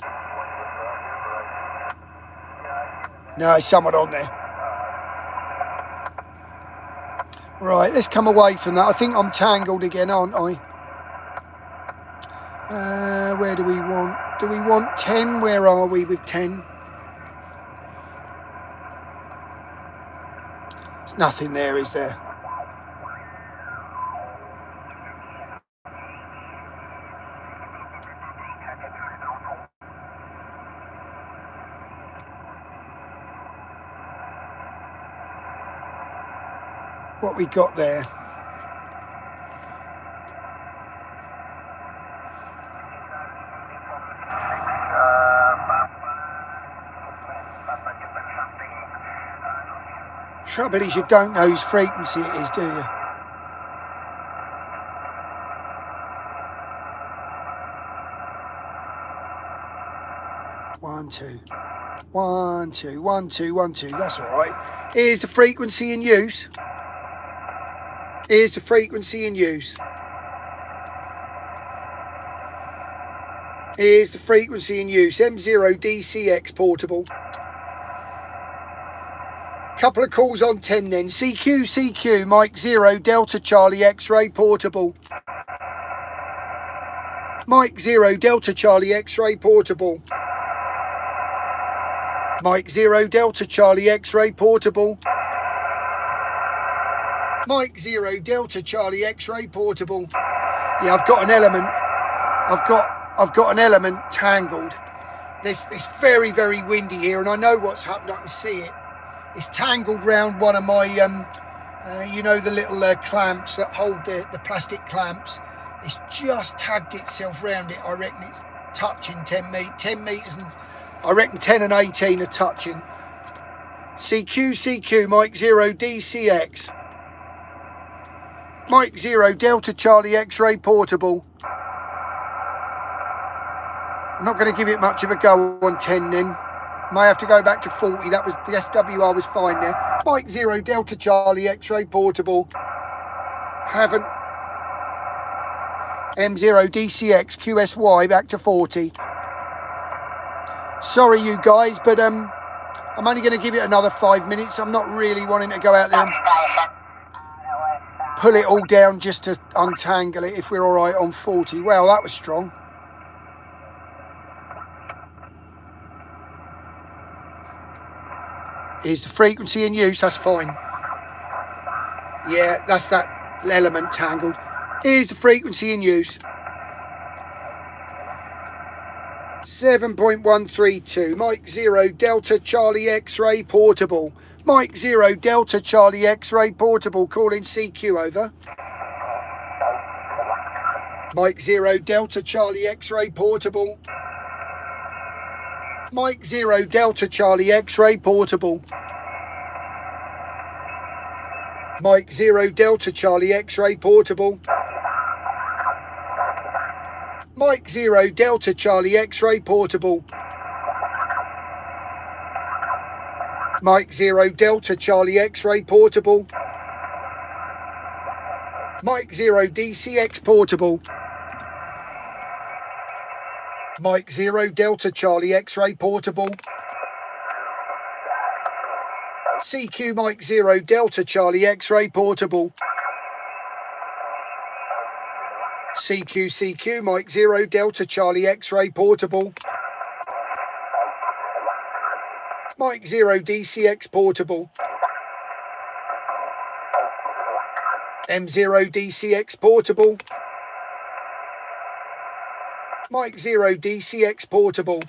Speaker 1: No, someone on there. Right, let's come away from that. I think I'm tangled again, aren't I? Where do we want? Do we want 10? Where are we with 10? There's nothing there, is there? What we got there? Trouble is you don't know whose frequency it is, do you? One, two. 1, 2, 1, 2, 1, 2. That's all right. Here's the frequency in use. Here's the frequency in use. Here's the frequency in use. M0 DCX portable. Couple of calls on 10 then. CQ, CQ, Mike 0 Delta Charlie X-ray portable. Mike 0 Delta Charlie X-ray portable. Mike 0 Delta Charlie X-ray portable. Mike 0 Delta Charlie X-ray portable. Yeah, I've got an element. I've got an element tangled. It's very, very windy here, and I know what's happened. I can see it. It's tangled round one of my, you know, the little clamps that hold the plastic clamps. It's just tagged itself round it. I reckon it's touching 10 metres, and I reckon 10 and 18 are touching. CQ, CQ, Mike 0 DCX. Mike 0 Delta Charlie X-ray portable. I'm not going to give it much of a go on 10 then. May have to go back to 40. That was the SWR was fine there. Mike 0 Delta Charlie X-ray portable. Haven't. M0 DCX QSY back to 40. Sorry you guys, but I'm only going to give it another 5 minutes. I'm not really wanting to go out there and pull it all down just to untangle it if we're all right on 40. Well, that was strong. Here's the frequency in use, that's fine. Yeah, that's that element tangled. Here's the frequency in use. 7.132, Mike 0 Delta Charlie X-ray portable. Mike 0 Delta Charlie X-ray portable, calling CQ over. Mike 0 Delta Charlie X-ray portable. Mike 0 Delta Charlie X-ray portable. Mike 0 Delta Charlie X-ray portable. Mike 0 Delta Charlie X-ray portable. Mike 0 Delta Charlie X-ray portable. Mike 0 DCX portable. Mike 0 Delta Charlie X-ray portable. CQ Mike 0 Delta Charlie X-ray portable. CQ CQ Mike 0 Delta Charlie X-ray portable. Mike 0 DCX portable. M0 DCX portable. Mike 0 DCX portable.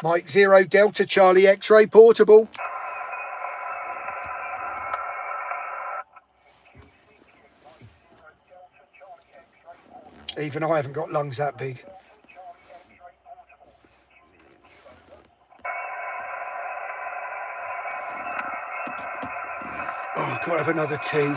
Speaker 1: Mike 0 Delta Charlie X-ray portable. Even I haven't got lungs that big. Oh, I've got to have another tea.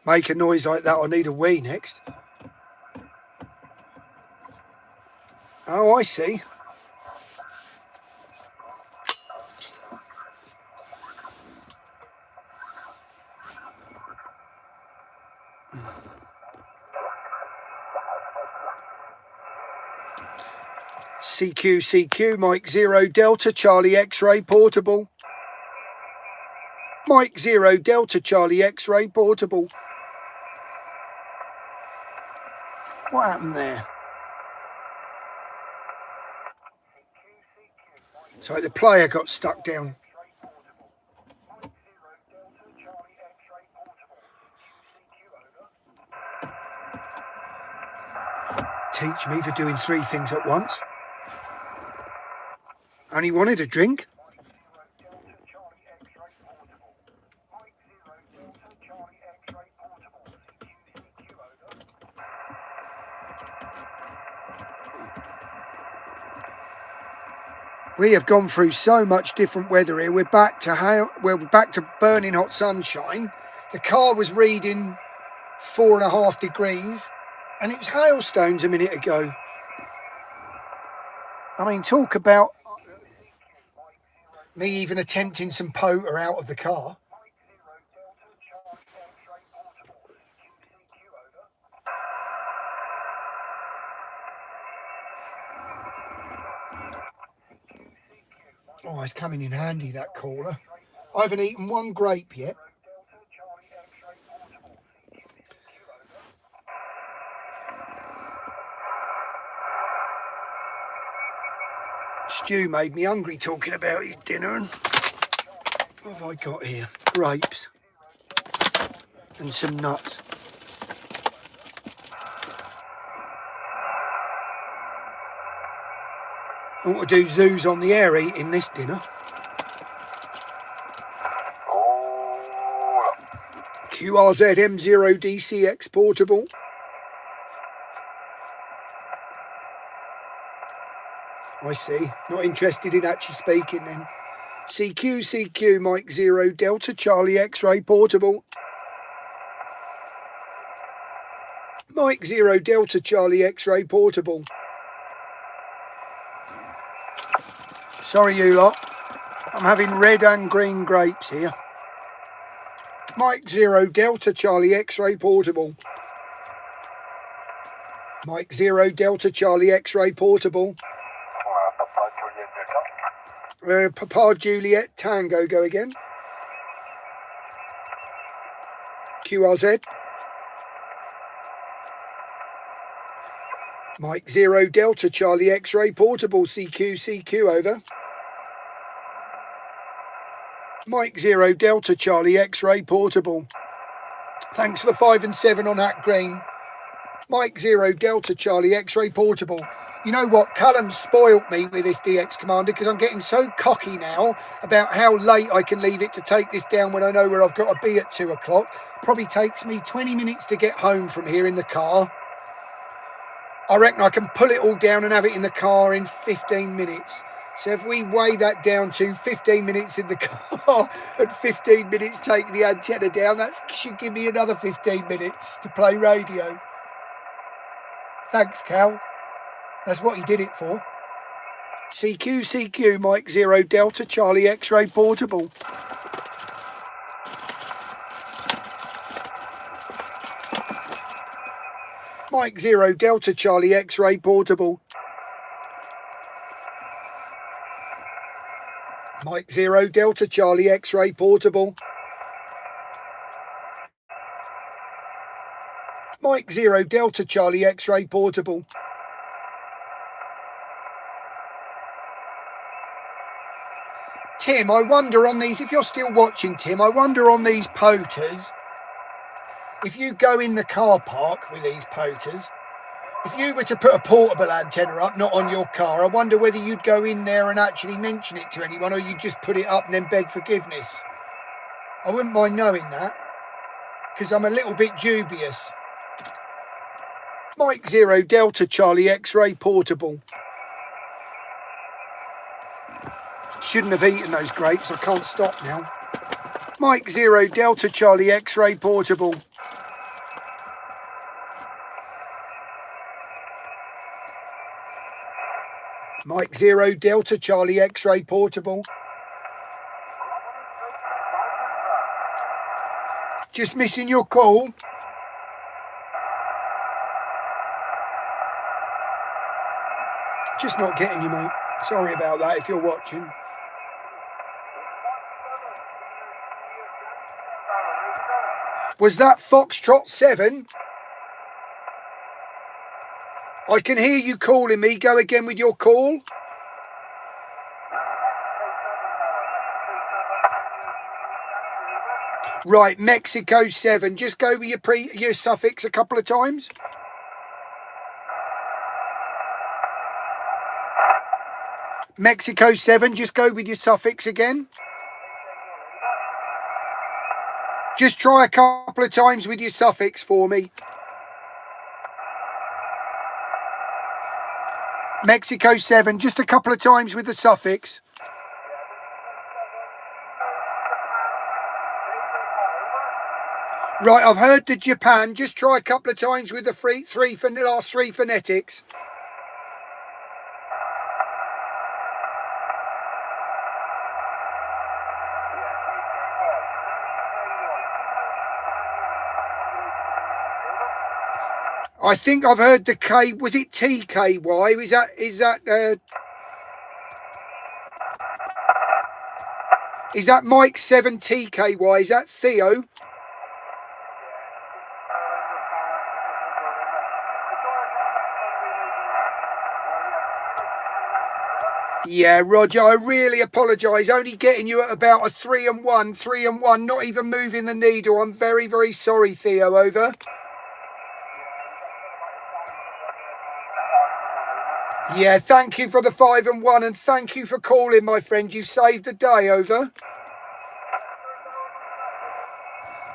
Speaker 1: Make a noise like that, I need a wee next. Oh, I see. CQ, Mike 0 Delta Charlie X-ray portable. Mike 0 Delta Charlie X-ray portable. What happened there? So the player got stuck down. Teach me for doing 3 things at once. Only wanted a drink. We have gone through so much different weather here. We're back to burning hot sunshine. The car was reading 4.5 degrees, and it was hailstones a minute ago. I mean, talk about me even attempting some poker out of the car. Oh, it's coming in handy, that caller. I haven't eaten one grape yet. Stu made me hungry talking about his dinner. And what have I got here? Grapes and some nuts. I want to do zoos on the air eating this dinner. QRZ M0 DCX portable. I see. Not interested in actually speaking then. CQ, Mike 0 Delta Charlie X-ray portable. Mike 0 Delta Charlie X-ray portable. Sorry you lot. I'm having red and green grapes here. Mike 0 Delta Charlie X-ray portable. Mike 0 Delta Charlie X-ray portable. Papa Juliet Tango, go again. QRZ. Mike 0 Delta Charlie X-ray portable. CQ, over. Mike 0 Delta Charlie X-ray portable. Thanks for the 5 and 7 on that green. Mike 0 Delta Charlie X-ray portable. You know what? Callum spoilt me with this DX Commander because I'm getting so cocky now about how late I can leave it to take this down when I know where I've got to be at 2 o'clock. Probably takes me 20 minutes to get home from here in the car. I reckon I can pull it all down and have it in the car in 15 minutes. So if we weigh that down to 15 minutes in the car and 15 minutes taking the antenna down, that should give me another 15 minutes to play radio. Thanks, Cal. That's what he did it for. CQ, Mike 0 Delta Charlie X-ray portable. Mike 0 Delta Charlie X-ray portable. Mike 0 Delta Charlie X-ray portable. Mike 0 Delta Charlie X-ray portable. Tim, I wonder on these, if you're still watching, Tim, I wonder on these poters, if you go in the car park with these poters, if you were to put a portable antenna up, not on your car, I wonder whether you'd go in there and actually mention it to anyone, or you'd just put it up and then beg forgiveness. I wouldn't mind knowing that, because I'm a little bit dubious. Mike 0 Delta Charlie X-ray portable. Shouldn't have eaten those grapes, I can't stop now. Mike 0 Delta Charlie X-ray portable. Mike 0 Delta Charlie X-ray portable. Just missing your call. Just not getting you, mate. Sorry about that if you're watching. Was that Foxtrot 7? I can hear you calling me. Go again with your call. Right, Mexico 7. Just go with your suffix a couple of times. Mexico 7, just go with your suffix again. Just try a couple of times with your suffix for me. Mexico 7, just a couple of times with the suffix. Right, I've heard the Japan. Just try a couple of times with the last three phonetics. I think I've heard the K. Was it TKY? Is that Mike 7 TKY? Is that Theo? Yeah, Roger, I really apologise. Only getting you at about a 3 and 1, not even moving the needle. I'm very, very sorry, Theo, over. Yeah, thank you for the 5 and 1, and thank you for calling, my friend. You saved the day, over.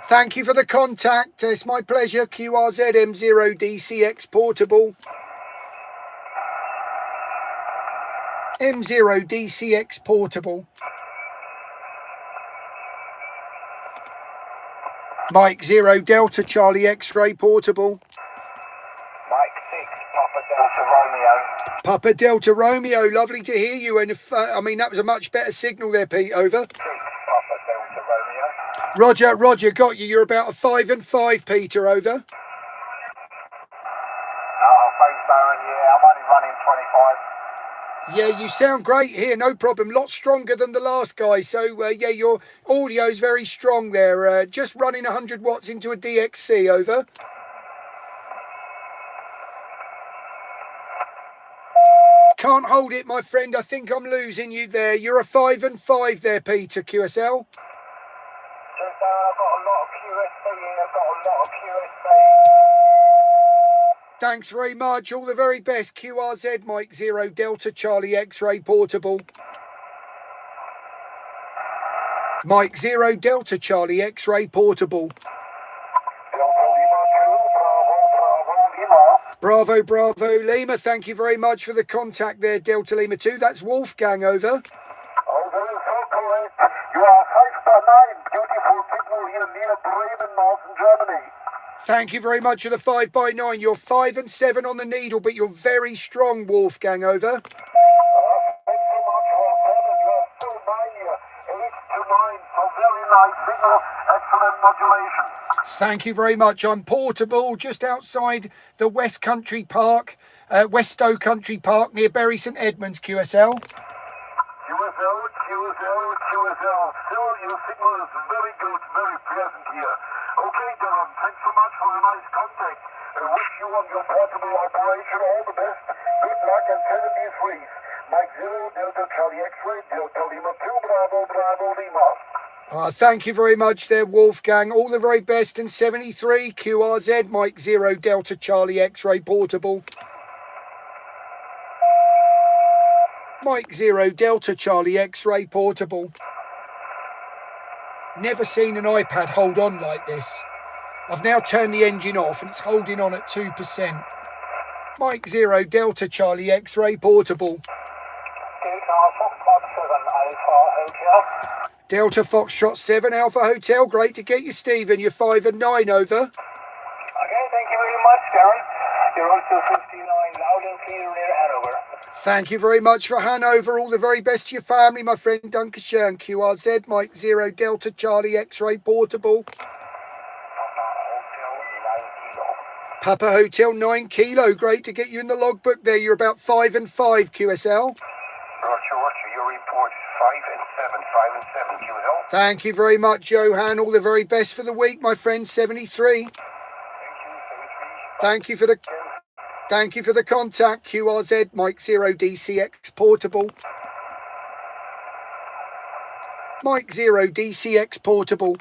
Speaker 1: Thank you for the contact. It's my pleasure. QRZ M0 DCX portable. M0 DCX portable. Mike 0 Delta Charlie X-ray portable.
Speaker 3: Mike 6 Papa Delta Romeo.
Speaker 1: Papa Delta Romeo, lovely to hear you. And if I mean, that was a much better signal there, Pete, over.
Speaker 3: 6 Papa Delta Romeo.
Speaker 1: Roger, got you. You're about a 5 and 5, Peter, over.
Speaker 3: Oh, thanks, Baron. Yeah, I'm only running 25.
Speaker 1: Yeah, you sound great here, no problem. Lot stronger than the last guy. So, yeah, your audio's very strong there. Just running 100 watts into a DXC, over. Can't hold it, my friend. I think I'm losing you there. You're a 5 and 5 there, Peter, QSL.
Speaker 3: I've got a lot of QSC here. I've got a lot of QSC.
Speaker 1: Thanks very much. All the very best. QRZ Mike 0 Delta Charlie X-ray portable. Mike 0 Delta Charlie X-ray portable. Bravo, Bravo, Lima. Thank you very much for the contact there, Delta Lima 2. That's Wolfgang, over.
Speaker 3: Oh, that is so correct. You are 5 by 9. Beautiful signal here near Bremen, northern Germany.
Speaker 1: Thank you very much for the 5 by 9. You're 5 and 7 on the needle, but you're very strong, Wolfgang, over.
Speaker 3: Thanks so much for 7. You are still 9 here. 8 to 9. So very nice signal. Excellent modulation.
Speaker 1: Thank you very much. I'm portable just outside the West Country Park, West Stow Country Park near Bury St Edmunds, QSL.
Speaker 3: QSL. Still, your signal is very good, very pleasant here. Okay, Dylan, thanks so much for the nice contact. I wish you on your portable operation all the best. Good luck and 73s. Mike 0, Delta Charlie X-ray, Delta Lima 2, Bravo, Bravo, Lima.
Speaker 1: Thank you very much there, Wolfgang. All the very best. And 73 QRZ, Mike 0, Delta Charlie X-ray portable. Mike 0, Delta Charlie X-ray portable. Never seen an iPad hold on like this. I've now turned the engine off and it's holding on at 2%. Mike 0, Delta Charlie X-ray portable. Delta Foxtrot 7 Alpha Hotel. Great to get you, Stephen. You're 5 and 9, over.
Speaker 3: Okay, thank you very much, Darren. You're also 59, loud and clear near Hanover.
Speaker 1: Thank you very much for Hanover. All the very best to your family, my friend. Dankeschön. QRZ, Mike 0, Delta Charlie X-ray portable. Papa Hotel 9 Kilo. Great to get you in the logbook there. You're about 5 and 5, QSL.
Speaker 3: Roger, your report is 5 and 7, QSL.
Speaker 1: Thank you very much, Johan. All the very best for the week, my friend. 73. Thank you for the contact. QRZ, Mike 0, DCX portable. Mike 0, DCX portable.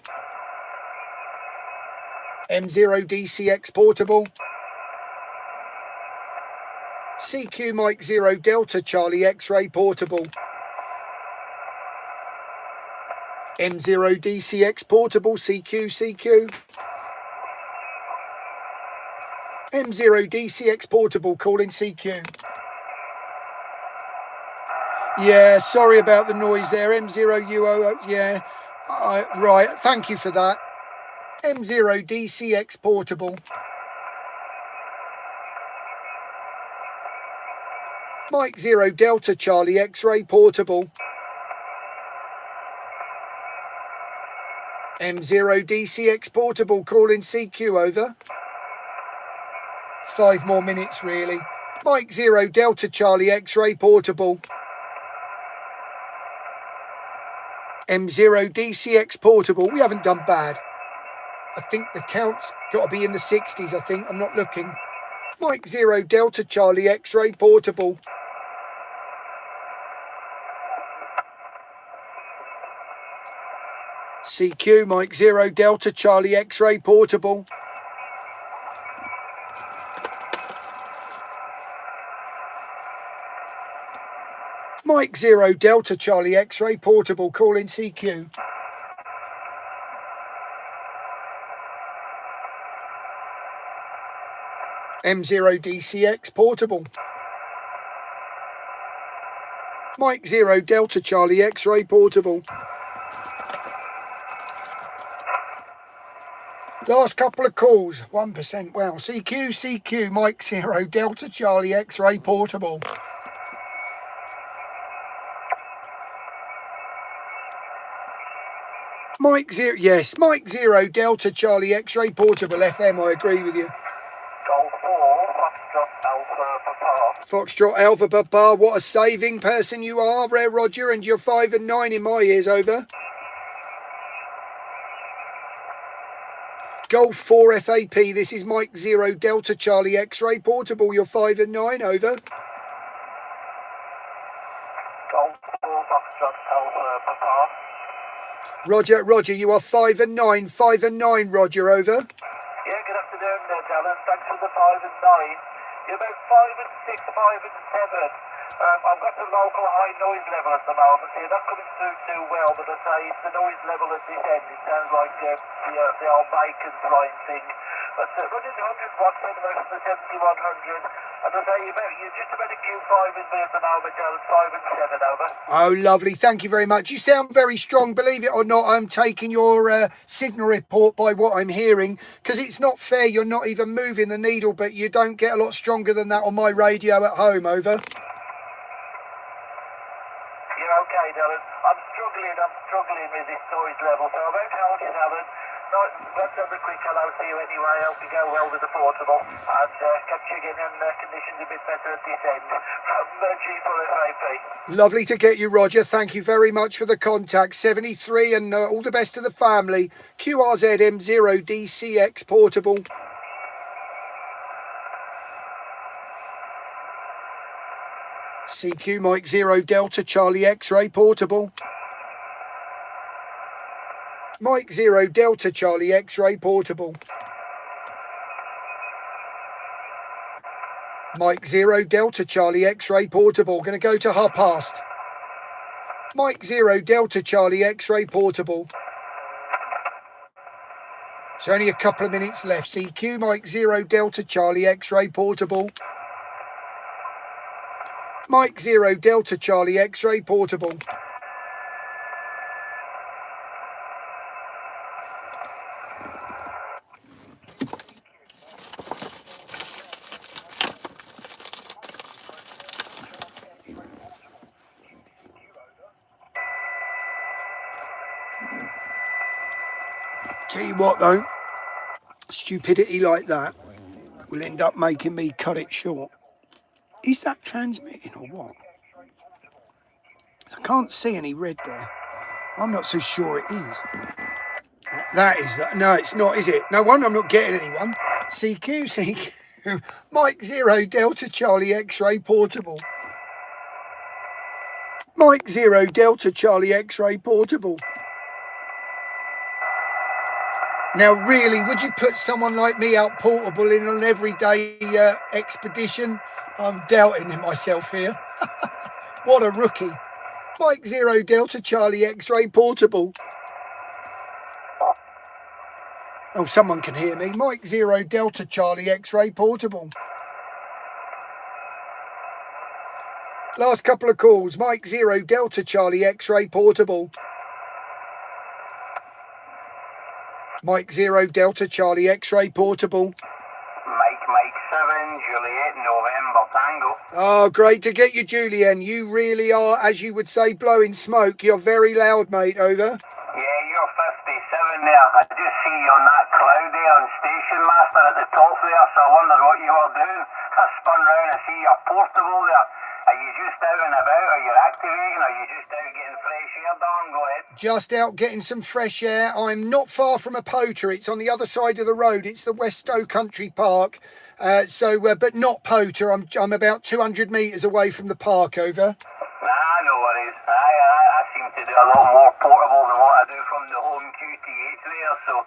Speaker 1: M0 DCX portable. CQ Mike 0 Delta Charlie X-ray portable. M0 DCX portable. CQ. M0 DCX portable calling CQ. Yeah, sorry about the noise there. M0 UO. Yeah, right. Thank you for that. M0 DCX portable. Mike 0 Delta Charlie X-ray portable. M0 DCX portable calling CQ, over. 5 more minutes really. Mike 0 Delta Charlie X-ray portable. M0 DCX portable. We haven't done bad. I think the count's got to be in the 60s, I think. I'm not looking. Mike 0 Delta Charlie X-ray portable. CQ Mike 0 Delta Charlie X-ray portable. Mike 0 Delta Charlie X-ray portable calling CQ. M0 DCX portable. Mike 0 Delta Charlie X-ray portable. Last couple of calls, 1%. Wow. CQ, Mike 0 Delta Charlie X-ray portable. Mike 0, yes, Mike 0 Delta Charlie X-ray portable FM. I agree with you.
Speaker 3: Golf 4, Foxtrot Alpha Papa.
Speaker 1: Foxtrot Alpha Papa. What a saving person you are, Rare Roger, and you're 5 and 9 in my ears, over. Golf 4 FAP. This is Mike 0 Delta Charlie X-ray portable. You're 5 and 9, over.
Speaker 3: Golf 4, Foxtrot Alpha Papa.
Speaker 1: Roger, you are 5 and 9. 5 and 9, Roger, over.
Speaker 3: Yeah, good afternoon, Alan. Thanks for the 5 and 9. You're about 5 and 6, 5 and 7. I've got the local high noise level at the moment. See, not coming through too well, but I say it's the noise level at this end. It sounds like the old bacon flying thing. But running 100 watts anyway from the 7100. And I say you're just about a Q5 in me at the moment, Alan. 5 and 7, over.
Speaker 1: Oh, lovely. Thank you very much. You sound very strong. Believe it or not, I'm taking your signal report by what I'm hearing, because it's not fair. You're not even moving the needle, but you don't get a lot stronger than that on my radio at home, over.
Speaker 3: You're okay, Dylan. I'm struggling with this noise level, so I won't hold you, Alan. Let's have a quick hello to you anyway. I hope you go well with the portable. And catch you again in conditions a bit better at this end. From G4FAP.
Speaker 1: Lovely to get you, Roger. Thank you very much for the contact. 73 and all the best to the family. QRZM0DCX portable. CQ Mike 0 Delta Charlie X-ray portable. Mike 0 Delta Charlie X-ray portable. Mike 0 Delta Charlie X-ray portable. Going to go to 1:30. Mike 0 Delta Charlie X-ray portable. It's only a couple of minutes left. CQ Mike 0 Delta Charlie X-ray portable. Mike 0 Delta Charlie X-ray portable. Tell you what though, stupidity like that will end up making me cut it short. Is that transmitting or what? I can't see any red there. I'm not so sure it is. That is that. No, it's not, is it? No wonder I'm not getting anyone. CQ, CQ. Mike 0 Delta Charlie X-ray portable. Mike 0 Delta Charlie X-ray portable. Now, really, would you put someone like me out portable in an everyday expedition? I'm doubting myself here. What a rookie. Mike 0 Delta Charlie X-ray portable. Oh, someone can hear me. Mike 0 Delta Charlie X-ray portable. Last couple of calls. Mike 0 Delta Charlie X-ray portable. Mike 0 Delta Charlie X-ray portable.
Speaker 2: Mike 7, Juliet, November Tango.
Speaker 1: Oh, great to get you, Julian. You really are, as you would say, blowing smoke. You're very loud, mate. Over.
Speaker 2: Yeah, you're 57 there. I just see you on that cloud there on Station Master at the top there, so I wondered what you were doing. I spun round and see you're portable there. Are you just out and about? Are you activating? Are you just out getting fresh air, Don? Go ahead.
Speaker 1: Just out getting some fresh air. I'm not far from a poacher. It's on the other side of the road. It's the West Stow Country Park. But not poacher. I'm about 200 metres away from the park. Over.
Speaker 2: Nah, no worries. I seem to do a lot more portable than what I do from the home QTH there, so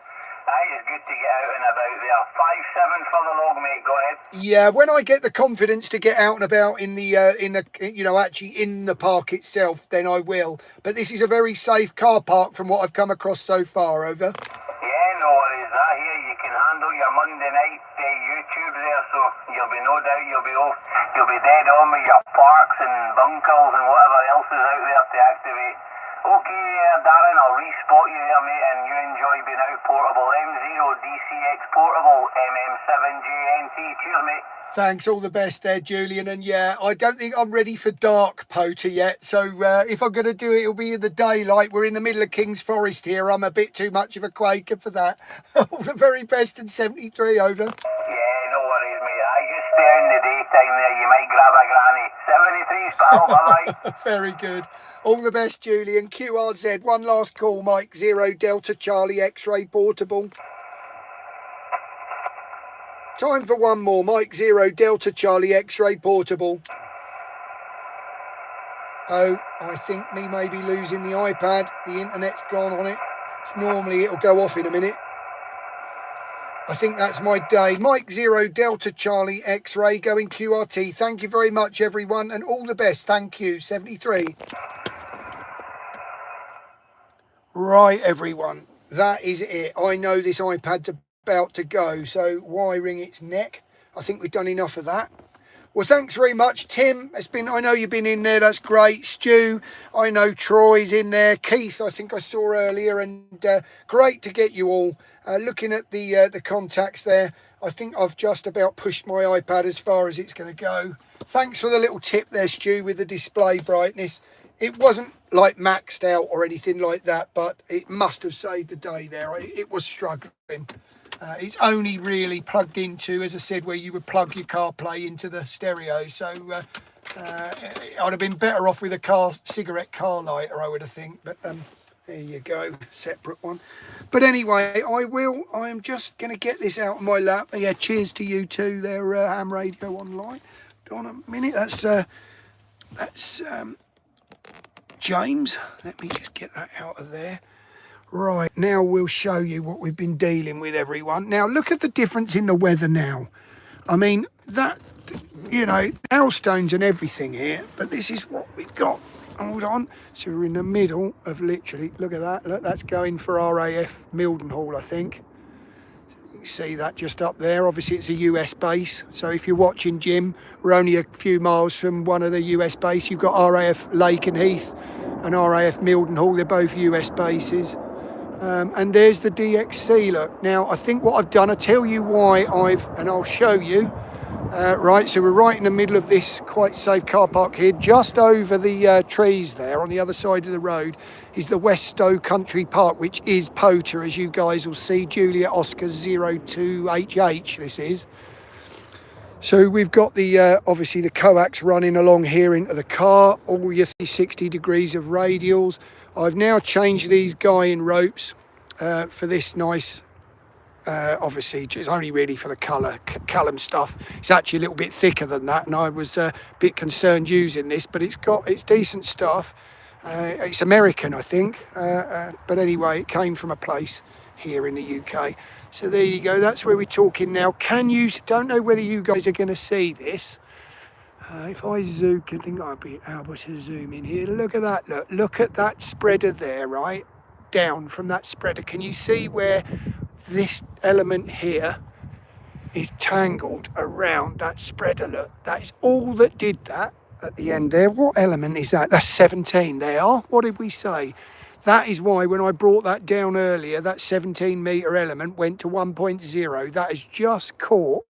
Speaker 2: it's good to get out and about there. 5-7 for the log, mate. Go ahead.
Speaker 1: Yeah, when I get the confidence to get out and about in the actually in the park itself, then I will. But this is a very safe car park from what I've come across so far. Over.
Speaker 2: Yeah, no worries. I hear you can handle your Monday night YouTube there, so you'll be no doubt you'll be dead on with your parks and bunkers and whatever else is out there to activate. Okay, Darren, I'll re-spot you there, mate, and you enjoy being out portable. M0DCX portable, MM7JNT. Cheers, mate.
Speaker 1: Thanks, all the best there, Julian. And yeah, I don't think I'm ready for dark poacher yet. So if I'm going to do it, it'll be in the daylight. We're in the middle of King's Forest here. I'm a bit too much of a Quaker for that. All the very best in 73, over.
Speaker 2: Yeah, no worries, mate. I just stay in the daytime there. You might grab a granny. 73's, pal. Bye-bye.
Speaker 1: Very good. All the best, Julian. QRZ, one last call. Mike 0 Delta Charlie X-ray portable. Time for one more. Mike 0 Delta Charlie X-ray portable. Oh, I think me may be losing the iPad. The internet's gone on it. Normally it'll go off in a minute. I think that's my day. Mike 0 Delta Charlie X-ray going QRT. Thank you very much, everyone, and all the best. Thank you. 73. Right, everyone. That is it. I know this iPad's about to go, so why wring its neck? I think we've done enough of that. Well, thanks very much, Tim. I know you've been in there. That's great. Stu, I know Troy's in there. Keith, I think I saw earlier, and great to get you all. Looking at the contacts there, I think I've just about pushed my iPad as far as it's going to go. Thanks for the little tip there, Stu, with the display brightness. It wasn't like maxed out or anything like that, but it must have saved the day there. It was struggling. It's only really plugged into, as I said, where you would plug your CarPlay into the stereo. So I'd have been better off with a cigarette car lighter, I would have think. But there you go, separate one. But anyway, I'm just going to get this out of my lap. Yeah, cheers to you too there, Ham Radio Online. Hold on a minute, that's James. Let me just get that out of there. Right, now we'll show you what we've been dealing with, everyone. Now, look at the difference in the weather now. I mean, that, you know, hailstones and everything here, but this is what we've got. Hold on. So we're in the middle of literally, look at that. Look, that's going for RAF Mildenhall, I think. You can see that just up there. Obviously, it's a US base. So if you're watching, Jim, we're only a few miles from one of the US bases. You've got RAF Lake and Heath and RAF Mildenhall. They're both US bases. And there's the DXC, look. Now, I think what I've done, I'll tell you why and I'll show you. Right, so we're right in the middle of this quite safe car park here. Just over the trees there on the other side of the road is the West Stow Country Park, which is POTA, as you guys will see. Juliet Oscar 02HH, this is. So we've got the obviously the coax running along here into the car, all your 360 degrees of radials. I've now changed these guy-in ropes for this nice, obviously it's only really for the callum stuff. It's actually a little bit thicker than that, and I was a bit concerned using this, but it's decent stuff. It's American, I think, but anyway, it came from a place here in the UK. So there you go, that's where we're talking now. Don't know whether you guys are going to see this. If I zoom, I think I'll be able to zoom in here. Look at that, look at that spreader there, right? Down from that spreader. Can you see where this element here is tangled around that spreader? Look, that is all that did that at the end there. What element is that? That's 17 they are. What did we say? That is why when I brought that down earlier, that 17 metre element went to 1.0. That is just caught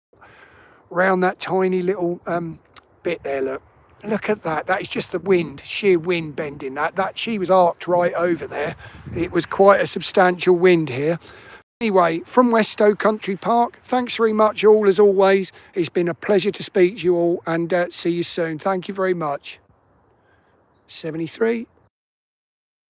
Speaker 1: round that tiny little bit there, look at that. That is just the wind, sheer wind bending that she was arced right over there. It was quite a substantial wind here. Anyway, from West Stow Country Park, thanks very much all, as always. It's been a pleasure to speak to you all, and see you soon. Thank you very much. 73.